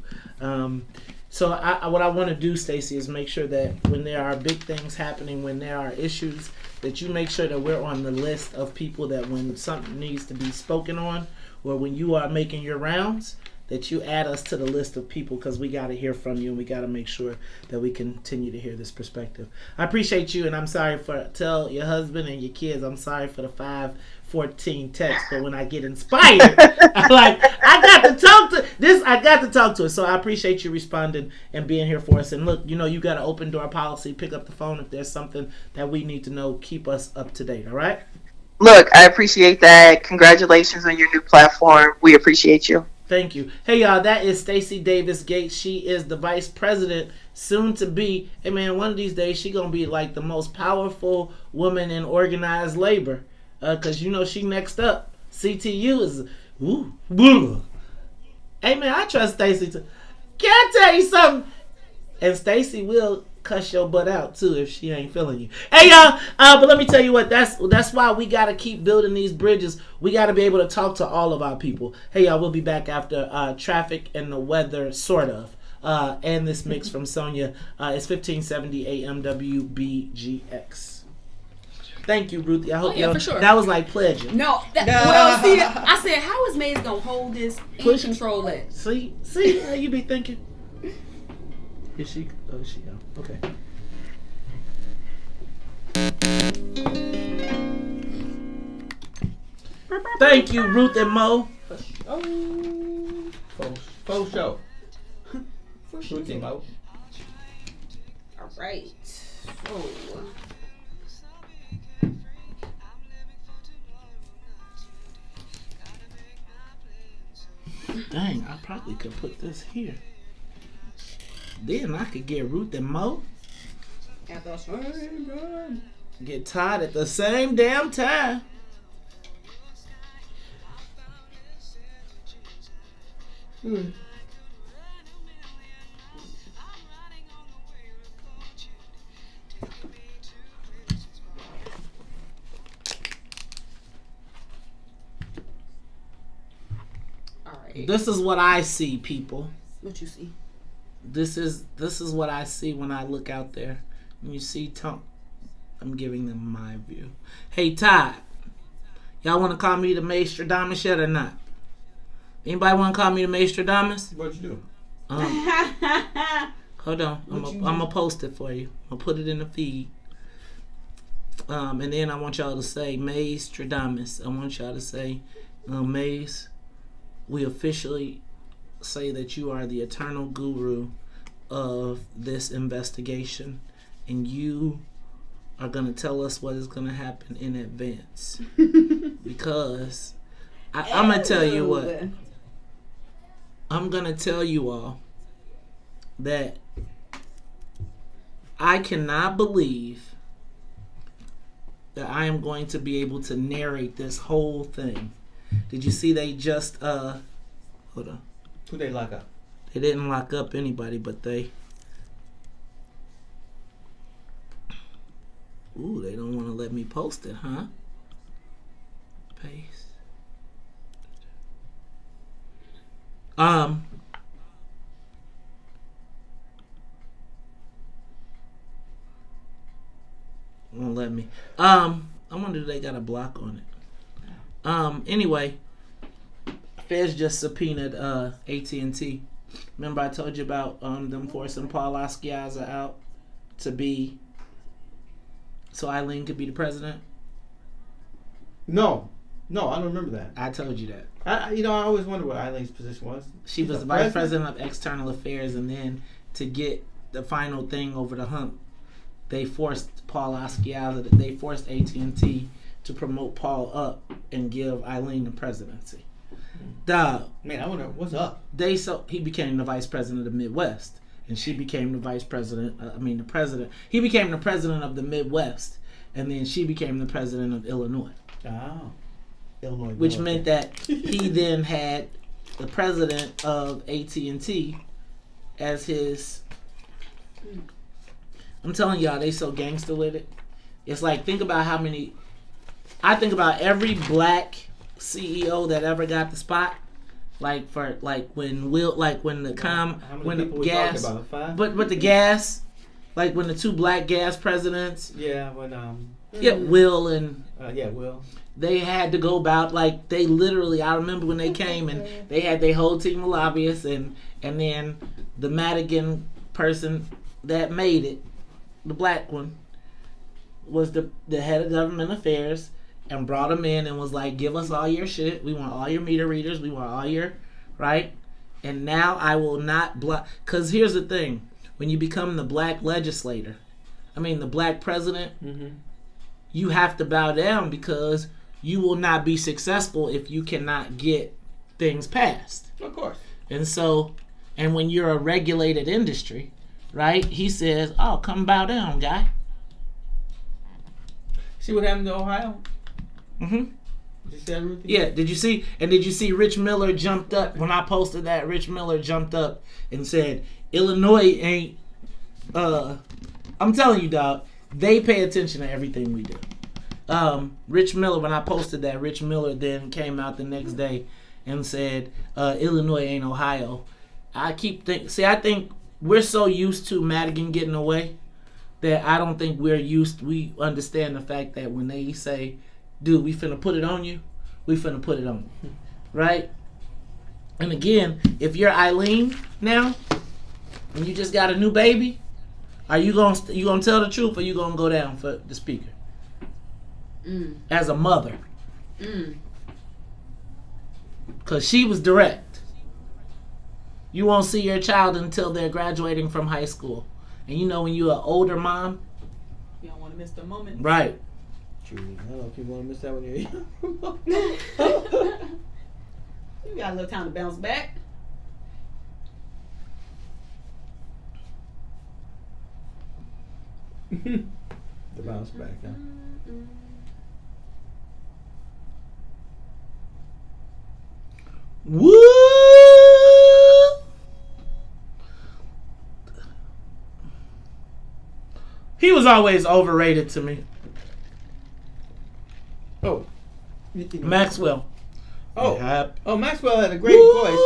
So what I want to do, Stacey, is make sure that when there are big things happening, when there are issues, that you make sure that we're on the list of people that when something needs to be spoken on, or when you are making your rounds, that you add us to the list of people, because we got to hear from you and we got to make sure that we continue to hear this perspective. I appreciate you, and I'm sorry tell your husband and your kids I'm sorry for the 514 text, but when I get inspired, I got to talk to her. So I appreciate you responding and being here for us. And look, you got an open door policy. Pick up the phone if there's something that we need to know. Keep us up to date. All right. Look, I appreciate that. Congratulations on your new platform. We appreciate you. Thank you. Hey, y'all, that is Stacey Davis Gates. She is the vice president, soon to be. Hey, man, one of these days, she going to be like the most powerful woman in organized labor. Because, she next up. CTU is, Hey, man, I trust Stacey too. Can I tell you something? And Stacey will cuss your butt out too if she ain't feeling you. Hey y'all, but let me tell you what. That's why we gotta keep building these bridges. We gotta be able to talk to all of our people. Hey y'all, we'll be back after traffic and the weather, sort of. And this mix from Sonya. It's 1570 AM WBGX. Thank you, Ruthie. I hope for sure. That was like pledging. No, well, see, I said, how is Maze gonna hold this and control it? See how you be thinking. Is she? Oh, she go. Okay. Thank you, Ruth and Mo. Full show. Ruth and Mo. All right. So. Dang, I probably could put this here. Then I could get Ruth and Mo. At the same time. Get tied at the same damn time. This is what I see, people. What you see? This is what I see when I look out there. And you see Tom. I'm giving them my view. Hey, Todd. Y'all want to call me the Maestradamus yet or not? Anybody want to call me the Maestradamus? What'd you do? Hold on. I'm going to post it for you. I'll put it in the feed. And then I want y'all to say Maestradamus. I want y'all to say, Maze, we officially say that you are the eternal guru of this investigation, and you are going to tell us what is going to happen in advance. Because I'm going to tell you what. I'm going to tell you all that I cannot believe that I am going to be able to narrate this whole thing. Did you see they just hold on. Who they lock up? They didn't lock up anybody, but they they don't want to let me post it, huh? Paste. Won't let me. I wonder if they got a block on it. Anyway, Feds just subpoenaed AT&T. Remember I told you about them forcing Paul Asciaza out to be so Eileen could be the president? No, I don't remember that. I told you that. I always wondered what Eileen's position was. She was the vice president of external affairs, and then to get the final thing over the hump, they forced Paul Asciaza. They forced AT&T to promote Paul up and give Eileen the presidency. Dog. Man, I wonder what's up. He became the vice president of the Midwest, and she became the vice president. The president. He became the president of the Midwest, and then she became the president of Illinois. Oh, Illinois. Which meant that he then had the president of AT&T as his. I'm telling y'all, they so gangster with it. It's like, think about how many. I think about every black CEO that ever got the spot, when the gas, but the gas, like when the two black gas presidents, Will and Will, they had to go about they literally. I remember when they came and they had their whole team of lobbyists and then the Madigan person that made it, the black one, was the head of government affairs. And brought him in and was like, give us all your shit. We want all your meter readers. We want all your, right? And now I will not block. Because here's the thing. When you become the black legislator, the black president, you have to bow down because you will not be successful if you cannot get things passed. Of course. And when you're a regulated industry, right? He says, oh, come bow down, guy. See what happened to Ohio? Mm-hmm. Did you see that, Ruthie? Yeah, did you see Rich Miller jumped up when I posted that? Rich Miller jumped up and said Illinois ain't I'm telling you, dog, they pay attention to everything we do. Rich Miller, when I posted that, Rich Miller then came out the next day and said, Illinois ain't Ohio. I think we're so used to Madigan getting away that I don't think we understand the fact that when they say, dude, we finna put it on you, we finna put it on you. Right? And again, if you're Eileen now, and you just got a new baby, are you gonna tell the truth, or you gonna go down for the speaker? As a mother, because she was direct. You won't see your child until they're graduating from high school, and you know when you're an older mom, you don't want to miss the moment. Right. True. I don't know if you want to miss that when you're young. You got a little time to bounce back. The bounce back, huh? Woo! He was always overrated to me. Oh. Maxwell. Oh, Maxwell had a great voice,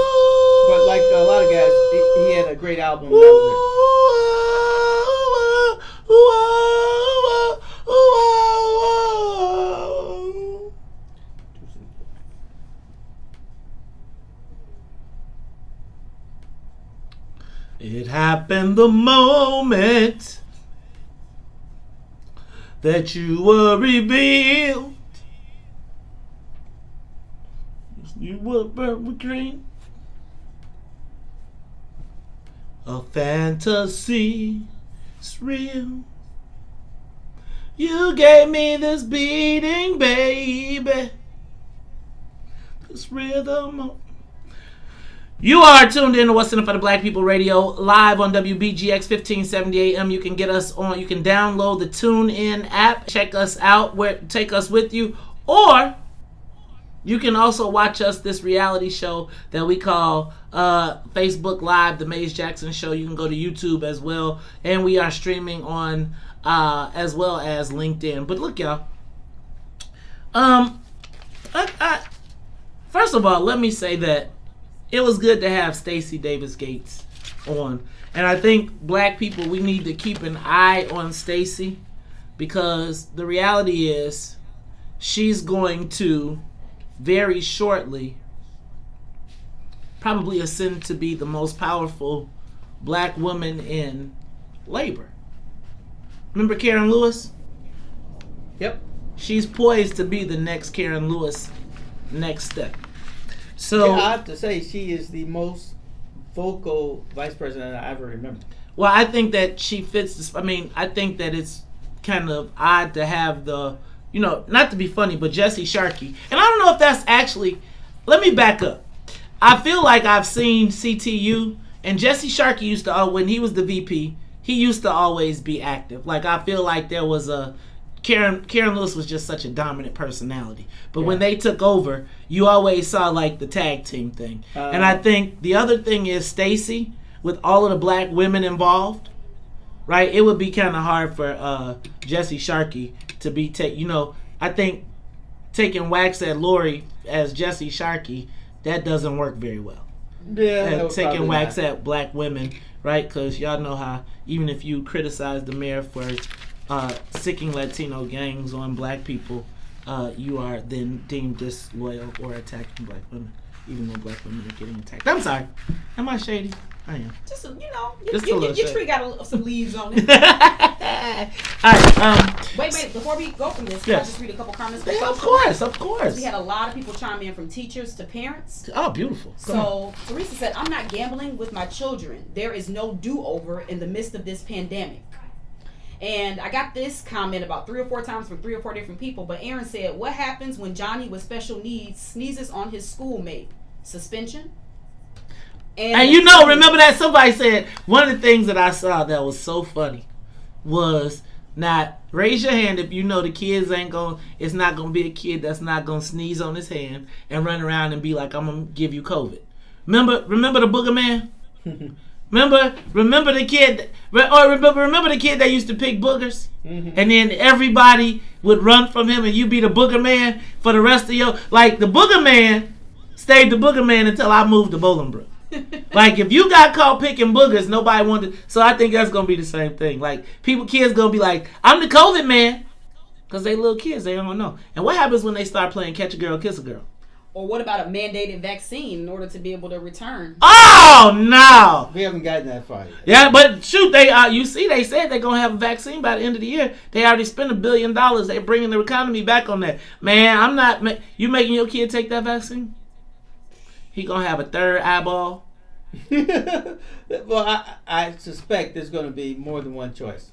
but like a lot of guys, he had a great album. It happened the moment that you were revealed. You were perfect green. A fantasy, it's real. You gave me this beating, baby. This rhythm. You are tuned in to What's in It for the Black People Radio, live on WBGX 1570 AM. You can get us on, you can download the TuneIn app, check us out, take us with you, or you can also watch us, this reality show that we call Facebook Live, The Maze Jackson Show. You can go to YouTube as well, and we are streaming on as well as LinkedIn. But look, y'all, first of all, let me say that it was good to have Stacey Davis Gates on. And I think black people, we need to keep an eye on Stacey, because the reality is she's going to very shortly probably ascend to be the most powerful black woman in labor. Remember Karen Lewis? Yep. She's poised to be the next Karen Lewis next step. So yeah, I have to say she is the most vocal vice president I ever remember. Well, I think that she fits this. I mean, I think that it's kind of odd to have the, you know, not to be funny, but Jesse Sharkey. And I don't know if that's actually, let me back up. I feel like I've seen CTU, and Jesse Sharkey used to, when he was the VP, he used to always be active. Like, I feel like there was a, Karen Lewis was just such a dominant personality. But when they took over, you always saw like the tag team thing. And I think the other thing is Stacey, with all of the black women involved, right? It would be kind of hard for Jesse Sharkey to be I think taking Wax at Lori as Jesse Sharkey, that doesn't work very well. Yeah, taking Wax at black women, right? Because y'all know how even if you criticize the mayor for sicking Latino gangs on black people, you are then deemed disloyal or attacking black women, even though black women are getting attacked. I'm sorry. Am I shady? I am. Just, your tree got some leaves on it. All right. Wait. Before we go from this, can I just read a couple comments? Yeah, of course. We had a lot of people chime in, from teachers to parents. Oh, beautiful. So Teresa said, "I'm not gambling with my children. There is no do-over in the midst of this pandemic." And I got this comment about 3 or 4 times from 3 or 4 different people. But Aaron said, "What happens when Johnny with special needs sneezes on his schoolmate? Suspension?" And you know, remember that somebody said, one of the things that I saw that was so funny was, not raise your hand if you know the kids it's not going to be a kid that's not going to sneeze on his hand and run around and be like, I'm going to give you COVID. Remember the Booger Man? Remember the kid, or remember the kid that used to pick boogers, and then everybody would run from him, and you be the booger man for the rest of your like. The booger man stayed the booger man until I moved to Bolingbrook. Like if you got caught picking boogers, nobody wanted. So I think that's gonna be the same thing. Like kids gonna be like, I'm the COVID man, because they little kids, they don't know. And what happens when they start playing catch a girl, kiss a girl? Or what about a mandated vaccine in order to be able to return? Oh no! We haven't gotten that far yet. Yeah, but shoot, they they said they're gonna have a vaccine by the end of the year. They already spent $1 billion. They're bringing the economy back on that. Man, I'm not. You making your kid take that vaccine? He gonna have a third eyeball. Well, I suspect there's going to be more than one choice.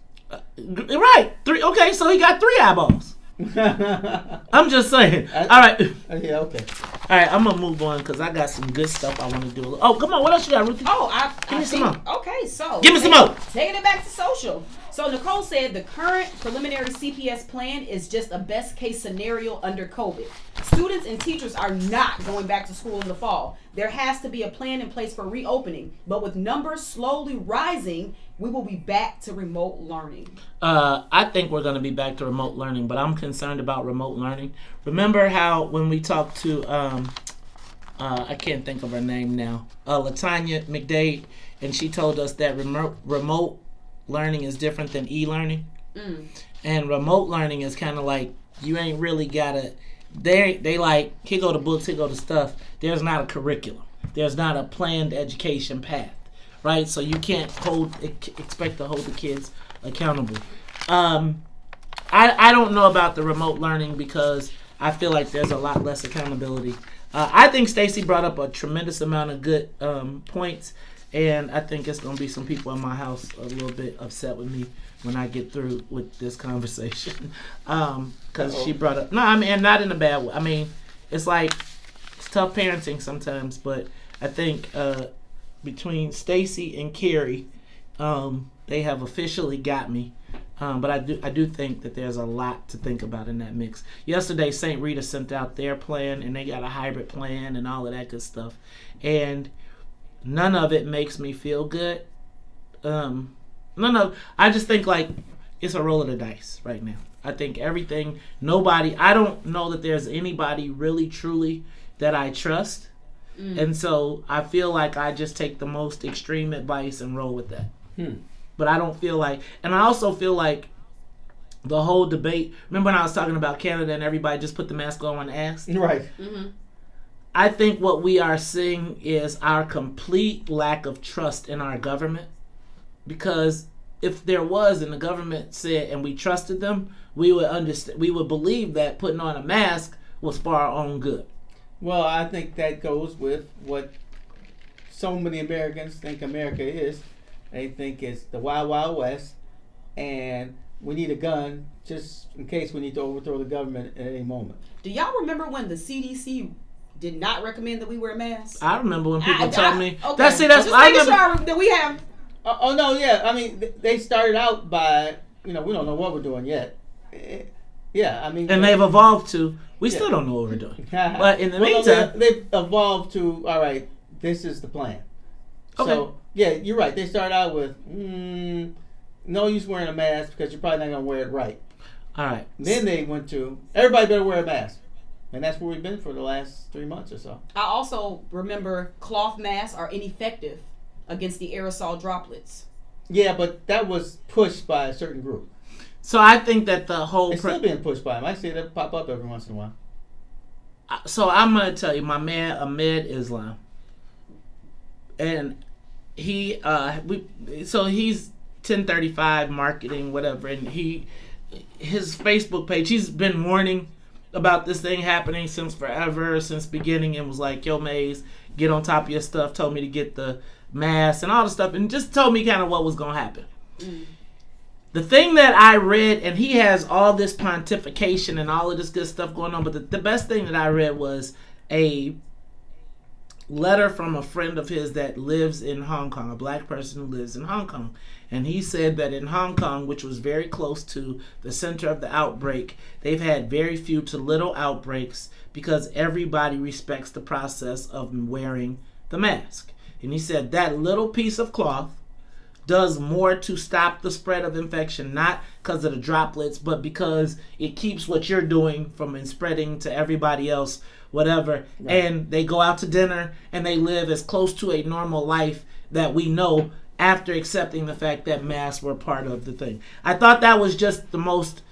Right, 3. Okay, so he got 3 eyeballs. I'm just saying. All right. Yeah, okay. All right, I'm gonna move on because I got some good stuff I want to do. Oh, come on, what else you got, Ruthie? Oh, give me some more. Okay, so give me some more. Taking it back to social. So Nicole said the current preliminary CPS plan is just a best case scenario under COVID. Students and teachers are not going back to school in the fall. There has to be a plan in place for reopening, but with numbers slowly rising, we will be back to remote learning. I think we're going to be back to remote learning, but I'm concerned about remote learning. Remember how when we talked to, I can't think of her name now, Latanya McDade, and she told us that remote learning is different than e-learning. And remote learning is kind of like you ain't really gotta. They like here go the books, here go the stuff. There's not a curriculum. There's not a planned education path, right? So you can't expect to hold the kids accountable. I don't know about the remote learning because I feel like there's a lot less accountability. I think Stacy brought up a tremendous amount of good points. And I think it's going to be some people in my house a little bit upset with me when I get through with this conversation. Because she brought up... No, I mean, and not in a bad way. I mean, it's like, it's tough parenting sometimes. But I think between Stacy and Carrie, they have officially got me. But I do think that there's a lot to think about in that mix. Yesterday, St. Rita sent out their plan, and they got a hybrid plan and all of that good stuff. And... none of it makes me feel good. I just think like it's a roll of the dice right now. I think I don't know that there's anybody really truly that I trust. And so I feel like I just take the most extreme advice and roll with that. But I don't feel like, and I also feel like the whole debate, remember when I was talking about Canada and everybody just put the mask on and asked? Right. I think what we are seeing is our complete lack of trust in our government. Because if there was, and the government said, and we trusted them, we would understand. We would believe that putting on a mask was for our own good. Well, I think that goes with what so many Americans think America is. They think it's the Wild Wild West, and we need a gun just in case we need to overthrow the government at any moment. Do y'all remember when the CDC did not recommend that we wear masks? I remember when people told me. Okay. That's just I making remember sure that we have. Oh no, yeah. I mean, they started out by we don't know what we're doing yet. Yeah, I mean, and they've evolved to we still don't know what we're doing. But in the meantime, they've evolved to all right. This is the plan. Okay. So yeah, you're right. They start out with no use wearing a mask because you're probably not gonna wear it right. All right. Then they went to everybody better wear a mask. And that's where we've been for the last 3 months or so. I also remember cloth masks are ineffective against the aerosol droplets. Yeah, but that was pushed by a certain group. So I think that the whole... It's still being pushed by them. I see that pop up every once in a while. So I'm going to tell you, my man Ahmed Islam. And he... so he's 1035 marketing, whatever. And his Facebook page, he's been warning about this thing happening since forever, since beginning, and was like, yo, Maze, get on top of your stuff, told me to get the mask and all the stuff, and just told me kind of what was going to happen. The thing that I read, and he has all this pontification and all of this good stuff going on, but the best thing that I read was a letter from a friend of his that lives in Hong Kong, a black person who lives in Hong Kong. And he said that in Hong Kong, which was very close to the center of the outbreak, they've had very few to little outbreaks because everybody respects the process of wearing the mask. And he said that little piece of cloth does more to stop the spread of infection, not because of the droplets, but because it keeps what you're doing from spreading to everybody else, whatever. Right. And they go out to dinner and they live as close to a normal life that we know after accepting the fact that masks were part of the thing. I thought that was just the most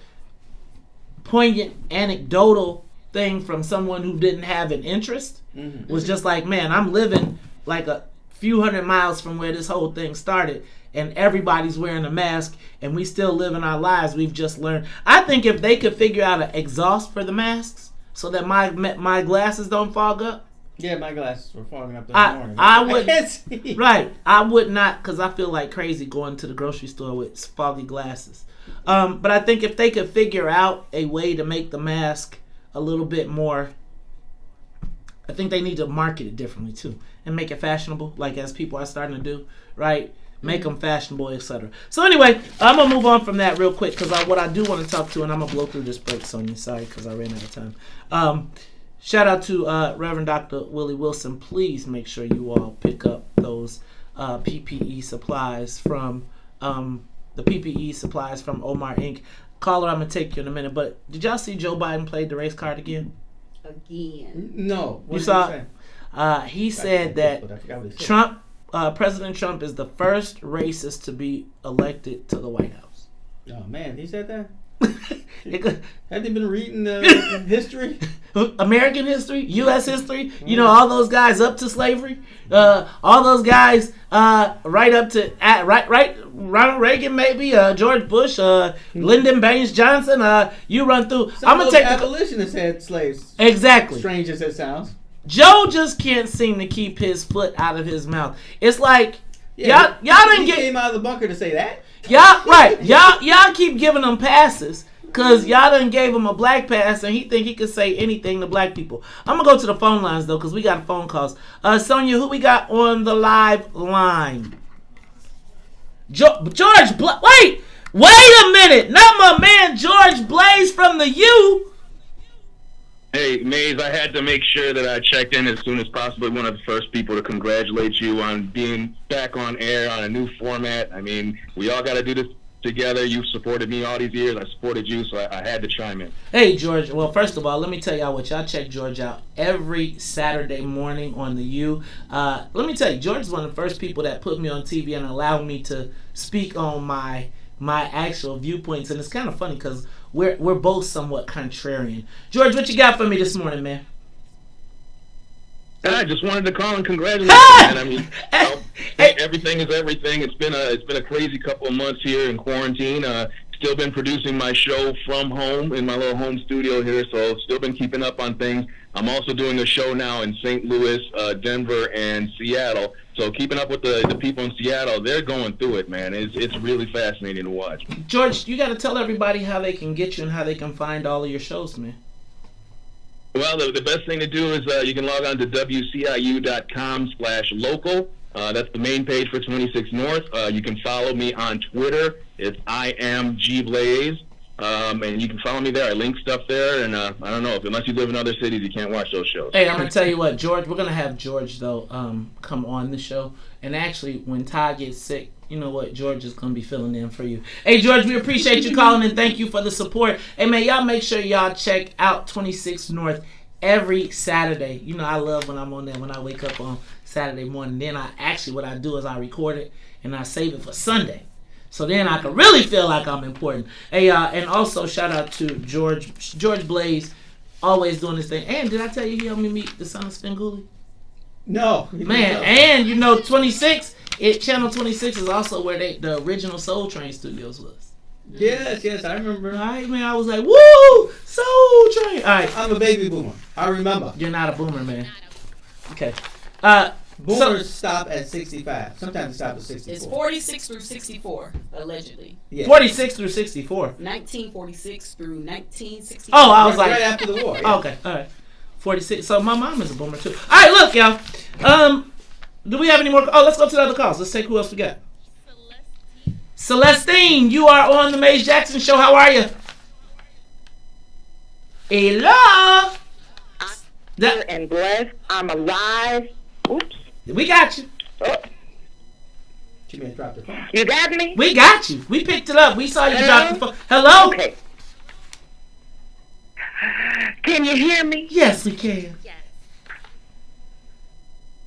poignant anecdotal thing from someone who didn't have an interest. Mm-hmm. Was just like, man, I'm living like a few hundred miles from where this whole thing started, and everybody's wearing a mask, and we still living our lives. We've just learned. I think if they could figure out an exhaust for the masks so that my glasses don't fog up. Yeah, my glasses were fogging up this morning. I would. I can't see. Right, I would not, because I feel like crazy going to the grocery store with foggy glasses. But I think if they could figure out a way to make the mask a little bit more, I think they need to market it differently too and make it fashionable, like as people are starting to do, right? Make them fashionable, etc. So anyway, I'm gonna move on from that real quick because what I do want to talk to, and I'm gonna blow through this break, Sonia. Sorry, because I ran out of time. Shout out to Reverend Dr. Willie Wilson. Please make sure you all pick up those PPE supplies from the PPE supplies from Omar Inc. Caller, I'm gonna take you in a minute. But did y'all see Joe Biden played the race card again? No. What you saw? He said that Trump, President Trump, is the first racist to be elected to the White House. Oh man, he said that. Have they been reading history? American history, U.S. history. You know, all those guys up to slavery. All those guys right up to right. Ronald Reagan, maybe George Bush, Lyndon Baines Johnson. You run through. Some I'm gonna take abolitionists had slaves. Exactly. Strange as it sounds. Joe just can't seem to keep his foot out of his mouth. It's like y'all didn't get came out of the bunker to say that. Y'all right. Y'all keep giving him passes because y'all done gave him a black pass and he think he could say anything to black people. I'm gonna go to the phone lines though because we got phone calls. Sonia, who we got on the live line? George wait a minute, not my man George Blaze from the U. Hey, Maze, I had to make sure that I checked in as soon as possible. One of the first people to congratulate you on being back on air on a new format. I mean, we all got to do this together. You've supported me all these years. I supported you, so I had to chime in. Hey, George. Well, first of all, let me tell y'all what. Y'all check George out every Saturday morning on the U. Let me tell you, George is one of the first people that put me on TV and allowed me to speak on my actual viewpoints. And it's kind of funny because we're both somewhat contrarian. George, what you got for me this morning, man? I just wanted to call and congratulate you, man. I mean, everything is everything. It's been a crazy couple of months here in quarantine. Still been producing my show from home in my little home studio here, so still been keeping up on things. I'm also doing a show now in St. Louis, Denver, and Seattle. So keeping up with the people in Seattle, they're going through it, man. It's really fascinating to watch. George, you got to tell everybody how they can get you and how they can find all of your shows, man. Well, the best thing to do is you can log on to WCIU.com/local. That's the main page for 26 North. You can follow me on Twitter. It's IamGBlaze. And you can follow me there. I link stuff there. And I don't know, unless you live in other cities, you can't watch those shows. Hey, I'm going to tell you what, George, we're going to have George, though, come on the show. And actually, when Todd gets sick, you know what, George is going to be filling in for you. Hey, George, we appreciate you calling and thank you for the support. Hey, man, y'all make sure y'all check out 26 North every Saturday. You know, I love when I'm on there when I wake up on Saturday morning. Then what I do is I record it and I save it for Sunday. So then I can really feel like I'm important. Hey, and also shout out to George Blaze, always doing this thing. And did I tell you he helped me meet the son of Spenguli? No. Man, and you know 26, Channel 26 is also where the original Soul Train Studios was. Yes, I remember. All right, man, I was like, woo, Soul Train. All right. I'm a baby boomer. I remember. You're not a boomer, man. Okay. Boomers stop at 65. Sometimes they stop at 64. It's 46 through 64, allegedly. Yeah. 46 through 64. 1946 through 1964. Oh, I was like... Right after the war. Yeah. Okay, all right. 46. So my mom is a boomer, too. All right, look, y'all. Do we have any more... Oh, let's go to the other calls. Let's take who else we got. Celestine, you are on the Maze Jackson Show. How are you? Hello. I'm here and blessed. I'm alive. Oops. We got you. She may have dropped her phone. You got me? We got you. We picked it up. We saw you Hello? drop the phone. Hello? Okay. Can you hear me? Yes, we can. Yes.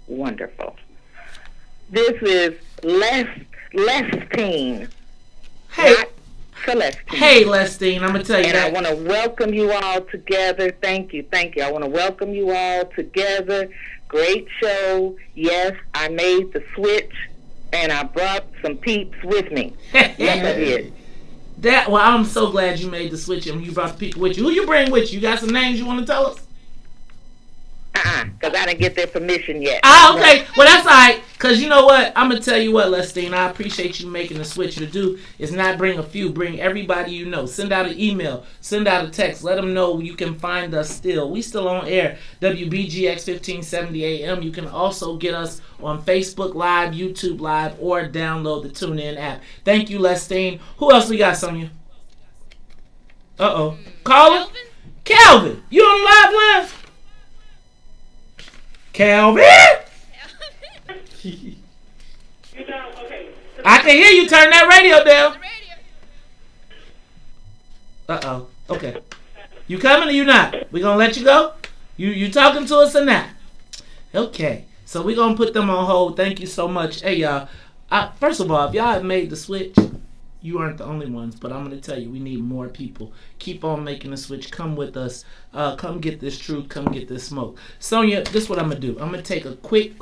Wonderful. This is Lestine. Hey. Not Celestine. Hey, Lestine, I'm going to tell you and that. I want to welcome you all together. Thank you. I want to welcome you all together. Great show. Yes, I made the switch, and I brought some peeps with me. Yes, I did. Well, I'm so glad you made the switch and you brought the people with you. Who you bring with you? You got some names you want to tell us? Because I didn't get their permission yet. Ah, okay. Well, that's all right. Because you know what? I'm going to tell you what, Lestine. I appreciate you making the switch. To do is not bring a few. Bring everybody you know. Send out an email. Send out a text. Let them know you can find us still. We still on air. WBGX 1570 AM. You can also get us on Facebook Live, YouTube Live, or download the TuneIn app. Thank you, Lestine. Who else we got, Sonya? Uh-oh. Caller? Calvin. You on the live line? Calvin? I can hear you. Turn that radio down. Uh-oh. Okay. You coming or you not? We gonna let you go? You talking to us or not? Okay. So we gonna put them on hold. Thank you so much. Hey, y'all. First of all, if y'all have made the switch, you aren't the only ones, but I'm going to tell you, we need more people. Keep on making the switch. Come with us. Come get this truth. Come get this smoke. Sonya, this is what I'm going to do. I'm going to take a quick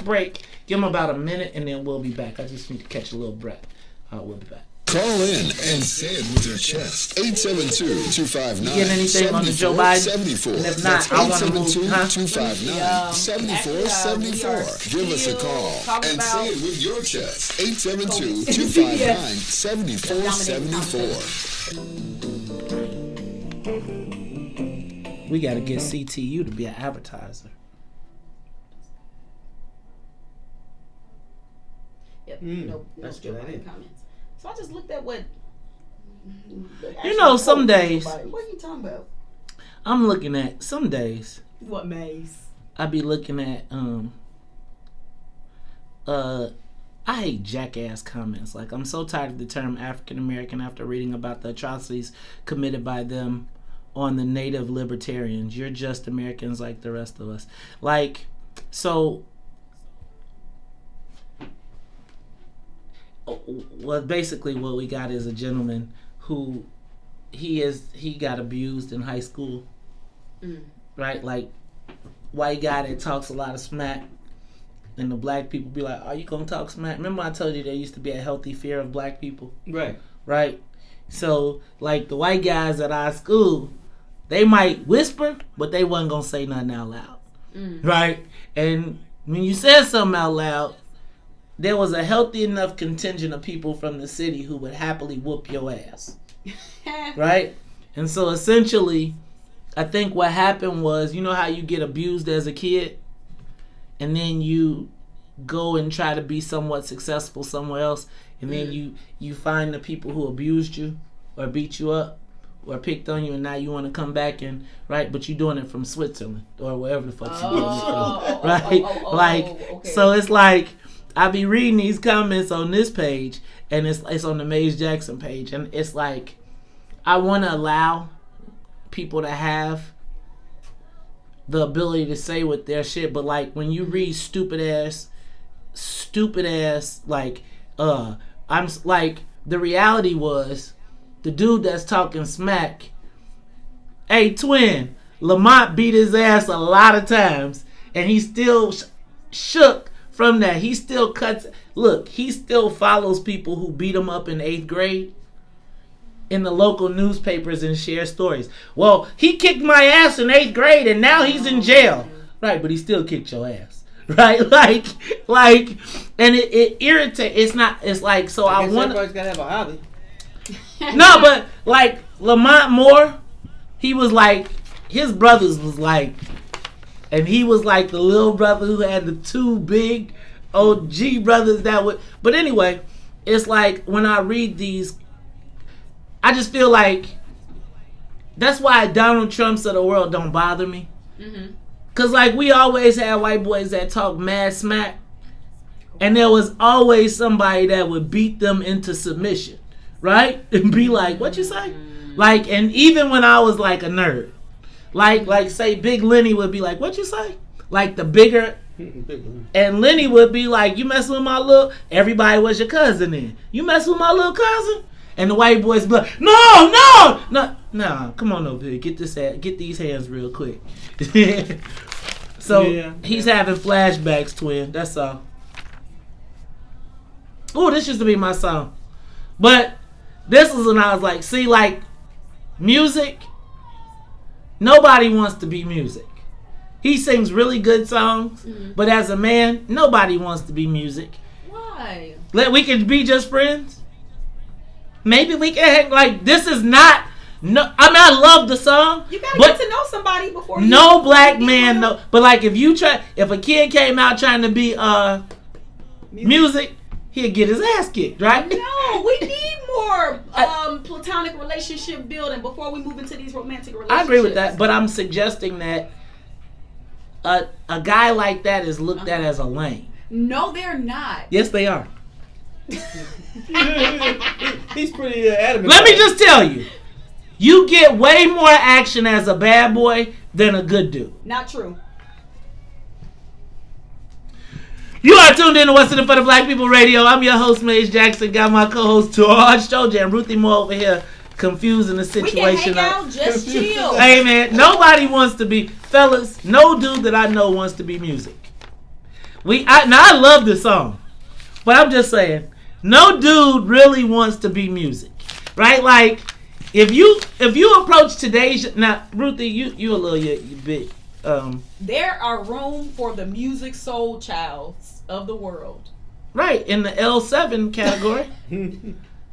break. Give them about a minute, and then we'll be back. I just need to catch a little breath. We'll be back. Call in and say it with your chest. 872-259-7474. You get anything on the Joe Biden? And if not, I want to move. 872-259-7474. Give us a call and say it with your chest. 872-259-7474. We got to get CTU to be an advertiser. Yep. That's a good idea. Comments. So I just looked at what. You know, some days. What are you talking about? I'm looking at some days. What, Maze? I be looking at I hate jackass comments. Like, I'm so tired of the term African American after reading about the atrocities committed by them on the native libertarians. You're just Americans like the rest of us. Like, so. Well, basically what we got is a gentleman who he got abused in high school, right? Like, white guy that talks a lot of smack, and the black people be like, "Are you gonna talk smack?" Remember I told you there used to be a healthy fear of black people, right? So like the white guys at our school, they might whisper, but they wasn't gonna say nothing out loud, right? And when you said something out loud, there was a healthy enough contingent of people from the city who would happily whoop your ass. Right? And so essentially, I think what happened was, you know how you get abused as a kid? And then you go and try to be somewhat successful somewhere else. And then you find the people who abused you or beat you up or picked on you, and now you want to come back and, right? But you're doing it from Switzerland or wherever the fuck you're doing it from. Right? Okay. So it's like, I be reading these comments on this page, and it's on the Maze Jackson page, and it's like, I want to allow people to have the ability to say what their shit, but like when you read stupid ass, like, I'm like, the reality was, the dude that's talking smack, hey twin, Lamont beat his ass a lot of times, and he still shook. From that, he still cuts. Look, he still follows people who beat him up in 8th grade in the local newspapers and share stories. Well, he kicked my ass in 8th grade and now he's in jail. Right, but he still kicked your ass. Right? Like, and it irritates. It's not, it's like, so I want. Everybody's gotta have a hobby. No, but like Lamont Moore, he was like, his brothers was like, and he was like the little brother who had the two big OG brothers that would. But anyway, it's like when I read these, I just feel like that's why Donald Trumps of the world don't bother me. Cause like we always had white boys that talk mad smack, And there was always somebody that would beat them into submission, right? And be like, what you say? Like, and even when I was like a nerd, like say Big Lenny would be like, what you say? Like the bigger, and Lenny would be like, you messing with my little, everybody was your cousin then. You messing with my little cousin? And the white boys be like, no, come on over here, get these hands real quick. So he's having flashbacks, twin. That's all. Oh, this used to be my song, but this is when I was like, see, like music. Nobody wants to be music. He sings really good songs, but as a man, nobody wants to be music. Why? We can be just friends. Maybe we can hang, like, this is not, no, I mean, I love the song. You gotta get to know somebody before no black man, no, but like if a kid came out trying to be music, he'd get his ass kicked, right? No, we need more platonic relationship building before we move into these romantic relationships. I agree with that, but I'm suggesting that a guy like that is looked at as a lame. No, they're not. Yes, they are. He's pretty adamant. Let me just tell you, you get way more action as a bad boy than a good dude. Not true. You are tuned in to What's in it for the Black People Radio. I'm your host, Maze Jackson. Got my co-host George Stoja and Ruthie Moore over here confusing the situation. We can hang out, just chill. Hey man, nobody wants to be, fellas, no dude that I know wants to be music. I love this song, but I'm just saying, no dude really wants to be music, right? Like, if you approach today's, now Ruthie, you a little you big. There are room for the music soul childs of the world. Right, in the L7 category.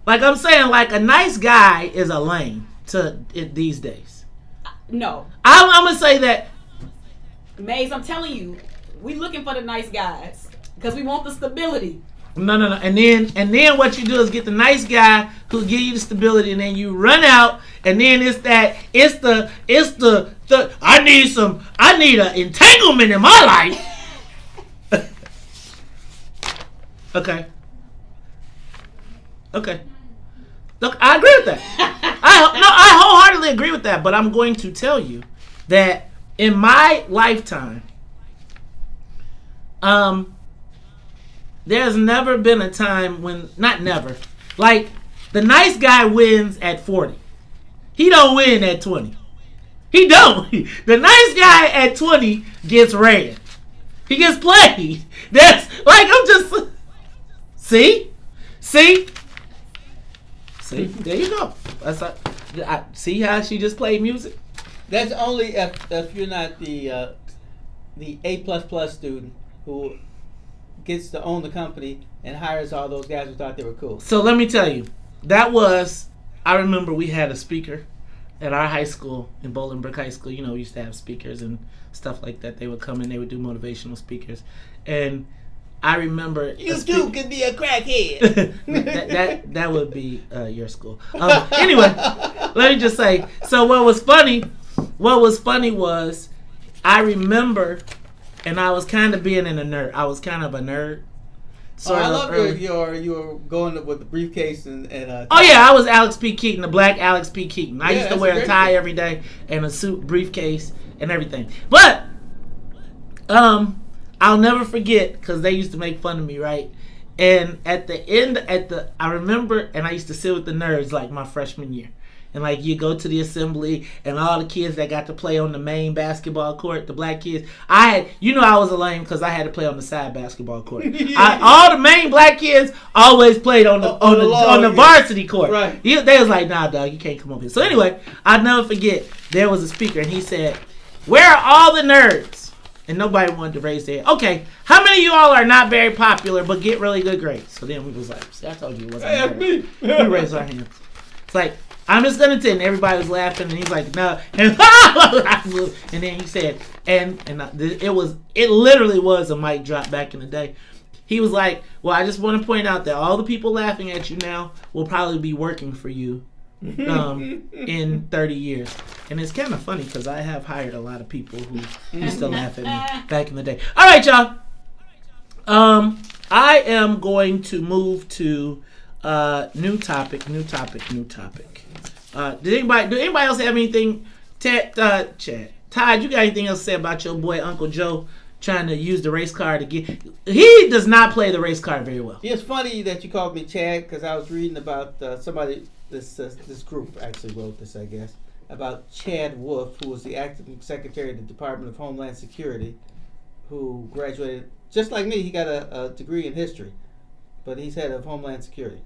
Like I'm saying, like a nice guy is a lame these days. No. I'm going to say that. Maze, I'm telling you, we looking for the nice guys because we want the stability. No. And then what you do is get the nice guy who give you the stability, and then you run out, and then it's the I need an entanglement in my life. Okay. Look, I agree with that. I wholeheartedly agree with that, but I'm going to tell you that in my lifetime, there's never been a time when, not never, like the nice guy wins at 40. He don't win at 20. He don't. The nice guy at 20 gets ran. He gets played. That's like, I'm just, see, there you go. That's see how she just played music. That's only if you're not the A++ student who gets to own the company and hires all those guys who thought they were cool. So let me tell you, I remember we had a speaker at our high school, in Bolingbrook High School. You know, we used to have speakers and stuff like that. They would come in, they would do motivational speakers. And I remember... You too could be a crackhead. that would be your school. Anyway, let me just say, so what was funny was, I remember, and I was kind of being a nerd. I was kind of a nerd. I love you were going with the briefcase and oh yeah, I was Alex P. Keaton, the black Alex P. Keaton. I used to wear a tie every day and a suit, briefcase, and everything. But I'll never forget, because they used to make fun of me, right? And at the end, I remember, and I used to sit with the nerds like my freshman year. And like you go to the assembly and all the kids that got to play on the main basketball court, the black kids. I was a lame because I had to play on the side basketball court. All the main black kids always played on the varsity court. Right. They was like, nah, dog, you can't come over here. So anyway, I'll never forget, there was a speaker and he said, where are all the nerds? And nobody wanted to raise their hand. Okay, how many of you all are not very popular but get really good grades? So then we was like, see, I told you it wasn't me. We raised our hands. It's like, I'm just gonna tell you, and everybody was laughing, and he's like, no, and then he said, it literally was a mic drop back in the day. He was like, well, I just want to point out that all the people laughing at you now will probably be working for you in 30 years. And it's kind of funny because I have hired a lot of people who used to laugh at me back in the day. All right, y'all. I am going to move to new topic. Did anybody else have anything? Chad, Todd, you got anything else to say about your boy Uncle Joe trying to use the race card again? He does not play the race card very well. It's funny that you called me Chad because I was reading about somebody. This group actually wrote this, I guess, about Chad Wolf, who was the acting secretary of the Department of Homeland Security, who graduated just like me. He got a degree in history, but he's head of Homeland Security.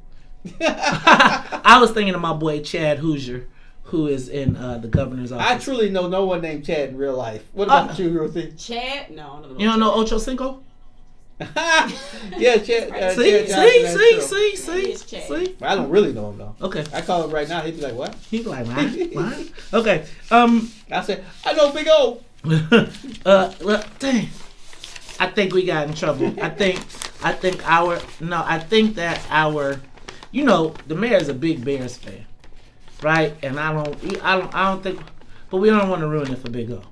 I was thinking of my boy Chad Hoosier, who is in the governor's office. I truly know no one named Chad in real life. What about you, Ruthie? Chad? No, I don't know. You don't know Ocho Cinco? Yeah, Chad. See. I don't really know him though. Okay. I call him right now. He'd be like, "What?" He'd be like, "What?" Okay. I said, "I know Big O." Dang. I think we got in trouble. I think that our, the mayor's a big Bears fan, right? And I don't think, but we don't want to ruin it for Big O.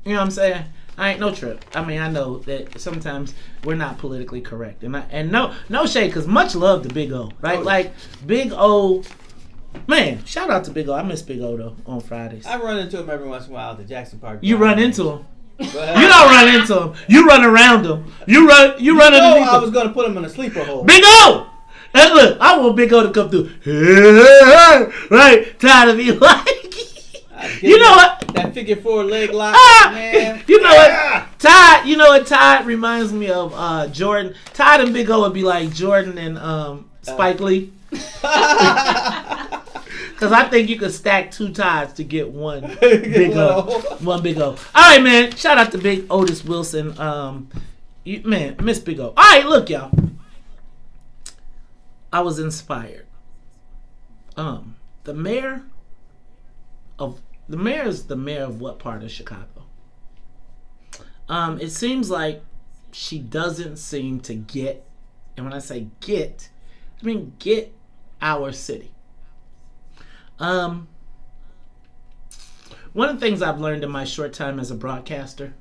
You know what I'm saying? I ain't no trip. I mean, I know that sometimes we're not politically correct, and no shade, because much love to Big O, right? Like Big O, man. Shout out to Big O. I miss Big O though on Fridays. I run into him every once in a while at the Jackson Park. You run into him. You don't run into him. You run around him. You run underneath him. I was gonna put him in a sleeper hole. Big O. And look, I want Big O to come through. Right, tired of me like. You know what? That figure 4 leg lock, man. You know what? Todd. You know what? Todd reminds me of Jordan. Todd and Big O would be like Jordan and Spike Lee. Because I think you could stack 2 Todds to get one Big O. One Big O. All right, man. Shout out to Big Otis Wilson. Man, miss Big O. All right, look, y'all. I was inspired. The mayor is the mayor of what part of Chicago? It seems like she doesn't seem to get, and when I say get, I mean get our city. One of the things I've learned in my short time as a broadcaster,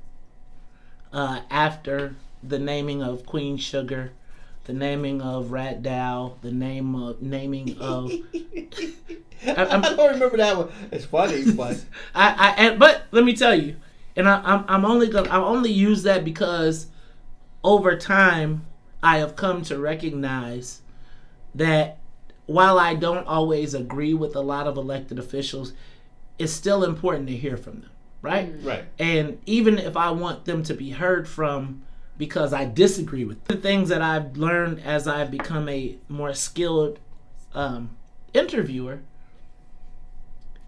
after the naming of Queen Sugar, the naming of Rat Dow, the naming of I don't remember that one. It's funny, but but let me tell you, and I'm only use that because over time I have come to recognize that while I don't always agree with a lot of elected officials, it's still important to hear from them, right? Right. And even if I want them to be heard from because I disagree with them. The things that I've learned as I've become a more skilled interviewer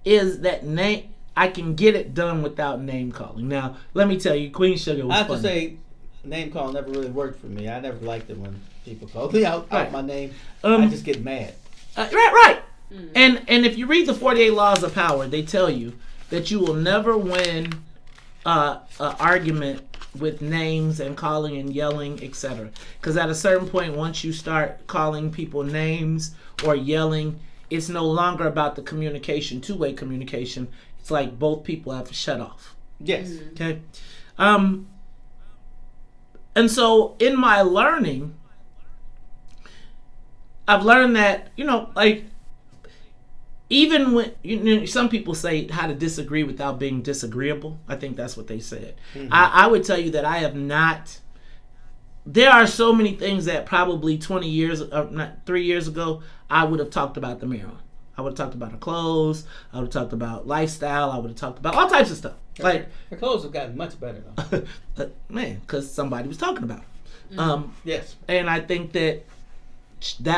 is that I can get it done without name calling. Now, let me tell you, Queen Sugar was I have funny. to say, name calling never really worked for me. I never liked it when people called me out my name. I just get mad. Right. And if you read the 48 Laws of Power, they tell you that you will never win an argument with names and calling and yelling, etc. Because at a certain point, once you start calling people names or yelling, it's no longer about the communication, two-way communication. It's like both people have to shut off. Yes. Okay. And so in my learning, I've learned that, like, even when, some people say how to disagree without being disagreeable. I think that's what they said. Mm-hmm. I would tell you that I have not. There are so many things that probably 3 years ago, I would have talked about the mayor on. I would have talked about her clothes. I would have talked about lifestyle. I would have talked about all types of stuff. Like her clothes have gotten much better though. Man, because somebody was talking about it. Yes. And I think that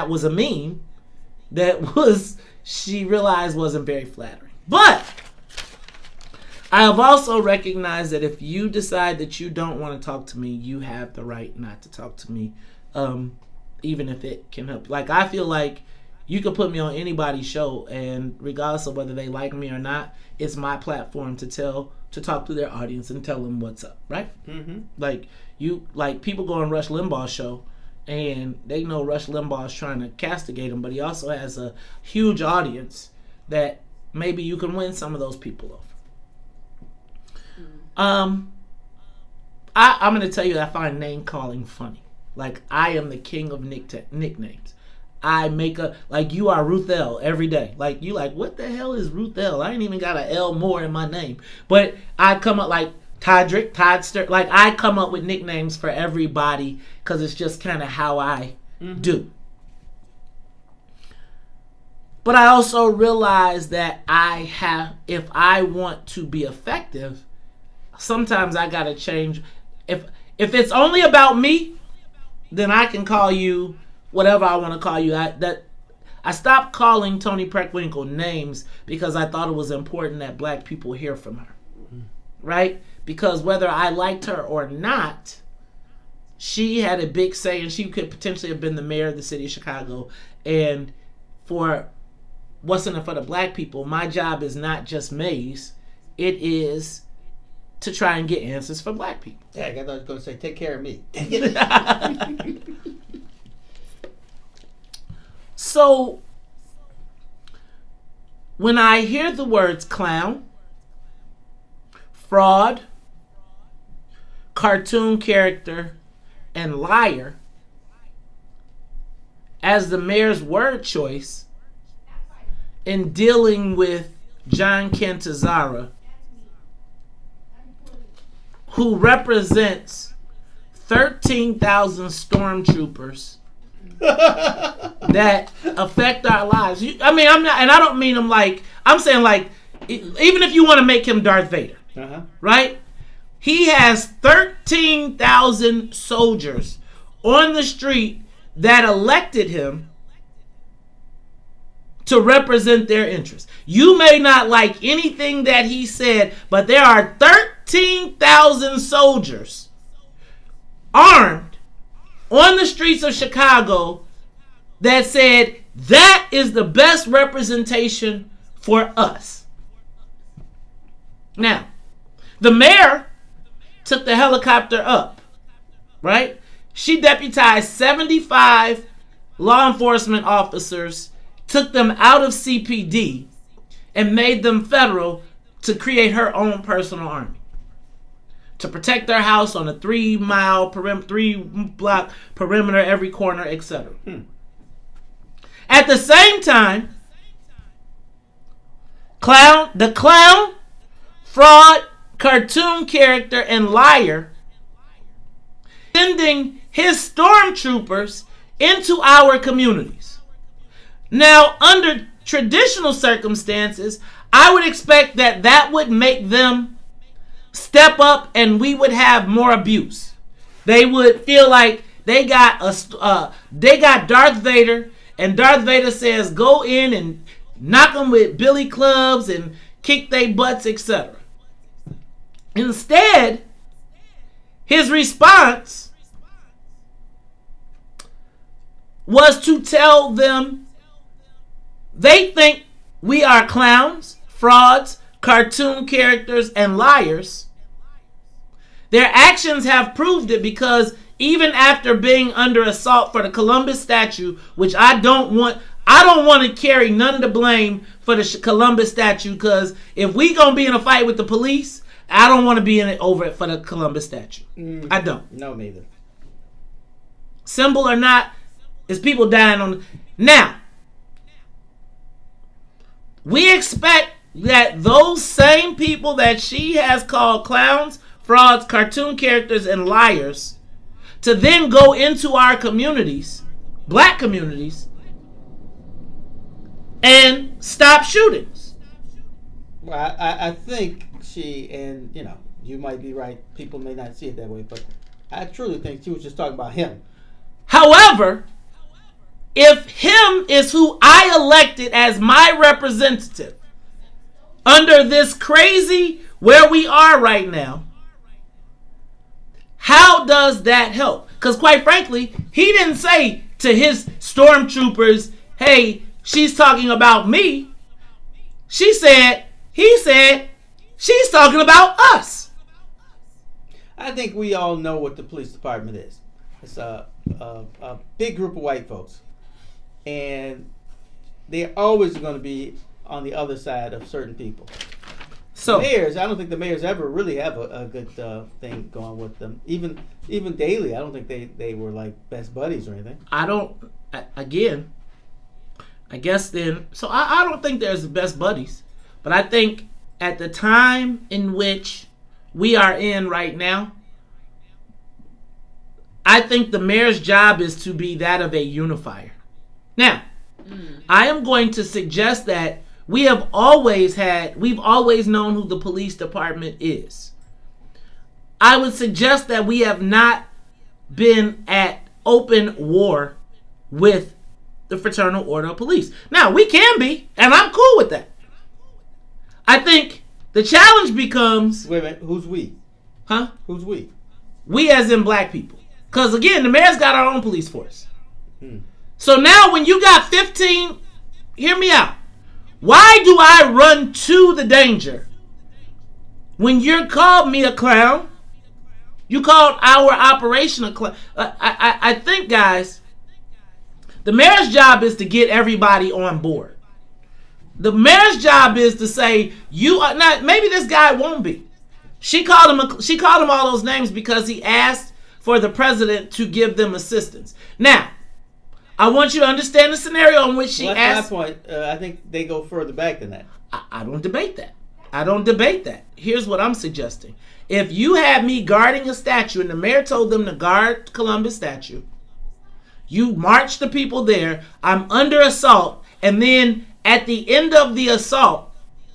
was a meme that she realized wasn't very flattering. But I have also recognized that if you decide that you don't want to talk to me, you have the right not to talk to me, even if it can help. Like, I feel like you could put me on anybody's show, and regardless of whether they like me or not, it's my platform to talk to their audience and tell them what's up, right? Mm-hmm. Like people go on Rush Limbaugh's show, and they know Rush Limbaugh is trying to castigate him, but he also has a huge audience that maybe you can win some of those people over. I'm going to tell you that I find name calling funny. Like, I am the king of nicknames. I make like, you are Ruth L every day. Like, you like, what the hell is Ruth L? I ain't even got an L more in my name. But I come up like Todrick, Toddster. Like, I come up with nicknames for everybody because it's just kind of how I do. But I also realize that if I want to be effective, sometimes I gotta change. If it's only about me, then I can call you whatever I want to call you. I stopped calling Toni Preckwinkle names because I thought it was important that black people hear from her, right? Because whether I liked her or not, she had a big say, and she could potentially have been the mayor of the city of Chicago. And for what's in it for the black people, my job is not just Maze. It is to try and get answers for black people. Yeah, I was going to say, take care of me. So, when I hear the words clown, fraud, cartoon character, and liar as the mayor's word choice in dealing with John Cantazara, who represents 13,000 stormtroopers that affect our lives. I'm not, and I don't mean them like, I'm saying like, even if you want to make him Darth Vader, right? He has 13,000 soldiers on the street that elected him to represent their interests. You may not like anything that he said, but there are 13,000 soldiers armed on the streets of Chicago that said that is the best representation for us. Now, the mayor took the helicopter up, right? She deputized 75 law enforcement officers, took them out of CPD, and made them federal to create her own personal army to protect their house on a 3-block perimeter, every corner, etc. At the same time, the clown, fraud, cartoon character, and liar sending his stormtroopers into our communities. Now, under traditional circumstances, I would expect that would make them step up and we would have more abuse. They would feel like they got Darth Vader, and Darth Vader says go in and knock them with billy clubs and kick their butts, etc. Instead, his response was to tell them they think we are clowns, frauds, cartoon characters, and liars. Their actions have proved it, because even after being under assault for the Columbus statue, which I don't want to carry none of the blame for the Columbus statue, because if we gonna be in a fight with the police, I don't want to be in it over it for the Columbus statue. I don't. No, neither. Symbol or not, is people dying on. Now, we expect that those same people that she has called clowns, frauds, cartoon characters, and liars to then go into our communities, black communities, and stop shootings. Well, I think and you might be right, people may not see it that way, but I truly think she was just talking about him. However, if him is who I elected as my representative under this crazy where we are right now, how does that help? Because quite frankly, he didn't say to his stormtroopers, hey, she's talking about me. He said, she's talking about us. I think we all know what the police department is. It's a big group of white folks. And they're always going to be on the other side of certain people. So mayors, I don't think the mayors ever really have a good thing going with them. Even Daley, I don't think they were like best buddies or anything. Again, I guess then. So I don't think there's best buddies, but I think at the time in which we are in right now, I think the mayor's job is to be that of a unifier. Now, I am going to suggest that we've always known who the police department is. I would suggest that we have not been at open war with the Fraternal Order of Police. Now, we can be, and I'm cool with that. I think the challenge becomes... Wait a minute, who's we? Huh? Who's we? We as in black people. Because, again, the mayor's got our own police force. So now when you got 15... Hear me out. Why do I run to the danger when you called me a clown? You called our operation a clown. I think, guys, the mayor's job is to get everybody on board. The mayor's job is to say, you are not... Maybe this guy won't be. She called him all those names because he asked for the president to give them assistance. Now, I want you to understand the scenario in which she asked. That's my point. I think they go further back than that. I don't debate that. Here's what I'm suggesting. If you had me guarding a statue and the mayor told them to guard Columbus statue, you march the people there, I'm under assault, and then at the end of the assault,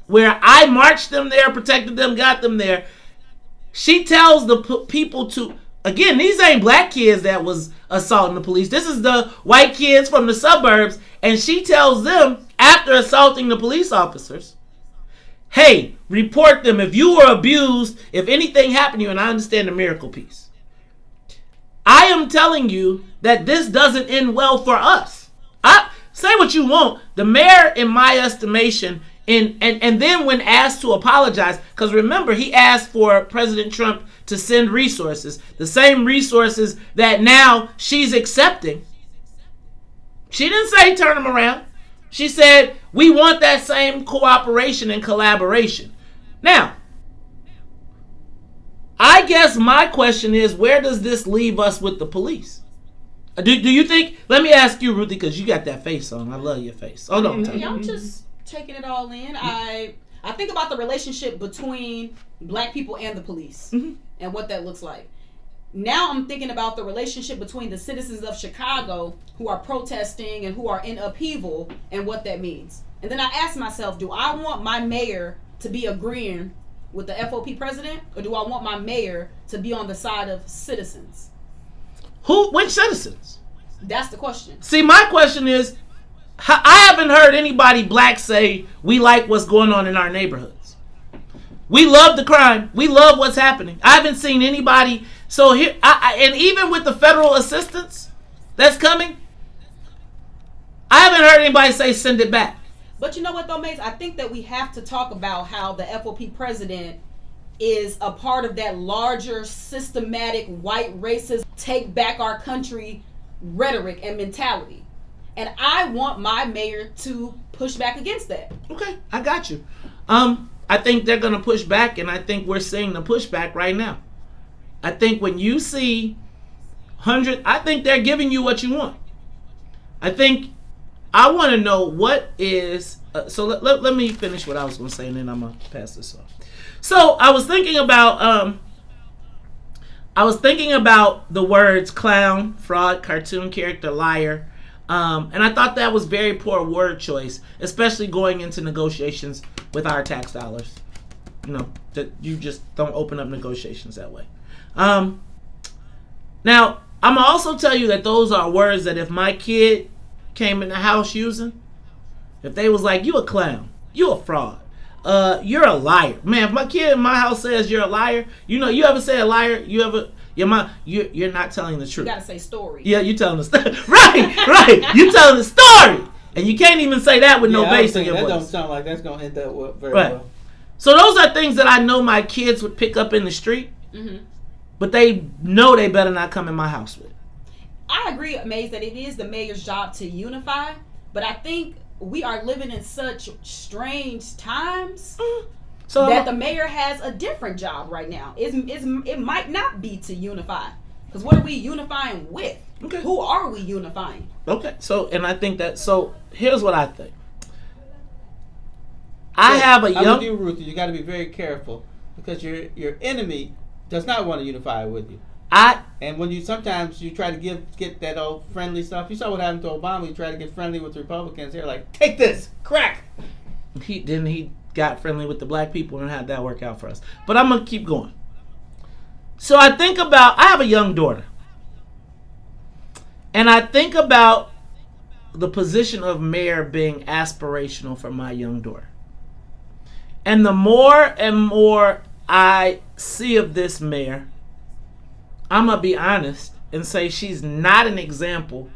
where I marched them there, protected them, got them there, she tells the people to... Again, these ain't black kids that was assaulting the police. This is the white kids from the suburbs. And she tells them, after assaulting the police officers, hey, report them. If you were abused, if anything happened to you, and I understand the miracle piece. I am telling you that this doesn't end well for us. Say what you want. The mayor, in my estimation, and then when asked to apologize, because remember, he asked for President Trump to send resources, the same resources that now she's accepting. She didn't say turn them around. She said, we want that same cooperation and collaboration. Now, I guess my question is, where does this leave us with the police? Do you think, let me ask you, Ruthie, because you got that face on. I love your face. Oh, no. I'm just taking it all in. I think about the relationship between black people and the police and what that looks like. Now I'm thinking about the relationship between the citizens of Chicago who are protesting and who are in upheaval and what that means. And then I ask myself, do I want my mayor to be agreeing with the FOP president, or do I want my mayor to be on the side of citizens? Which citizens? That's the question. See, my question is, I haven't heard anybody black say we like what's going on in our neighborhoods. We love the crime. We love what's happening. I haven't seen anybody. So here, and even with the federal assistance that's coming, I haven't heard anybody say send it back. But you know what though, Mace? I think that we have to talk about how the FOP president is a part of that larger systematic white racist take back our country rhetoric and mentality. And I want my mayor to push back against that. Okay, I got you. I think they're going to push back, and I think we're seeing the pushback right now. I think when you see I think they're giving you what you want. I want to know what is... so let me finish what I was going to say, and then I'm going to pass this off. So I was thinking about the words clown, fraud, cartoon character, liar. And I thought that was very poor word choice, especially going into negotiations with our tax dollars. You know, that you just don't open up negotiations that way. Now, I'm going to also tell you that those are words that if my kid came in the house using, if they was like, you a clown, you a fraud, you're a liar. Man, if my kid in my house says you're a liar, you know, you ever say a liar, you're not telling the truth. You gotta say story. Yeah, you telling the story. Right. You telling the story. And you can't even say that with no bass in your voice. That don't sound like that's going to end up very well. So those are things that I know my kids would pick up in the street, but they know they better not come in my house with. I agree, Maze, that it is the mayor's job to unify, but I think we are living in such strange times So that the mayor has a different job right now. It might not be to unify. Because what are we unifying with? Okay. Who are we unifying? Okay. So, and I think that, so here's what I think. I have a young... I'm with you, Ruthie. You got to be very careful because your enemy does not want to unify with you. And when you sometimes you try to get that old friendly stuff. You saw what happened to Obama. He tried to get friendly with Republicans. They're like, take this, crack. He got friendly with the black people and had that work out for us. But I'm going to keep going. So I have a young daughter. And I think about the position of mayor being aspirational for my young daughter. And the more and more I see of this mayor, I'm going to be honest and say she's not an example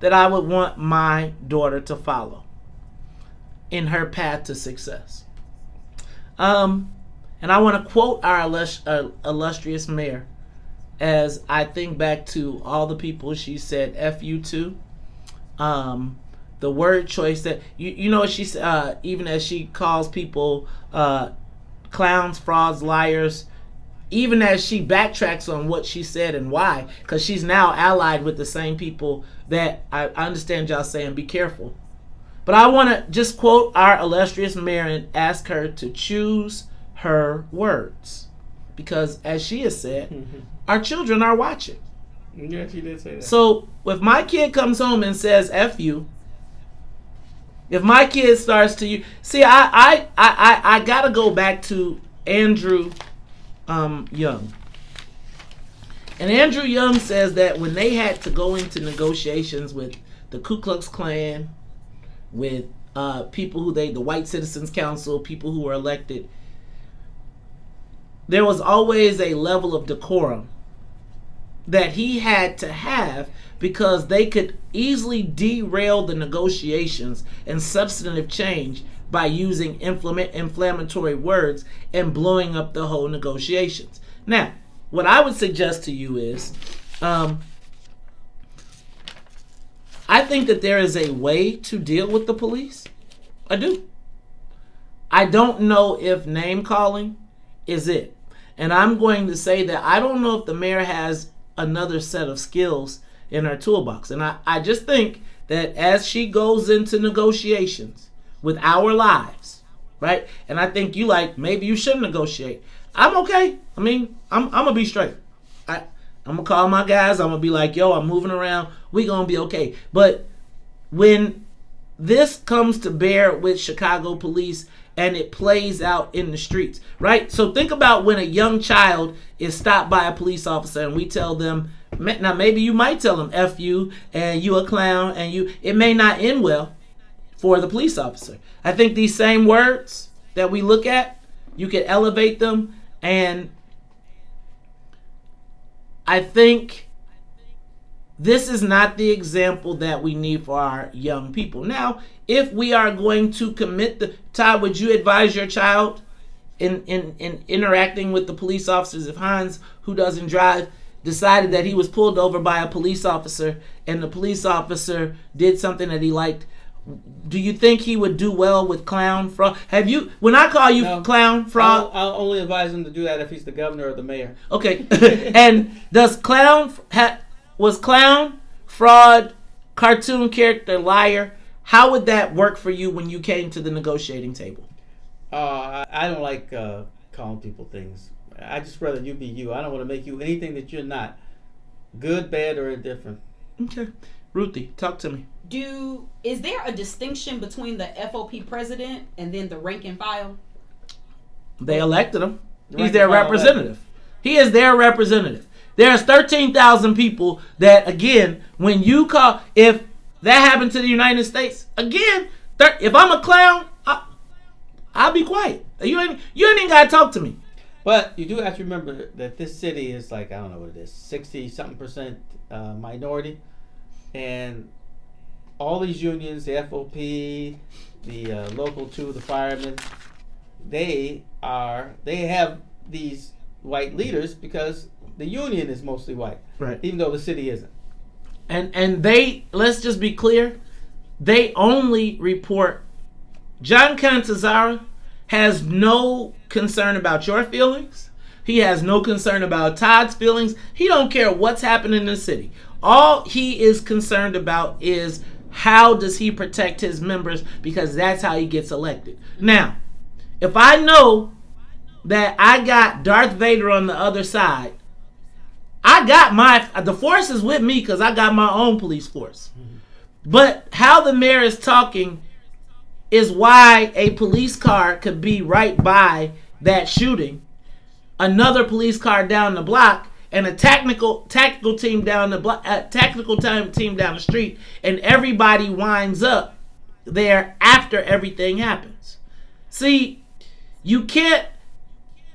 that I would want my daughter to follow in her path to success. And I want to quote our illustrious mayor as I think back to all the people she said F you to. The word choice that, you know what she said, even as she calls people clowns, frauds, liars, even as she backtracks on what she said and why, because she's now allied with the same people that I understand y'all saying be careful. But I want to just quote our illustrious mayor and ask her to choose her words, because as she has said, our children are watching. Yeah, she did say that. So if my kid comes home and says F you, if my kid starts to see, I gotta go back to Andrew Young. And Andrew Young says that when they had to go into negotiations with the Ku Klux Klan, with people who the White Citizens Council, people who were elected, there was always a level of decorum that he had to have, because they could easily derail the negotiations and substantive change by using inflammatory words and blowing up the whole negotiations. Now, what I would suggest to you is, I think that there is a way to deal with the police. I do. I don't know if name calling is it. And I'm going to say that I don't know if the mayor has another set of skills in her toolbox. And I just think that as she goes into negotiations with our lives, right? And I think maybe you shouldn't negotiate. I'm okay. I mean, I'm going to be straight. I'm going to call my guys. I'm going to be like, yo, I'm moving around. We going to be okay. But when this comes to bear with Chicago police and it plays out in the streets, right? So think about when a young child is stopped by a police officer and we tell them, now maybe you might tell them F you and you a clown, and it may not end well for the police officer. I think these same words that we look at, you can elevate them, and I think this is not the example that we need for our young people. Now, if we are going to commit Todd, would you advise your child in interacting with the police officers if Hans, who doesn't drive, decided that he was pulled over by a police officer and the police officer did something that he liked? Do you think he would do well with clown, fraud? When I call you clown, fraud? I'll only advise him to do that if he's the governor or the mayor. Okay. And was clown, fraud, cartoon character, liar, how would that work for you when you came to the negotiating table? I don't like calling people things. I just rather you be you. I don't want to make you anything that you're not. Good, bad, or indifferent. Okay. Ruthie, talk to me. Is there a distinction between the FOP president and then the rank and file? They elected him. He's their representative. He is their representative. There's 13,000 people that, again, when you call, if that happened to the United States, again, if I'm a clown, I'll be quiet. You ain't even got to talk to me. But you do have to remember that this city is like, I don't know what it is, 60-something% minority. And all these unions, the FOP, the local 2, the firemen, they have these white leaders because the union is mostly white, right? Even though the city isn't. And they, let's just be clear, they only report. John Cantazara has no concern about your feelings. He has no concern about Todd's feelings. He don't care what's happening in the city. All he is concerned about is how does he protect his members, because that's how he gets elected. Now, if I know that I got Darth Vader on the other side, the force is with me because I got my own police force. But how the mayor is talking is why a police car could be right by that shooting, another police car down the block, and a tactical team down the block, team down the street, and everybody winds up there after everything happens. See, you can't.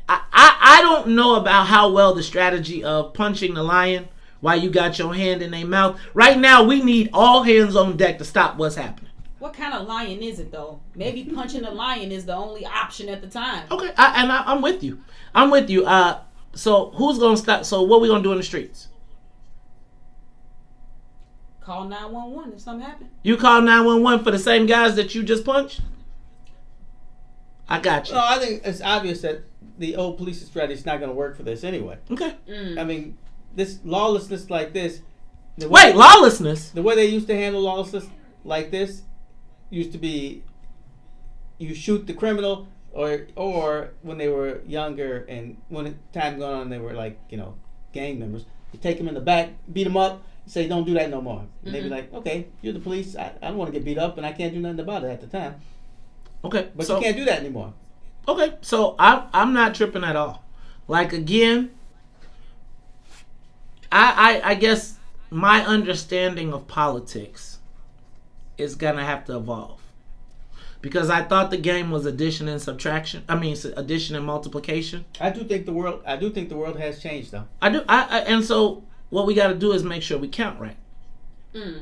I don't know about how well the strategy of punching the lion while you got your hand in their mouth. Right now, we need all hands on deck to stop what's happening. What kind of lion is it, though? Maybe punching the lion is the only option at the time. Okay, I'm with you. So who's going to stop? So what are we going to do in the streets? Call 911 if something happens. You call 911 for the same guys that you just punched? I got you. No, I think it's obvious that the old police strategy is not going to work for this anyway. Okay. I mean, this lawlessness like this. Lawlessness? The way they used to handle lawlessness like this used to be you shoot the criminal, or when they were younger and when time going on they were like, gang members. You take them in the back, beat them up, say don't do that no more. And they'd be like, okay, you're the police. I don't want to get beat up and I can't do nothing about it at the time. Okay. But you can't do that anymore. Okay, so I'm not tripping at all. Like, again, I guess my understanding of politics is gonna have to evolve, because I thought the game was addition and subtraction. I mean, addition and multiplication. I do think the world has changed, though. And so what we got to do is make sure we count right.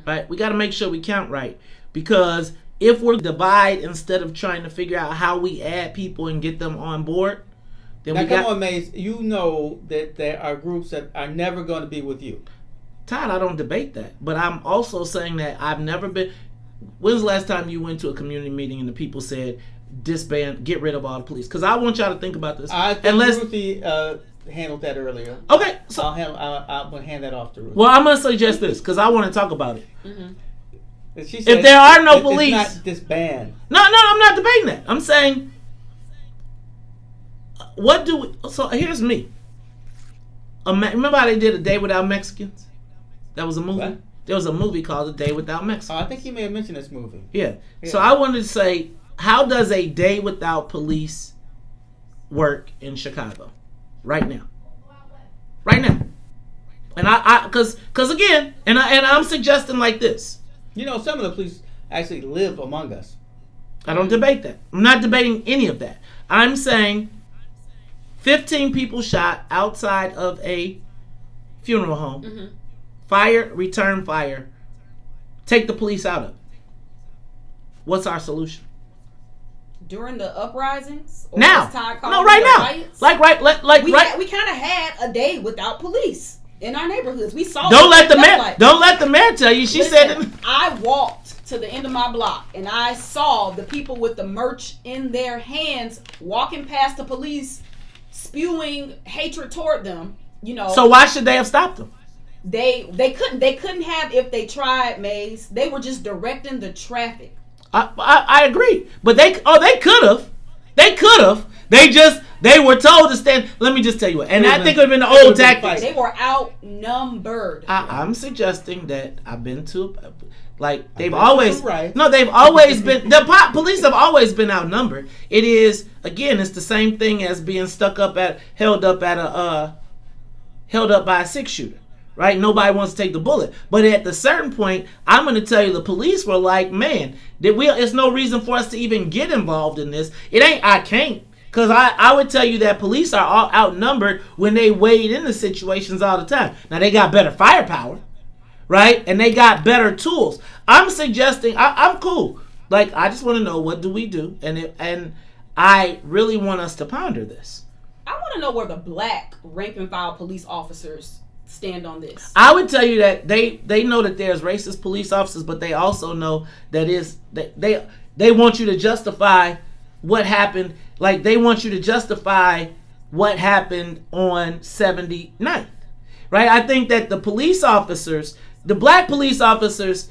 Right, we got to make sure we count right, because if we're divide instead of trying to figure out how we add people and get them on board, then now, come on, Maze. You know that there are groups that are never going to be with you. Todd, I don't debate that. But I'm also saying that I've never been... When's the last time you went to a community meeting and the people said, disband, get rid of all the police? Because I want y'all to think about this. I think Ruthie handled that earlier. Okay. So I'm going to hand that off to Ruthie. Well, I'm going to suggest this, because I want to talk about it. She said, if there are no police... It's not disband. No, I'm not debating that. I'm saying... What do we... So here's me. Remember how they did A Day Without Mexicans? That was a movie? What? There was a movie called A Day Without Mexicans. Oh, I think you may have mentioned this movie. Yeah. So I wanted to say, how does a day without police work in Chicago? Right now. Right now. And because again, and I'm suggesting like this. Some of the police actually live among us. I don't debate that. I'm not debating any of that. I'm saying 15 people shot outside of a funeral home. Fire, return fire. Take the police out of it. What's our solution? During the uprisings? Or Now. No, right now. Riots? We kind of had a day without police in our neighborhoods. We saw. Don't let the mayor tell you. She said it. I walked to the end of my block and I saw the people with the merch in their hands walking past the police, spewing hatred toward them. So why should they have stopped them? They couldn't have if they tried, Maze. They were just directing the traffic. I agree, but they could have. They were told to stand. Let me just tell you what, and I think it would have been the old tactics. They were outnumbered. I'm suggesting that I've been to, they've always been. The police have always been outnumbered. It is, again, it's the same thing as being held up by a 6-shooter. Right? Nobody wants to take the bullet. But at the certain point, I'm going to tell you, the police were like, man, there's no reason for us to even get involved in this. I can't. Because I would tell you that police are all outnumbered when they wade into situations all the time. Now, they got better firepower, right? And they got better tools. I'm suggesting, I'm cool. I just want to know, what do we do? And I really want us to ponder this. I want to know where the black rank and file police officers stand on this. I would tell you that they know that there's racist police officers, but they also know that they want you to justify what happened. Like, they want you to justify what happened on 79th. Right? I think that the police officers, the black police officers,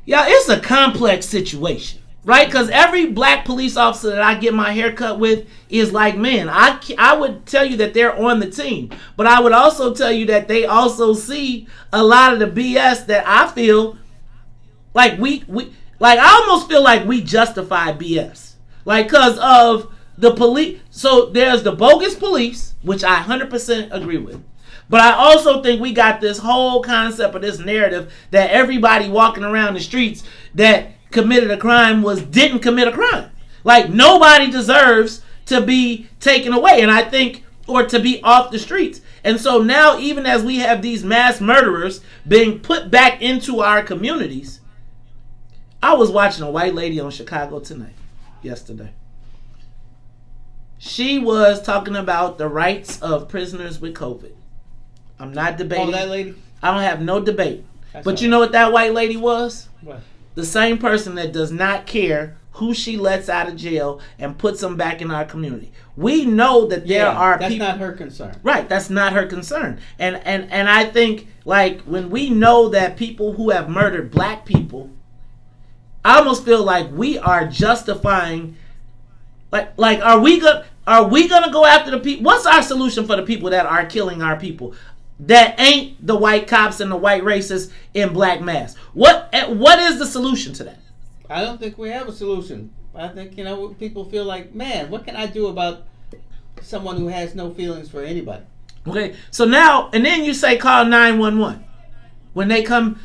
it's a complex situation. Right? Because every black police officer that I get my hair cut with is like, man, I would tell you that they're on the team. But I would also tell you that they also see a lot of the BS that I feel like I almost feel like we justify BS. Like, because of the police. So there's the bogus police, which I 100% agree with. But I also think we got this whole concept of this narrative that everybody walking around the streets that committed a crime didn't commit a crime. Like, nobody deserves to be taken away, and I think, or to be off the streets. And so now, even as we have these mass murderers being put back into our communities, I was watching a white lady on Chicago Tonight yesterday. She was talking about the rights of prisoners with COVID. I'm not debating. Oh, that lady? I don't have no debate. That's but right. You know what that white lady was? What? The same person that does not care who she lets out of jail and puts them back in our community. We know that there are that's people. That's not her concern. Right, that's not her concern. And I think, like, when we know that people who have murdered black people, I almost feel like we are justifying, like are we gonna go after the people? What's our solution for the people that are killing our people? That ain't the white cops and the white racists in black masks. What is the solution to that? I don't think we have a solution. I think, people feel like, man, what can I do about someone who has no feelings for anybody? Okay, so now, and then you say call 911 when they come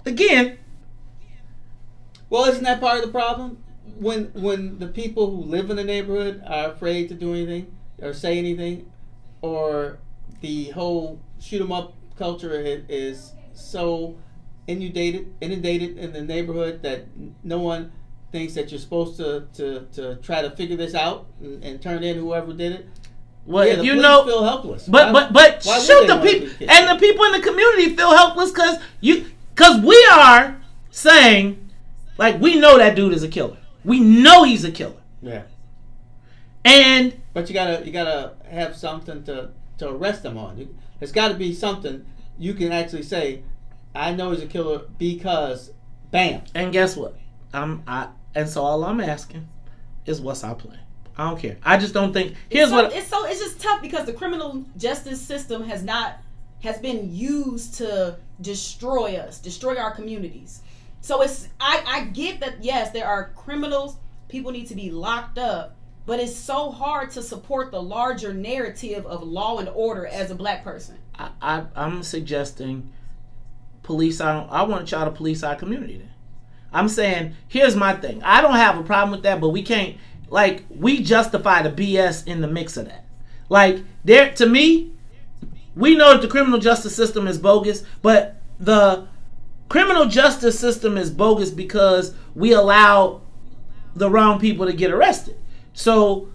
again. Well, isn't that part of the problem? When the people who live in the neighborhood are afraid to do anything or say anything, or the whole shoot 'em up culture is so inundated in the neighborhood that no one thinks that you're supposed to try to figure this out and turn in whoever did it. Well, yeah, if the you police know, feel helpless. But shoot, the people and the people in the community feel helpless because we are saying, like, we know that dude is a killer. We know he's a killer. Yeah. But you gotta have something to arrest them on. There's got to be something you can actually say, I know he's a killer because, bam. And guess what? So all I'm asking is, what's our plan? I don't care. I just don't think. It's just tough because the criminal justice system has been used to destroy us, destroy our communities. So I get that, yes, there are criminals, people need to be locked up, but it's so hard to support the larger narrative of law and order as a black person. I'm suggesting police. I want y'all to police our community then. I'm saying, here's my thing. I don't have a problem with that, but we can't, like, we justify the BS in the mix of that. Like, to me, we know that the criminal justice system is bogus, but the criminal justice system is bogus because we allow the wrong people to get arrested. So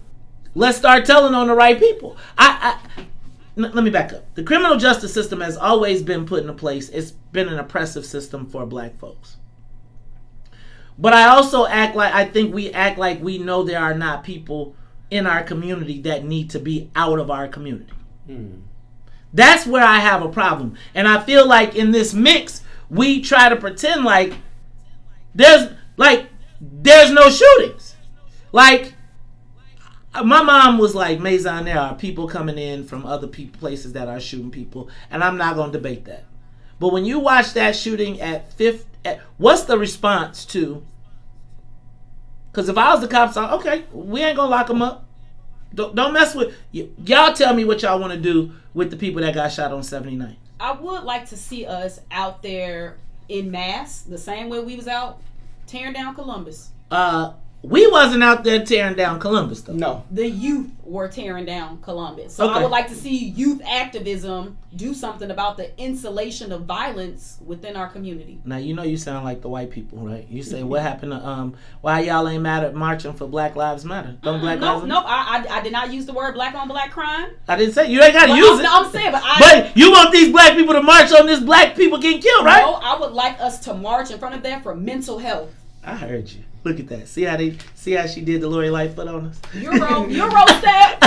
let's start telling on the right people. Let me back up. The criminal justice system has always been put into place. It's been an oppressive system for black folks. But I think we act like we know there are not people in our community that need to be out of our community. That's where I have a problem. And I feel like in this mix, we try to pretend like there's no shootings. Like, my mom was like, Maison, there are people coming in from other places that are shooting people, and I'm not going to debate that. But when you watch that shooting what's the response to? Because if I was the cops, okay, we ain't going to lock them up. Don't mess with, y'all tell me what y'all want to do with the people that got shot on 79. I would like to see us out there in mass, the same way we was out tearing down Columbus. We wasn't out there tearing down Columbus, though. No. The youth were tearing down Columbus. So okay. I would like to see youth activism do something about the insulation of violence within our community. Now, you sound like the white people, right? You say, what happened to, why y'all ain't mad at marching for Black Lives Matter? Don't Black Lives Matter? No, I did not use the word black on black crime. I didn't say, you ain't got to use it. No, I'm saying, but you want these black people to march on this black people getting killed, right? No, I would like us to march in front of that for mental health. I heard you. Look at that. See how she did the Lori Lightfoot on us? Euro step.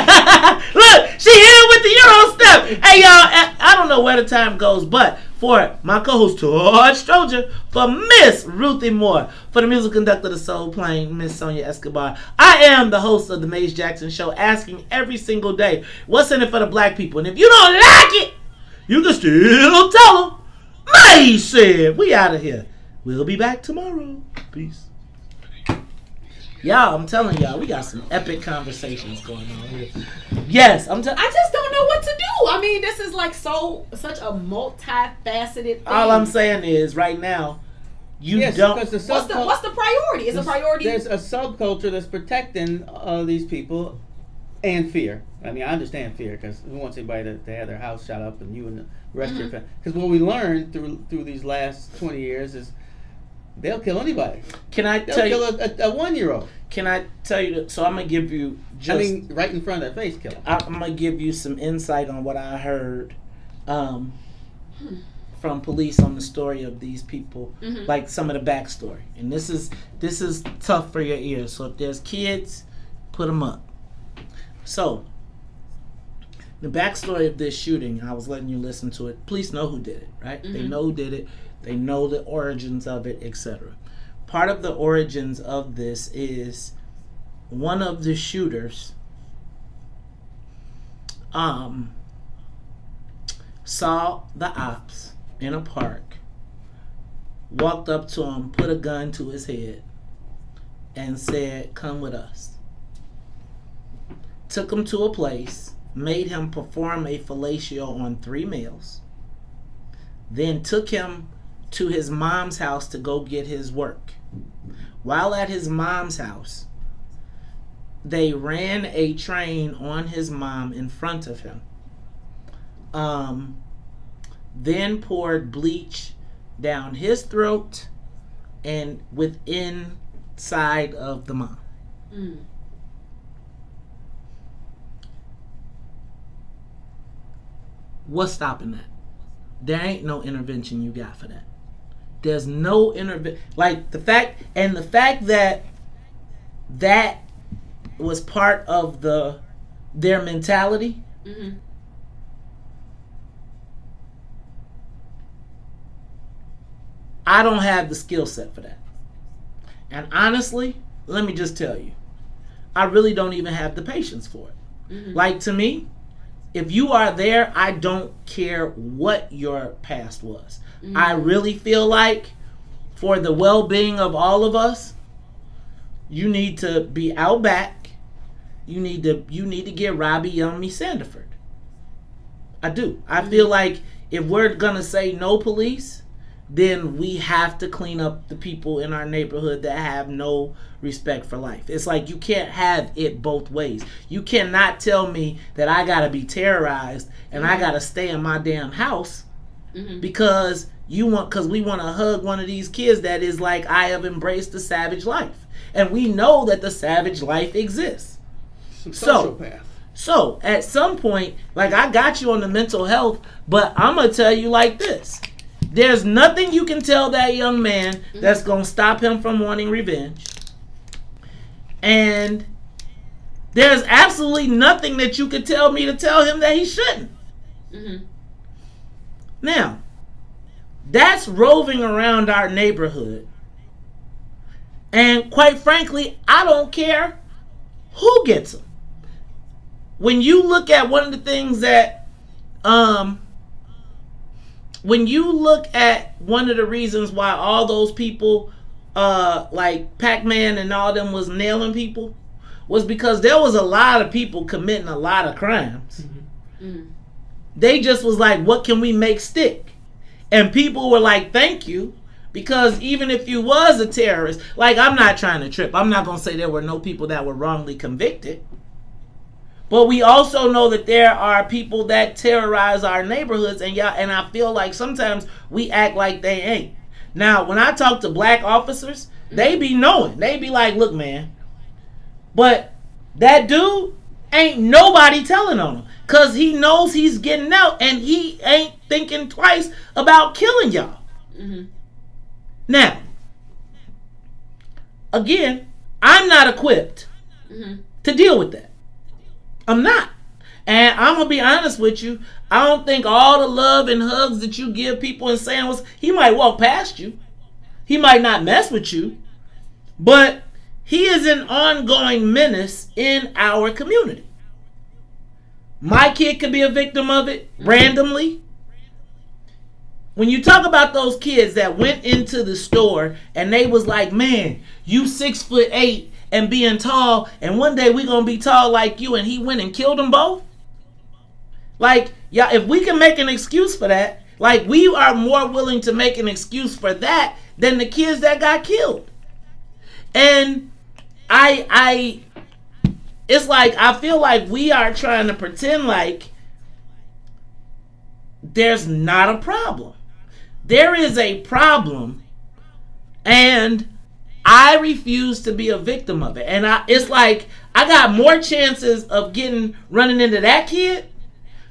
Look, she hit it with the Euro step. Hey, y'all, I don't know where the time goes, but for my co-host, George Stroger, for Miss Ruthie Moore, for the music conductor of the Soul Plane, Miss Sonia Escobar, I am the host of the Maze Jackson Show, asking every single day, what's in it for the black people? And if you don't like it, you can still tell them. Maze said, we out of here. We'll be back tomorrow. Peace. Y'all, I'm telling y'all, we got some epic conversations going on here. Yes, I just don't know what to do. I mean, this is like such a multifaceted thing. All I'm saying is, right now, don't. What's the priority? Is the priority? There's a subculture that's protecting these people and fear. I mean, I understand fear because who wants anybody to have their house shot up and you and the rest of your family? Because what we learned through these last 20 years is they'll kill anybody. They'll kill a 1-year-old. Can I tell you? So I'm gonna give you right in front of their face, kill them. I'm gonna give you some insight on what I heard from police on the story of these people, like some of the backstory. And this is tough for your ears. So if there's kids, put them up. So the backstory of this shooting, I was letting you listen to it. Police know who did it, right? They know who did it. They know the origins of it, etc. Part of the origins of this is one of the shooters saw the ops in a park, walked up to him, put a gun to his head, and said, "Come with us." Took him to a place, made him perform a fellatio on 3 males, then took him to his mom's house to go get his work. While at his mom's house, they ran a train on his mom in front of him. Then poured bleach down his throat and inside of the mom. What's stopping that? There ain't no intervention you got for that. There's no intervention. Like the fact that was part of their mentality. I don't have the skill set for that. And honestly, let me just tell you, I really don't even have the patience for it. Like, to me, if you are there, I don't care what your past was. I really feel like for the well-being of all of us, you need to be out back. You need to get Robbie Yummy Sandiford. I do. I feel like if we're gonna say no police, then we have to clean up the people in our neighborhood that have no respect for life. It's like you can't have it both ways. You cannot tell me that I gotta be terrorized and I gotta stay in my damn house because we want to hug one of these kids that is like, I have embraced the savage life. And we know that the savage life exists. Some sociopath. So at some point, like, I got you on the mental health, but I'm gonna tell you like this. There's nothing you can tell that young man that's going to stop him from wanting revenge. And there's absolutely nothing that you could tell me to tell him that he shouldn't. Now, that's roving around our neighborhood. And quite frankly, I don't care who gets him. When you look at one of the things that... when you look at one of the reasons why all those people, like Pac-Man and all them was nailing people, was because there was a lot of people committing a lot of crimes. They just was like, what can we make stick? And people were like, thank you. Because even if you was a terrorist, like, I'm not trying to trip. I'm not going to say there were no people that were wrongly convicted. But we also know that there are people that terrorize our neighborhoods, and I feel like sometimes we act like they ain't. Now, when I talk to black officers, they be knowing. They be like, look, man, but that dude ain't nobody telling on him because he knows he's getting out, and he ain't thinking twice about killing y'all. Now, again, I'm not equipped to deal with that. I'm not. And I'm going to be honest with you. I don't think all the love and hugs that you give people in San he might walk past you. He might not mess with you. But he is an ongoing menace in our community. My kid could be a victim of it randomly. When you talk about those kids that went into the store and they was like, man, you 6'8" and being tall, and one day we gonna be tall like you, and he went and killed them both. Like, yeah, if we can make an excuse for that, like we are more willing to make an excuse for that than the kids that got killed. And it's like I feel like we are trying to pretend like there's not a problem. There is a problem, and I refuse to be a victim of it. And it's like I got more chances of running into that kid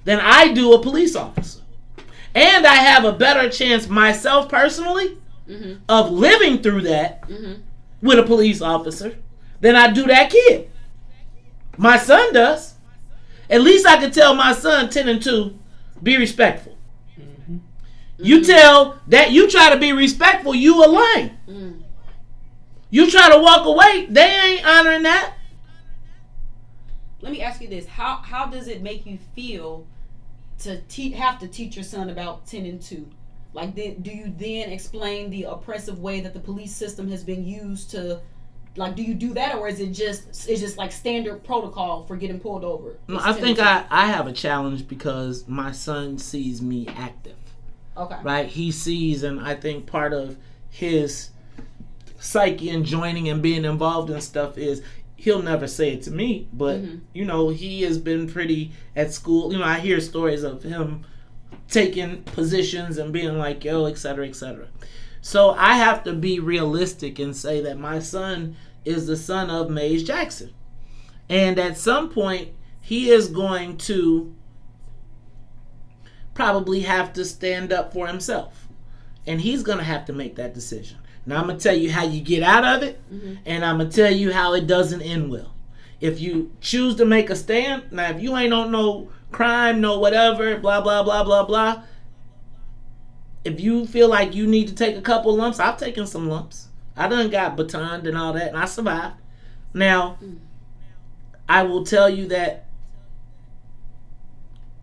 than I do a police officer. And I have a better chance myself personally of living through that with a police officer than I do that kid. My son does. At least I can tell my son 10 and 2, be respectful. You tell that you try to be respectful, you a lame. You try to walk away, they ain't honoring that. Let me ask you this. How does it make you feel to have to teach your son about 10 and 2? Like, do you then explain the oppressive way that the police system has been used to, like, do you do that, or is it just like standard protocol for getting pulled over? No, I think I have a challenge because my son sees me active. Okay. Right? He sees, and I think part of his psyche and joining and being involved in stuff is he'll never say it to me, but you know, he has been pretty at school. You know, I hear stories of him taking positions and being like, yo, et cetera, et cetera. So I have to be realistic and say that my son is the son of Maze Jackson. And at some point, he is going to probably have to stand up for himself. And he's going to have to make that decision. Now, I'm going to tell you how you get out of it, and I'm going to tell you how it doesn't end well. If you choose to make a stand, now if you ain't on no crime, no whatever, blah, blah, blah, blah, blah, if you feel like you need to take a couple lumps, I've taken some lumps. I done got batoned and all that, and I survived. Now, I will tell you that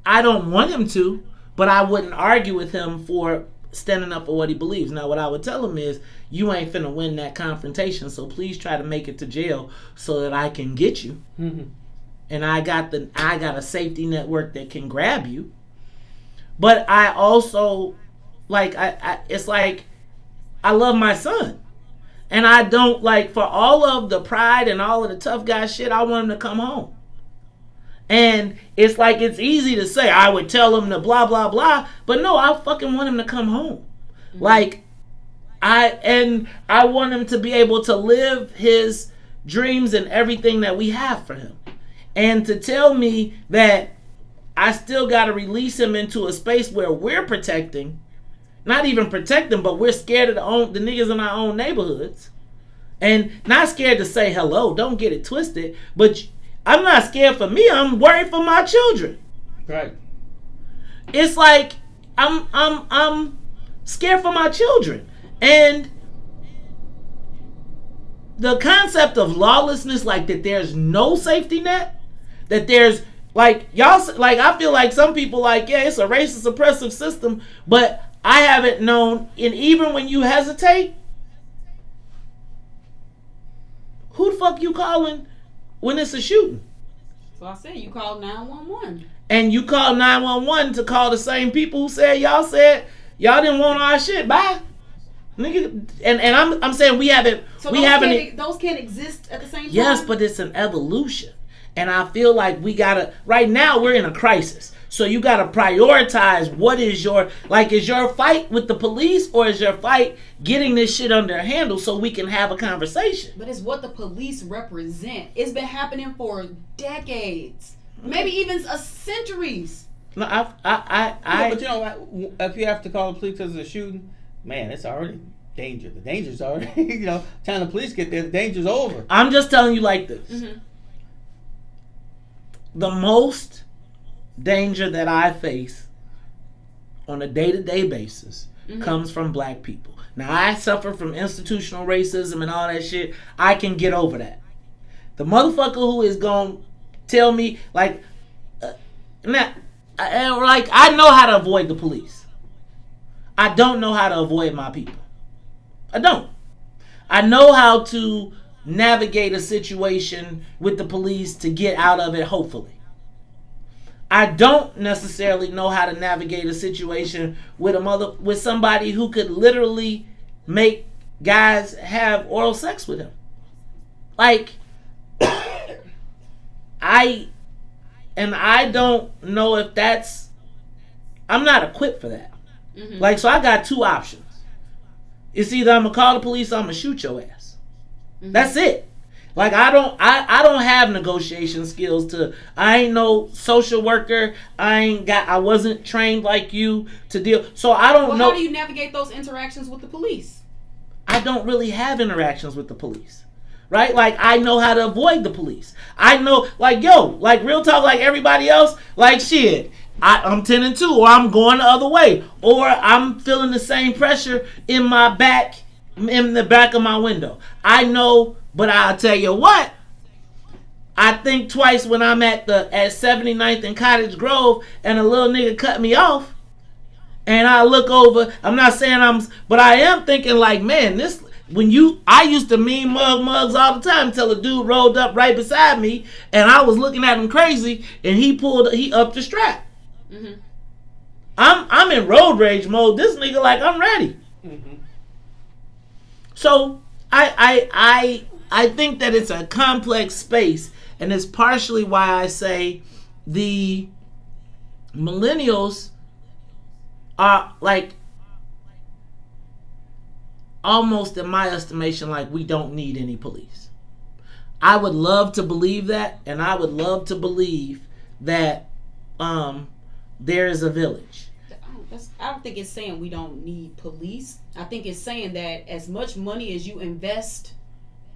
I don't want him to, but I wouldn't argue with him for standing up for what he believes. Now, what I would tell him is, you ain't finna win that confrontation, so please try to make it to jail so that I can get you. And I got a safety network that can grab you. But I also, like, it's like, I love my son. And I don't, like, for all of the pride and all of the tough guy shit, I want him to come home. And it's like, it's easy to say, I would tell him to blah, blah, blah. But no, I fucking want him to come home. Like, I want him to be able to live his dreams and everything that we have for him. And to tell me that I still got to release him into a space where we're protecting, not even protecting, but we're scared of the niggas in our own neighborhoods. And not scared to say hello, don't get it twisted, but I'm not scared for me, I'm worried for my children. Right. It's like I'm scared for my children. And the concept of lawlessness, like that there's no safety net, that there's like, y'all, like, I feel like some people like, yeah, it's a racist oppressive system, but I haven't known, and even when you hesitate, who the fuck you calling when it's a shooting? So I said you call 911. And you call 911 to call the same people who said y'all didn't want our shit. Bye. Nigga, and I'm saying we haven't. So those can't exist at the same time. Yes, but it's an evolution, and I feel like we gotta. Right now, we're in a crisis, so you gotta prioritize. What is your Is your fight with the police, or is your fight getting this shit under handle so we can have a conversation? But it's what the police represent. It's been happening for decades, maybe even centuries. No, but you know, if you have to call the police because of a shooting, man, it's already danger. The danger's already, time the police get there, the danger's over. I'm just telling you like this. Mm-hmm. The most danger that I face on a day-to-day basis comes from black people. Now, I suffer from institutional racism and all that shit. I can get over that. The motherfucker who is going to tell me, I know how to avoid the police. I don't know how to avoid my people. I don't. I know how to navigate a situation with the police to get out of it, hopefully. I don't necessarily know how to navigate a situation with somebody who could literally make guys have oral sex with him. I don't know if I'm not equipped for that. Mm-hmm. So I got two options. It's either I'm gonna call the police or I'm gonna shoot your ass. Mm-hmm. That's it. I don't have negotiation skills I ain't no social worker. I wasn't trained like you to deal. So I don't know. How do you navigate those interactions with the police? I don't really have interactions with the police. Right? I know how to avoid the police. I know, real talk, like everybody else, shit. I'm 10 and 2, or I'm going the other way, or I'm feeling the same pressure in the back of my window. I know, but I'll tell you what. I think twice when I'm at 79th and Cottage Grove and a little nigga cut me off, and I look over. I'm not saying but I am thinking man, this. I used to mean mugs all the time until a dude rolled up right beside me and I was looking at him crazy and he upped the strap. Mm-hmm. I'm in road rage mode. This nigga I'm ready. Mm-hmm. So I think that it's a complex space, and it's partially why I say the millennials are almost, in my estimation, we don't need any police. I would love to believe that, and I would love to believe that there is a village. I don't think it's saying we don't need police. I think it's saying that as much money as you invest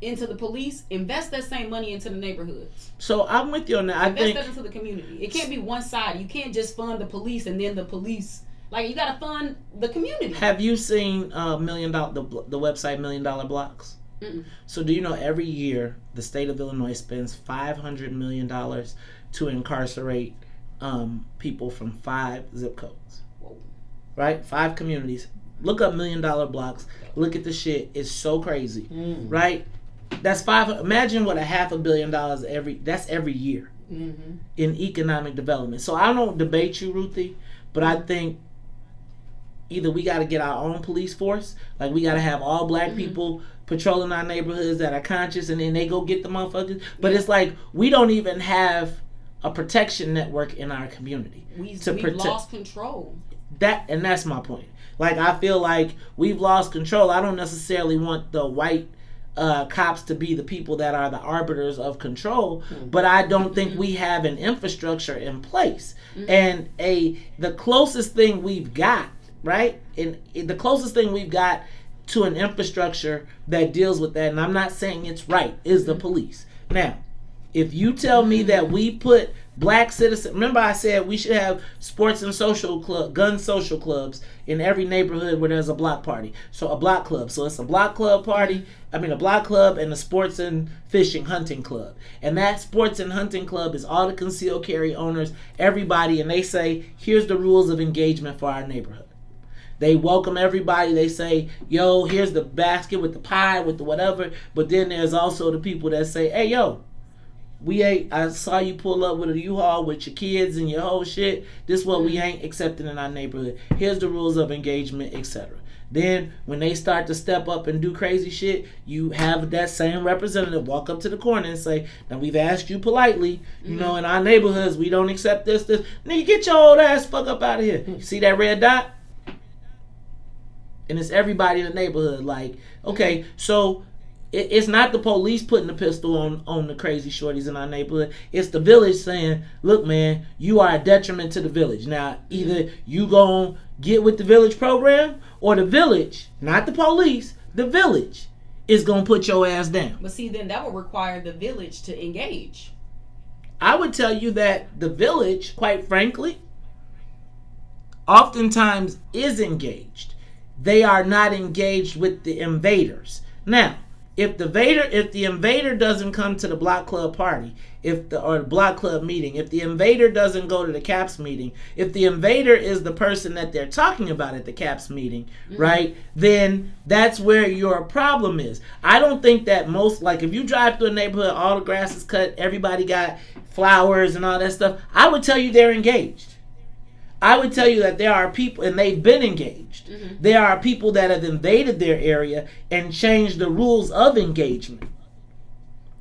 into the police, invest that same money into the neighborhoods. So I'm with you on that. Invest that into the community. It can't be one side. You can't just fund the police and then the police. You gotta fund the community. Have you seen the website $1 Million Blocks? Mm-mm. So do you know every year the state of Illinois spends $500 million to incarcerate people from 5 zip codes? Whoa. Right? 5 communities. Look up $1 Million Blocks. Look at the shit. It's so crazy. Right? That's imagine what $500 million every year in economic development. So I don't debate you, Ruthie, but I think either we got to get our own police force, we got to have all black people patrolling our neighborhoods that are conscious, and then they go get the motherfuckers. But it's we don't even have a protection network in our community. We've lost control. That's my point. I feel we've lost control. I don't necessarily want the white cops to be the people that are the arbiters of control, but I don't think we have an infrastructure in place. And the closest thing we've got, right? And the closest thing we've got to an infrastructure that deals with that, and I'm not saying it's right, is the police. Now, if you tell me that we put black citizens, remember I said we should have sports and gun social clubs in every neighborhood where there's a block party. So a block club. So it's a block club a block club and a sports and fishing hunting club. And that sports and hunting club is all the concealed carry owners, everybody, and they say, here's the rules of engagement for our neighborhood. They welcome everybody. They say, yo, here's the basket with the pie, with the whatever. But then there's also the people that say, hey, yo, I saw you pull up with a U-Haul with your kids and your whole shit. This is what we ain't accepting in our neighborhood. Here's the rules of engagement, etc. Then when they start to step up and do crazy shit, you have that same representative walk up to the corner and say, now we've asked you politely, in our neighborhoods, we don't accept this. Nigga, get your old ass fuck up out of here. You see that red dot? And it's everybody in the neighborhood. Okay, so it's not the police putting the pistol on the crazy shorties in our neighborhood. It's the village saying, look, man, you are a detriment to the village. Now, either you gonna get with the village program, or the village, not the police, the village is gonna put your ass down. But see, then that would require the village to engage. I would tell you that the village, quite frankly, oftentimes is engaged. They are not engaged with the invaders. Now, if the invader doesn't come to the block club party, or the block club meeting, if the invader doesn't go to the CAPS meeting, if the invader is the person that they're talking about at the CAPS meeting, right, then that's where your problem is. I don't think that like if you drive through a neighborhood, all the grass is cut, everybody got flowers and all that stuff, I would tell you they're engaged. I would tell you that there are people, and they've been engaged. There are people that have invaded their area and changed the rules of engagement.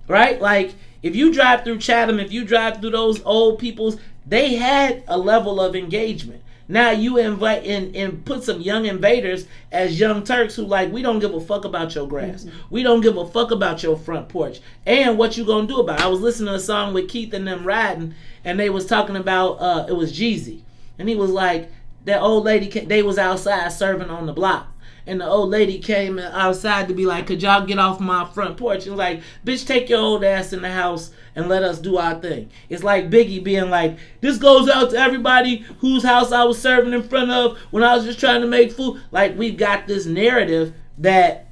Right? Like, if you drive through Chatham, if you drive through those old peoples, they had a level of engagement. Now you invite and put some young invaders as young Turks who like, we don't give a fuck about your grass. We don't give a fuck about your front porch. And what you gonna do about it? I was listening to a song with Keith and them riding, and they was talking about, it was Jeezy. And he was like, that old lady, they was outside serving on the block. And the old lady came outside to be like, could y'all get off my front porch? And was like, bitch, take your old ass in the house and let us do our thing. It's like Biggie being like, this goes out to everybody whose house I was serving in front of when I was just trying to make food. Like, we've got this narrative that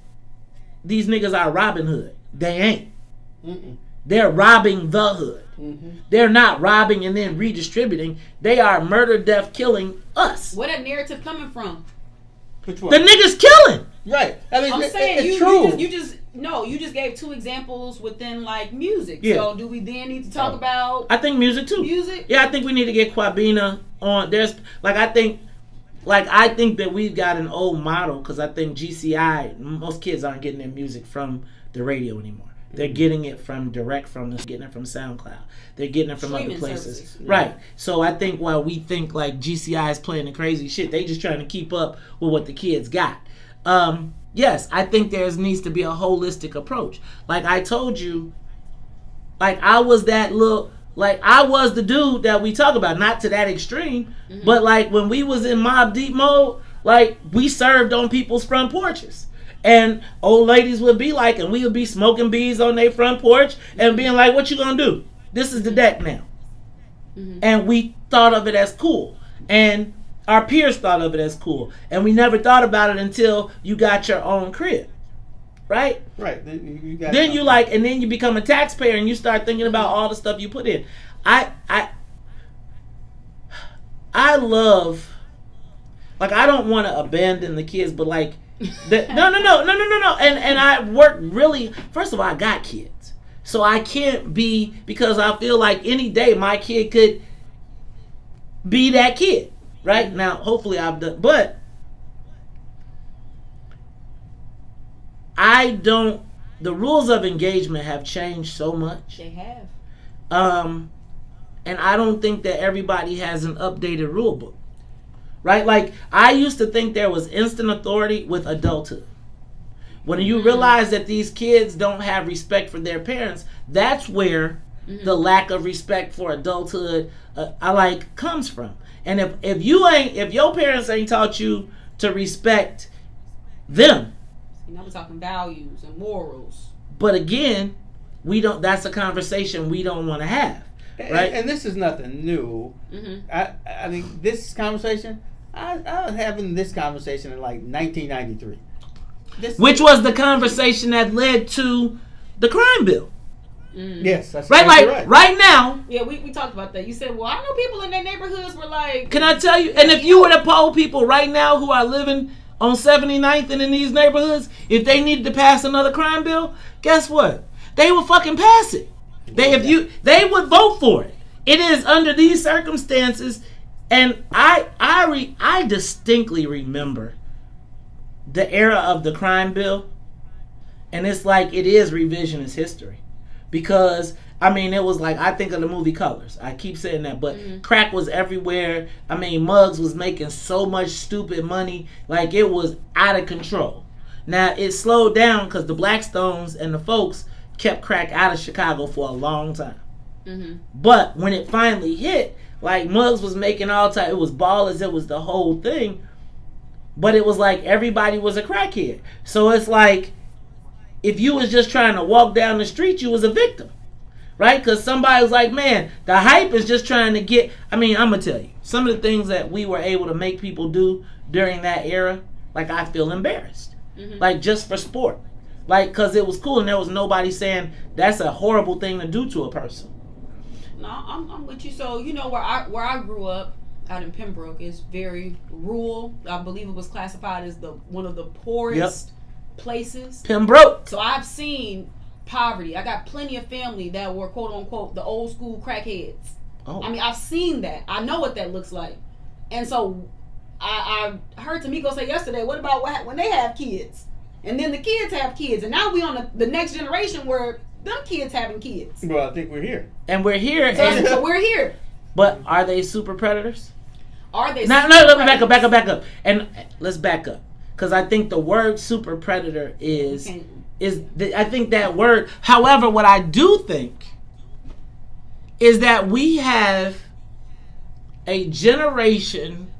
these niggas are Robin Hood. They ain't. They're robbing the hood. They're not robbing and then redistributing. They are murder, death, killing us. Where that narrative coming from? Which one? The niggas killing. Right. I mean, I'm saying it's true. You just gave two examples within like music. Yeah. So do we then need to talk about? I think music too. Music. Yeah, I think we need to get Kwabena on. There's I think that we've got an old model, because I think GCI, most kids aren't getting their music from the radio anymore. They're getting it from getting it from SoundCloud. They're getting it from Streaming other places. services. Right. So I think while we think like GCI is playing the crazy shit, they just trying to keep up with what the kids got. Yes, I think there needs to be a holistic approach. Like I told you, like I was the dude that we talk about, not to that extreme, but like when we was in Mobb Deep mode, like we served on people's front porches. And old ladies would be like, and we would be smoking bees on their front porch and being like, what you gonna do? This is the deck now. And we thought of it as cool. And our peers thought of it as cool. And we never thought about it until you got your own crib. Right? Right. Then you like, and then you become a taxpayer and you start thinking about all the stuff you put in. I love, like, I don't want to abandon the kids, but like, no. And I work really, first of all, I got kids. So I can't be, because I feel like any day my kid could be that kid. Right? Now, hopefully I've done, but the rules of engagement have changed so much. They have. And I don't think that everybody has an updated rule book. Right? Like, I used to think there was instant authority with adulthood. When you realize that these kids don't have respect for their parents, that's where the lack of respect for adulthood comes from. And if your parents ain't taught you to respect them, you know, we're talking values and morals. But again, that's a conversation we don't want to have. Right? And this is nothing new. I mean, this conversation, I was having this conversation in like 1993. Which was the conversation that led to the crime bill. Yes, that's right. Like right now. Yeah, we talked about that. You said, well, I know people in their neighborhoods were like. Can I tell you? And if you were to poll people right now who are living on 79th and in these neighborhoods, if they needed to pass another crime bill, guess what? They would fucking pass it. They would vote for it. It is under these circumstances, and I distinctly remember the era of the crime bill, and it's like it is revisionist history, because I mean it was like, I think of the movie Colors. I keep saying that, but crack was everywhere. I mean, Muggs was making so much stupid money, like it was out of control. Now it slowed down because the Blackstones and the folks kept crack out of Chicago for a long time. Mm-hmm. But when it finally hit, like Muggs was making all time, it was Ballers, it was the whole thing. But it was like everybody was a crackhead. So it's like if you was just trying to walk down the street, you was a victim. Right? Because somebody was like, man, the hype is just trying to get... I mean, I'm going to tell you. Some of the things that we were able to make people do during that era, like, I feel embarrassed. Mm-hmm. Like, just for sport. Like, because it was cool and there was nobody saying that's a horrible thing to do to a person. No, I'm with you. So, you know, where I grew up, out in Pembroke, is very rural. I believe it was classified as one of the poorest places. Pembroke. So I've seen... poverty. I got plenty of family that were quote unquote the old school crackheads. Oh. I mean, I've seen that. I know what that looks like. And so I heard Tamiko say yesterday, what about when they have kids? And then the kids have kids. And now we on the next generation where them kids having kids. Well, I think we're here. And we're here. So we're here. But are they super predators? Are they No, let me back up. And let's back up. Because I think the word super predator I think that word. However, what I do think is that we have a generation,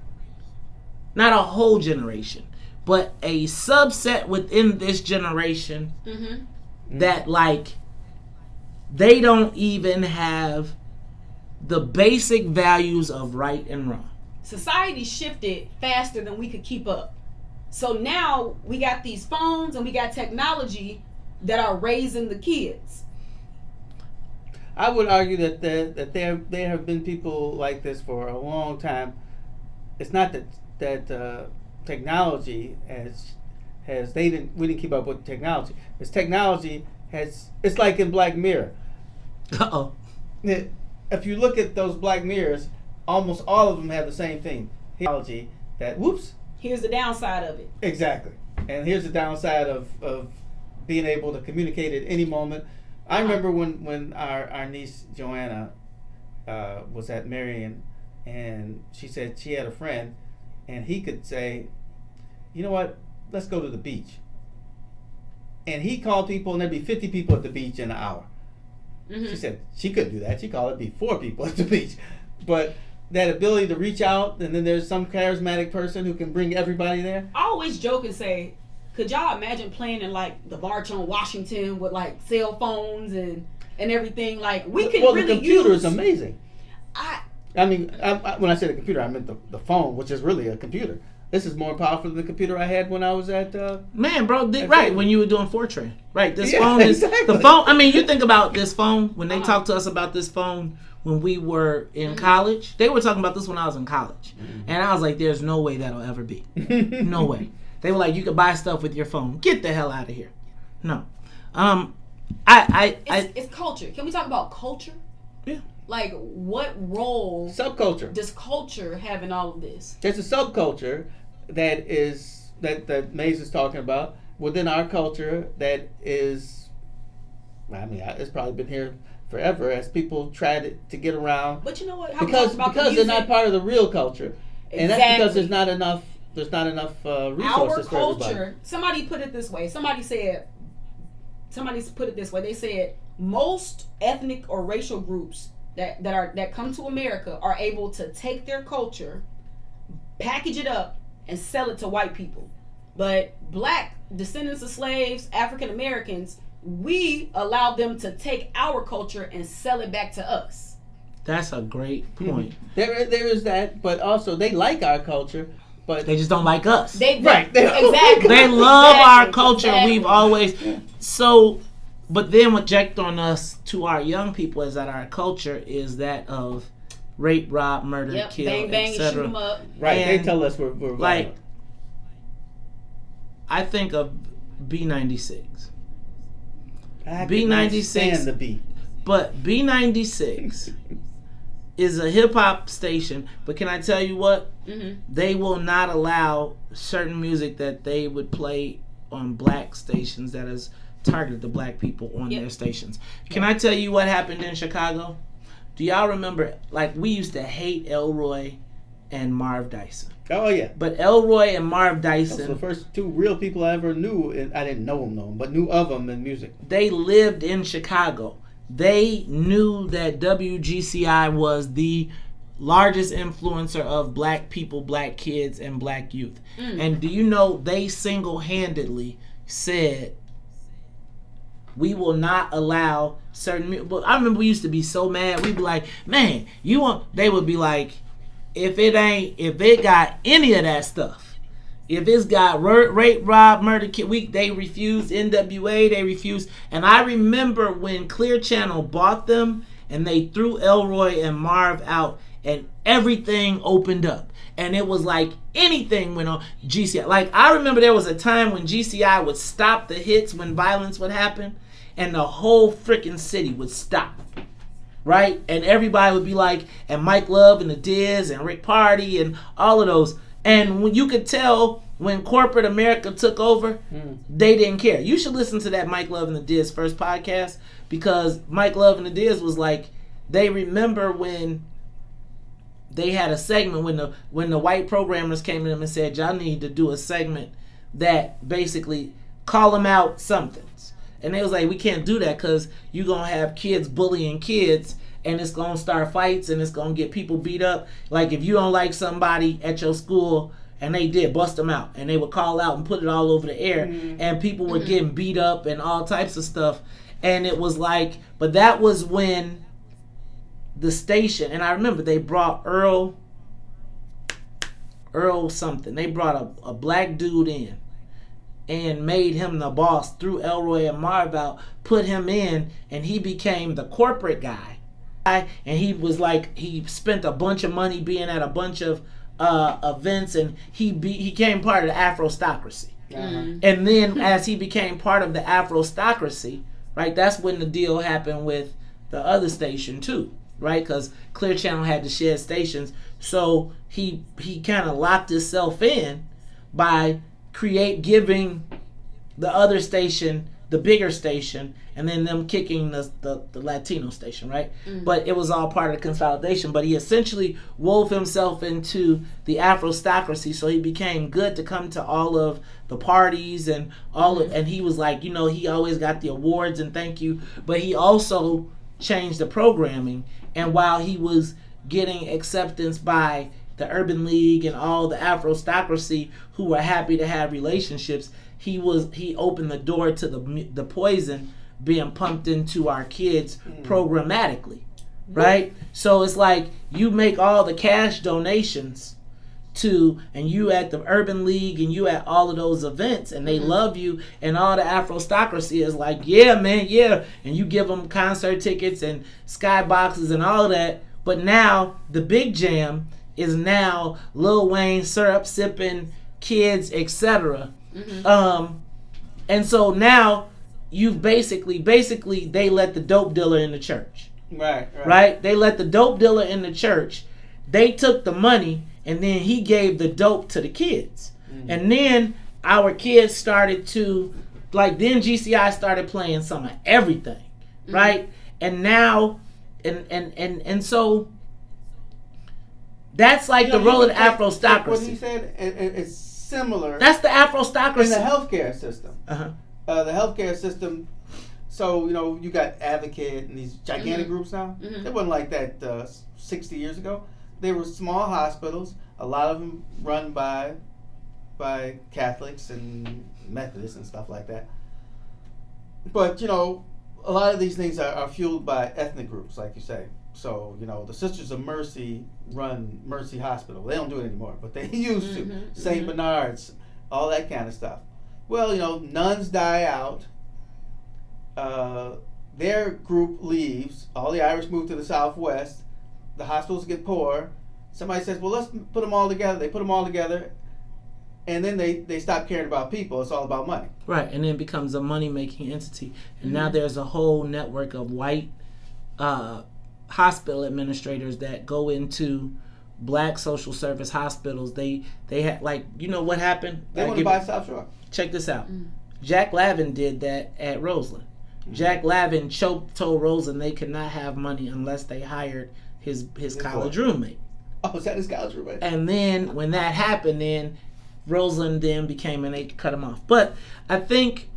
not a whole generation, but a subset within this generation that like they don't even have the basic values of right and wrong. Society shifted faster than we could keep up. So now we got these phones and we got technology that are raising the kids. I would argue that there have been people like this for a long time. It's not that technology we didn't keep up with technology. It's technology it's like in Black Mirror. Uh-oh. If you look at those Black Mirrors, almost all of them have the same thing. Technology that here's the downside of it. Exactly. And here's the downside of being able to communicate at any moment. I remember when our niece Joanna was at Marion, and she said she had a friend, and he could say, you know what, let's go to the beach. And he called people, and there'd be 50 people at the beach in an hour. Mm-hmm. She said she couldn't do that. She called it'd be 4 people at the beach. But that ability to reach out, and then there's some charismatic person who can bring everybody there. I always joke and say, could y'all imagine playing in like the March on Washington with like cell phones and everything? Like we could really the computer use... is amazing. I mean, when I say the computer, I meant the phone, which is really a computer. This is more powerful than the computer I had when I was at. Man, bro, right when you were doing Fortran, right? This phone is the phone. I mean, you think about this phone when they talked to us about this phone. When we were in college, they were talking about this when I was in college. And I was like, there's no way that'll ever be. No way. They were like, you could buy stuff with your phone. Get the hell out of here. No. It's culture. Can we talk about culture? Yeah. Like, what role subculture does culture have in all of this? There's a subculture that Maze is talking about within our culture that is, I mean, it's probably been here forever as people try to get around. But you know what? Because they're not part of the real culture, and that's because there's not enough resources for everybody. Our culture. Somebody put it this way. They said most ethnic or racial groups that come to America are able to take their culture, package it up, and sell it to white people. But black descendants of slaves, African Americans, we allow them to take our culture and sell it back to us. That's a great point. There is that, but also they like our culture, but they just don't like us. Exactly. They love our culture. Exactly. We've always but then what jacked on us to our young people is that our culture is that of rape, rob, murder, kill, bang, bang, etc. shoot 'em up. Right. And they tell us we're violent. Like, I think of B96. B96 the B. But B96 is a hip hop station. But can I tell you what? Mm-hmm. They will not allow certain music that they would play on black stations that is targeted to black people on their stations. Can I tell you what happened in Chicago? Do y'all remember? Like, we used to hate Elroy and Marv Dyson. Oh yeah. But Elroy and Marv Those Dyson, were the first two real people I ever knew. And I didn't know them, but knew of them in music. they lived in Chicago. They knew that WGCI was the largest influencer of black people, black kids, and black youth. And do you know they single-handedly said, we will not allow certain. Well, I remember we used to be so mad. We'd be like, man, you want. They would be like, if it got any of that stuff, if it's got rape, rob, murder, they refused. NWA, they refused. And I remember when Clear Channel bought them and they threw Elroy and Marv out, and everything opened up. And it was like anything went on GCI. Like, I remember there was a time when GCI would stop the hits when violence would happen, and the whole freaking city would stop. Right? And everybody would be like, and Mike Love and the Diz and Rick Party and all of those. And when you could tell when corporate America took over, they didn't care. You should listen to that Mike Love and the Diz first podcast, because Mike Love and the Diz was like, they remember when they had a segment when the white programmers came to them and said, y'all need to do a segment that basically call them out somethings. And they was like, we can't do that because you're going to have kids bullying kids, and it's going to start fights, and it's going to get people beat up. Like, if you don't like somebody at your school, and they did, bust them out. And they would call out and put it all over the air. And people were getting beat up and all types of stuff. And it was like, but that was when the station, and I remember they brought Earl something. They brought a black dude in and made him the boss, threw Elroy and Marv out, put him in, and he became the corporate guy. And he was like, he spent a bunch of money being at a bunch of events, and he became part of the Afrostocracy. And then as he became part of the Afrostocracy, right, that's when the deal happened with the other station too, right? Because Clear Channel had to share stations, so he kind of locked himself in by giving the other station the bigger station, and then them kicking the Latino station, right? But it was all part of the consolidation. But he essentially wove himself into the Afrostocracy, so he became good to come to all of the parties and and he was like, he always got the awards and thank you, but he also changed the programming. And while he was getting acceptance by the Urban League and all the Afrostocracy who were happy to have relationships, he opened the door to the poison being pumped into our kids programmatically, right? So it's like you make all the cash donations and you at the Urban League and you at all of those events, and they love you, and all the Afrostocracy is like, yeah, man, yeah, and you give them concert tickets and skyboxes and all that. But now the big jam is now Lil Wayne, syrup sipping kids, etc. And so now you've basically they let the dope dealer in the church. Right? They let the dope dealer in the church. They took the money, and then he gave the dope to the kids. And then our kids started to, then GCI started playing some of everything. Right? And now and so that's like the role of the Afrostocracy. What he said, it's similar. That's the Afrostocracy. In the healthcare system. The healthcare system, so, you got Advocate and these gigantic groups now. It wasn't like that 60 years ago. They were small hospitals, a lot of them run by Catholics and Methodists and stuff like that. But, a lot of these things are fueled by ethnic groups, like you say. So, the Sisters of Mercy run Mercy Hospital. They don't do it anymore, but they used to. St. Bernard's, all that kind of stuff. Well, nuns die out. Their group leaves. All the Irish move to the Southwest. The hospitals get poor. Somebody says, well, let's put them all together. They put them all together. And then they stop caring about people. It's all about money. Right, and then it becomes a money-making entity. And now there's a whole network of white hospital administrators that go into black social service hospitals. They had, what happened? They want to buy South Shore. Check this out. Jack Lavin did that at Roseland. Jack Lavin told Roseland they could not have money unless they hired his college roommate. Oh, is that his college roommate? And then when that happened, then Roseland then became, and they cut him off. But I think,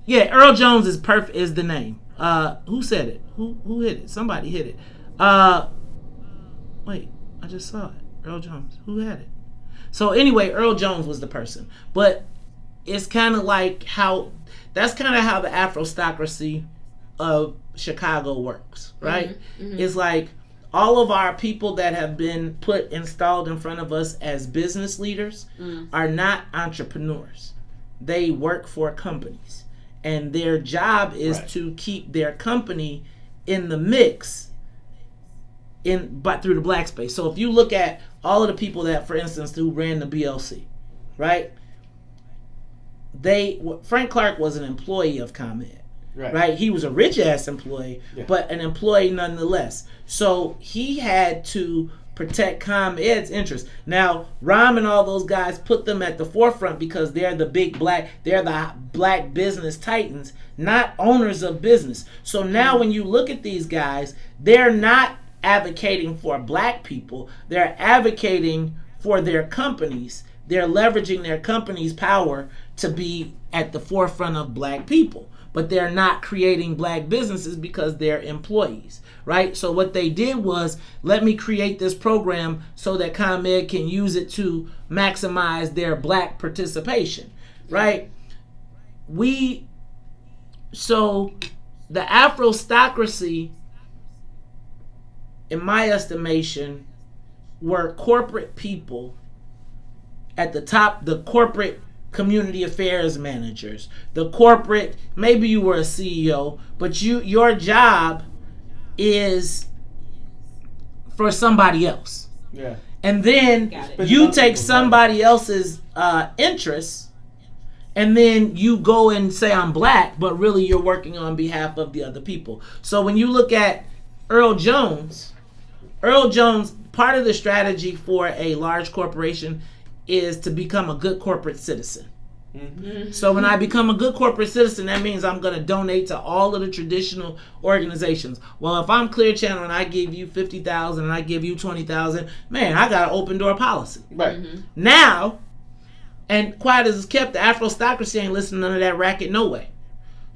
yeah, Earl Jones is perfect. Is the name? Who said it? Who hit it? Somebody hit it. Wait, I just saw it. Earl Jones. Who had it? So anyway, Earl Jones was the person. But it's kind of like that's kind of how the Afrostocracy of Chicago works, right? Mm-hmm. It's like all of our people that have been installed in front of us as business leaders are not entrepreneurs. They work for companies. And their job is to keep their company in the mix but through the black space. So if you look at all of the people that, for instance, who ran the BLC, right? Frank Clark was an employee of ComEd. Right. He was a rich ass employee, but an employee nonetheless. So he had to protect ComEd's interests. Now, Rahm and all those guys put them at the forefront because they're the black business titans, not owners of business. So now when you look at these guys, they're not advocating for black people. They're advocating for their companies. They're leveraging their company's power to be at the forefront of black people. But they're not creating black businesses because they're employees, right? So what they did was, let me create this program so that ComEd can use it to maximize their black participation, right? So the Afrostocracy, in my estimation, were corporate people at the top, the corporate community affairs managers, the corporate, maybe you were a CEO, but your job is for somebody else. Yeah. And then you take somebody else's interests, and then you go and say, I'm black, but really you're working on behalf of the other people. So when you look at Earl Jones, part of the strategy for a large corporation is to become a good corporate citizen. Mm-hmm. So when I become a good corporate citizen, that means I'm going to donate to all of the traditional organizations. Well, if I'm Clear Channel and I give you $50,000 and I give you $20,000, man, I got an open door policy. Right. Mm-hmm. Now, and quiet as it's kept, the Afrostocracy ain't listening to none of that racket no way.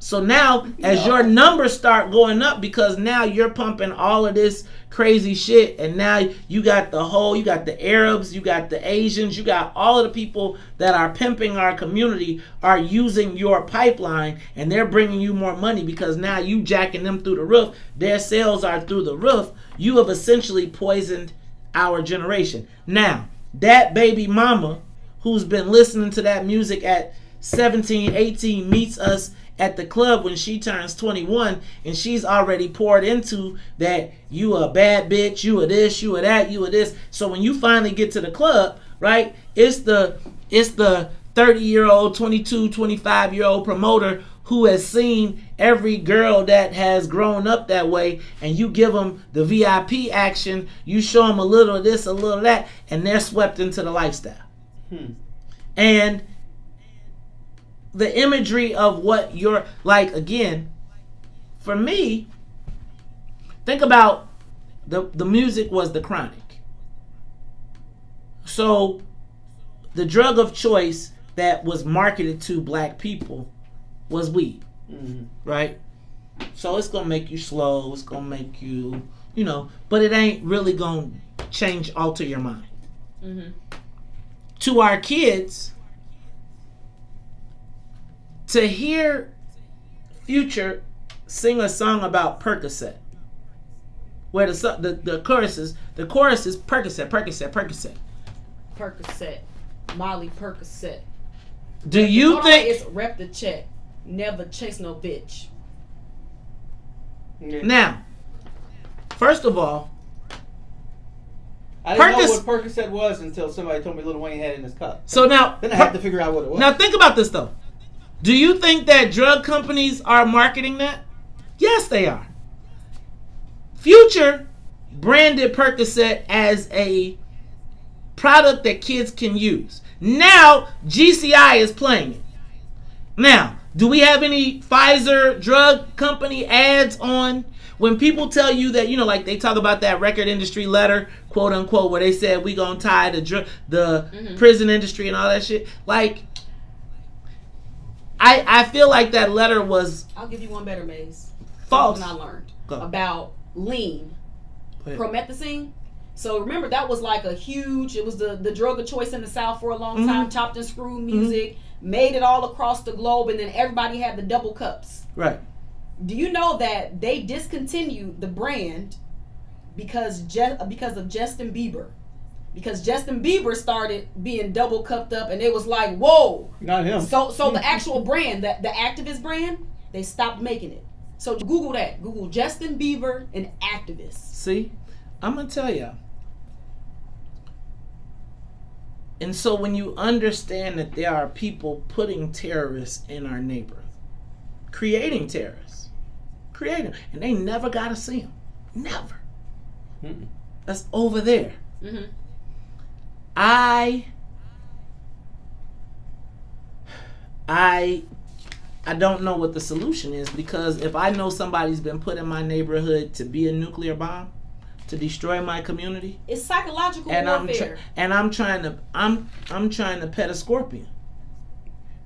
So now, as your numbers start going up, because now you're pumping all of this crazy shit, and now you got the Arabs, you got the Asians, you got all of the people that are pimping our community are using your pipeline, and they're bringing you more money because now you jacking them through the roof. Their sales are through the roof. You have essentially poisoned our generation. Now, that baby mama who's been listening to that music at 17, 18 meets us at the club when she turns 21, and she's already poured into that, you a bad bitch, you a this, you a that, you a this. So when you finally get to the club, right, it's the 30-year-old, 22, 25-year-old promoter who has seen every girl that has grown up that way, and you give them the VIP action, you show them a little of this, a little of that, and they're swept into the lifestyle. And the imagery of what you're like, again, for me, think about the music was the chronic. So the drug of choice that was marketed to black people was weed. Mm-hmm. Right? So it's gonna make you slow, it's gonna make you, but it ain't really gonna alter your mind. Mm-hmm. To our kids, to hear Future sing a song about Percocet, where the chorus is Percocet, Percocet, Percocet. Percocet, Molly Percocet. Do you think it's rep the check, never chase no bitch? Now, first of all, I didn't know what Percocet was until somebody told me Lil Wayne had it in his cup. So now, then I had to figure out what it was. Now think about this though. Do you think that drug companies are marketing that? Yes, they are. Future branded Percocet as a product that kids can use. Now, GCI is playing it. Now, do we have any Pfizer drug company ads on? when people tell you that, like they talk about that record industry letter, quote unquote, where they said we gonna tie the prison industry and all that shit. Like, I feel like that letter was. I'll give you one better, Maze. False. Something I learned about lean, promethazine. So remember, that was like it was the drug of choice in the South for a long time. Chopped and screwed music, made it all across the globe, and then everybody had the double cups. Right. Do you know that they discontinued the brand because of Justin Bieber? Because Justin Bieber started being double cupped up, and it was like, whoa. Not him. So the actual brand, the activist brand, they stopped making it. So Google that. Google Justin Bieber and activists. See, I'm gonna tell you. And so when you understand that there are people putting terrorists in our neighborhood, creating terrorists, and they never got to see them. Never. That's over there. I don't know what the solution is, because if I know somebody's been put in my neighborhood to be a nuclear bomb, to destroy my community, it's psychological and warfare. I'm trying to pet a scorpion,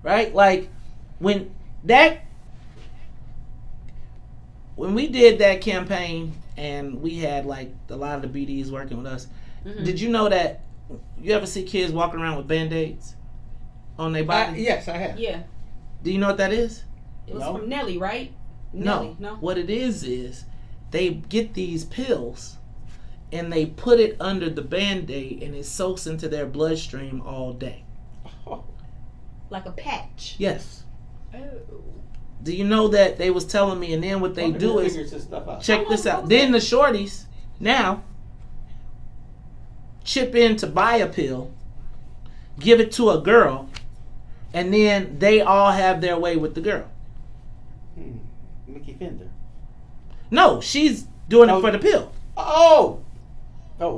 right? Like when we did that campaign and we had like a lot of the BDs working with us. Did you know that you ever see kids walking around with Band-Aids on their body? Yes, I have. Yeah. Do you know what that is? It was from Nelly, right? No. What it is they get these pills and they put it under the Band-Aid and it soaks into their bloodstream all day. Like a patch. Yes. Oh. Do you know that they was telling me, and then what they do is, check this out. Then the shorties now chip in to buy a pill, give it to a girl, and then they all have their way with the girl. Mickey Fender. No, she's doing it for the pill. Oh.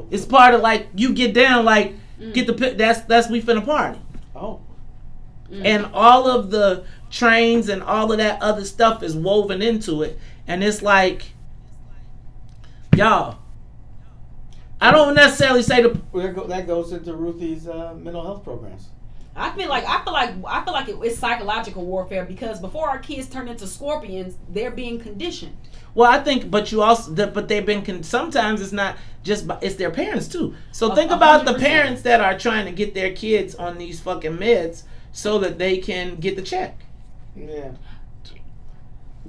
It's part of like you get down like get the pill. That's we finna party. Oh. And all of the trains and all of that other stuff is woven into it, and it's like, y'all, I don't necessarily say that goes into Ruthie's mental health programs. I feel like it's psychological warfare, because before our kids turn into scorpions, they're being conditioned. Well, I think, but they've been. Sometimes it's not just, it's their parents too. So think about 100%. The parents that are trying to get their kids on these fucking meds so that they can get the check. Yeah.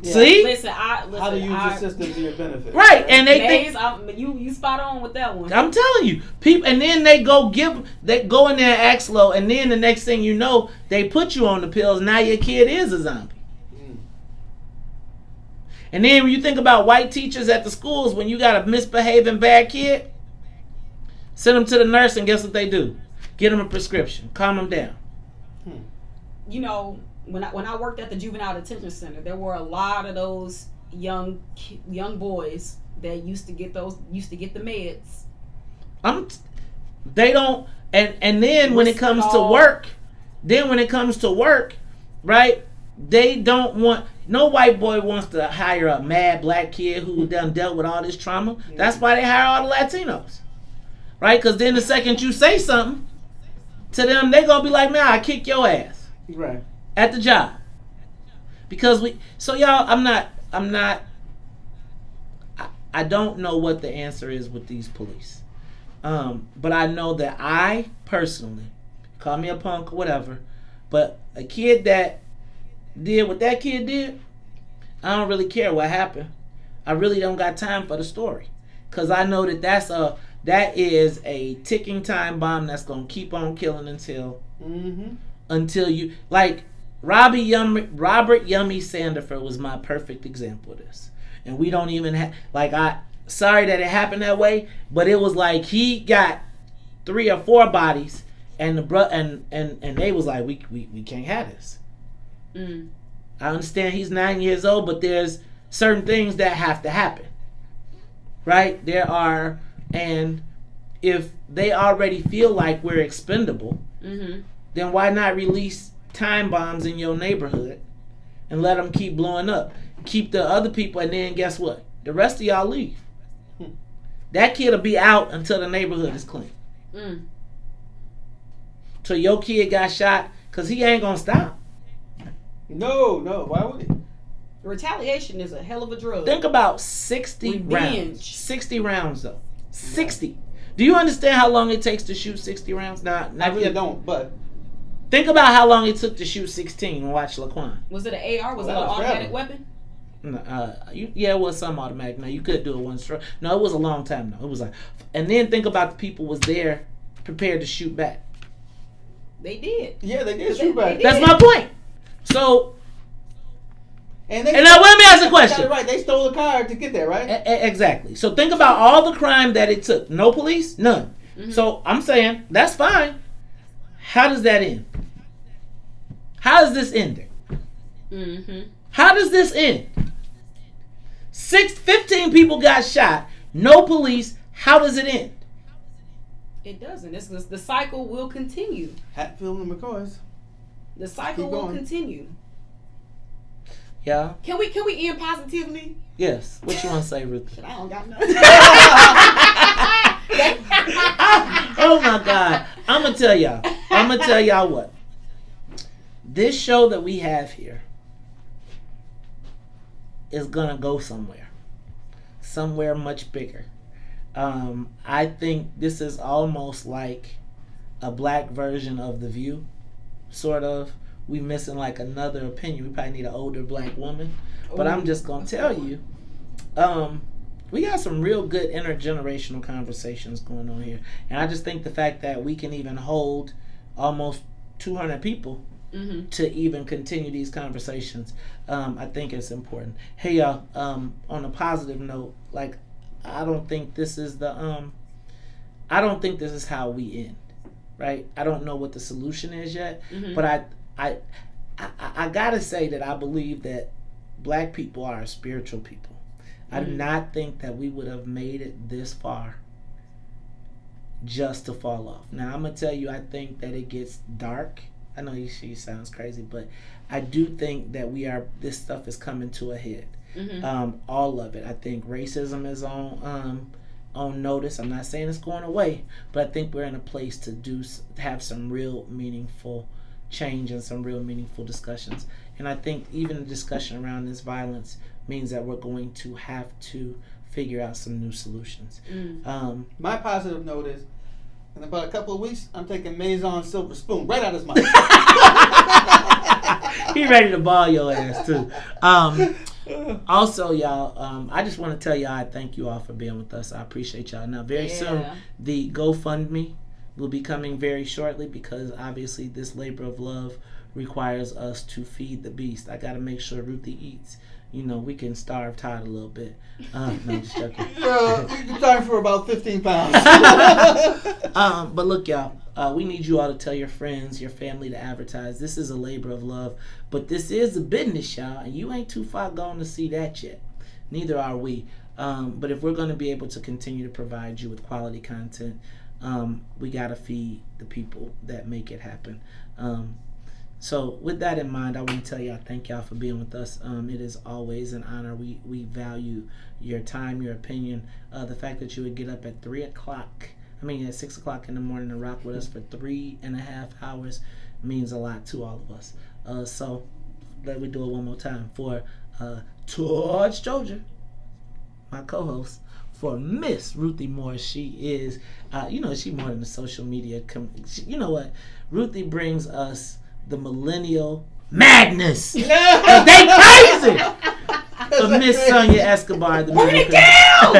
See? Listen, how to use the system to your benefit. Right, and they Maze, think you spot on with that one. I'm telling you, people, and then they go in there and act slow, and then the next thing you know, they put you on the pills. Now your kid is a zombie. And then when you think about white teachers at the schools, when you got a misbehaving bad kid, send them to the nurse, and guess what they do? Get them a prescription, calm them down. You know, when I worked at the juvenile detention center, there were a lot of those young boys that used to get the meds. They don't, and then when it comes to work, right? They don't want. No white boy wants to hire a mad black kid who done dealt with all this trauma. That's why they hire all the Latinos, right? Because then the second you say something to them, they gonna be like, "Man, I kick your ass." Right. At the job. Because y'all, I don't know what the answer is with these police. But I know that I personally, call me a punk or whatever, but a kid that did what that kid did, I don't really care what happened. I really don't got time for the story. Because I know that is a ticking time bomb that's going to keep on killing until you, like, Robert Yummy Sandiford was my perfect example of this. And we don't even have, sorry that it happened that way, but it was like he got 3 or 4 bodies, and and they was like, we can't have this. I understand he's 9 years old, but there's certain things that have to happen, right? And if they already feel like we're expendable, then why not release time bombs in your neighborhood and let them keep blowing up? Keep the other people, and then guess what? the rest of y'all leave. That kid will be out until the neighborhood is clean. So your kid got shot because he ain't gonna stop. No, why would he? Retaliation is a hell of a drug. Think about 60 Revenge. rounds. 60 rounds though. 60. Do you understand how long it takes to shoot 60 rounds? Not I really don't, but think about how long it took to shoot 16 and watch Laquan. Was it an AR? Was that an automatic weapon? Yeah, it was some automatic. Now you could do it one stroke. No, it was a long time though. It was like, and then think about the people was there prepared to shoot back. They did. Yeah, they did shoot back. That's my point. So, and now let me ask a question. Right, they stole a car to get there, right? Exactly. So think about all the crime that it took. No police, none. So I'm saying that's fine. How does that end? How does this end? How does this end? 15 people got shot. No police. How does it end? It doesn't. The cycle will continue. Hatfield and McCoys. The cycle will continue. Yeah. Can we end positively? Yes. What you want to say, Ruth? I don't got nothing. Oh my God. I'm gonna tell y'all what. This show that we have here is gonna go somewhere much bigger. I think this is almost like a black version of The View, sort of. We missing like another opinion. We probably need an older black woman. But I'm just gonna tell you, we got some real good intergenerational conversations going on here. And I just think the fact that we can even hold almost 200 people to even continue these conversations, I think it's important. Hey y'all, on a positive note, like I don't think this is how we end, right? I don't know what the solution is yet, but I gotta say that I believe that black people are a spiritual people. I do not think that we would have made it this far just to fall off. Now I'm gonna tell you, I think that it gets dark. I know she sounds crazy, but I do think that this stuff is coming to a head. All of it. I think racism is on notice. I'm not saying it's going away, but I think we're in a place to have some real meaningful change and some real meaningful discussions. And I think even the discussion around this violence means that we're going to have to figure out some new solutions. My positive note is, in about a couple of weeks, I'm taking Maison Silver Spoon right out of his mouth. He ready to ball your ass too. Also, y'all, I just want to tell y'all I thank you all for being with us. I appreciate y'all. Now, very soon, the GoFundMe will be coming very shortly because obviously this labor of love requires us to feed the beast. I got to make sure Ruthie eats. You know, we can starve Todd a little bit. No, I'm just joking. You're starving for about 15 pounds. But look, y'all, we need you all to tell your friends, your family to advertise. This is a labor of love, but this is a business, y'all, and you ain't too far gone to see that yet. Neither are we. But if we're going to be able to continue to provide you with quality content, we got to feed the people that make it happen. So with that in mind, I want to tell y'all thank y'all for being with us. It is always an honor. We value your time, your opinion, the fact that you would get up at 6 o'clock in the morning and rock with us for 3.5 hours means a lot to all of us. So let me do it one more time for George Trojan, my co-host, for Miss Ruthie Moore. She is, she more than a social media. You know what? Ruthie brings us the millennial madness. They crazy. For Miss Sonia Escobar, the burn musical. it down.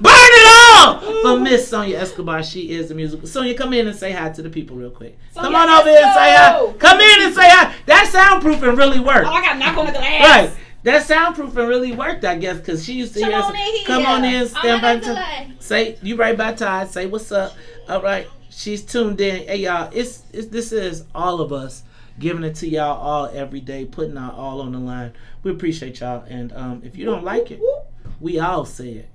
Burn it all. For Miss Sonia Escobar, she is the musical. Sonia, come in and say hi to the people real quick. Sonia, come on over here and say hi. Come in and say hi. That soundproofing really worked. Oh, I got to knock on the glass. Right. That soundproofing really worked, I guess, because she used to hear us. Come on in, stand by to say you right by Todd. Say what's up. All right, she's tuned in. Hey y'all, this is all of us giving it to y'all all every day, putting our all on the line. We appreciate y'all, and if you don't like it, we all say it.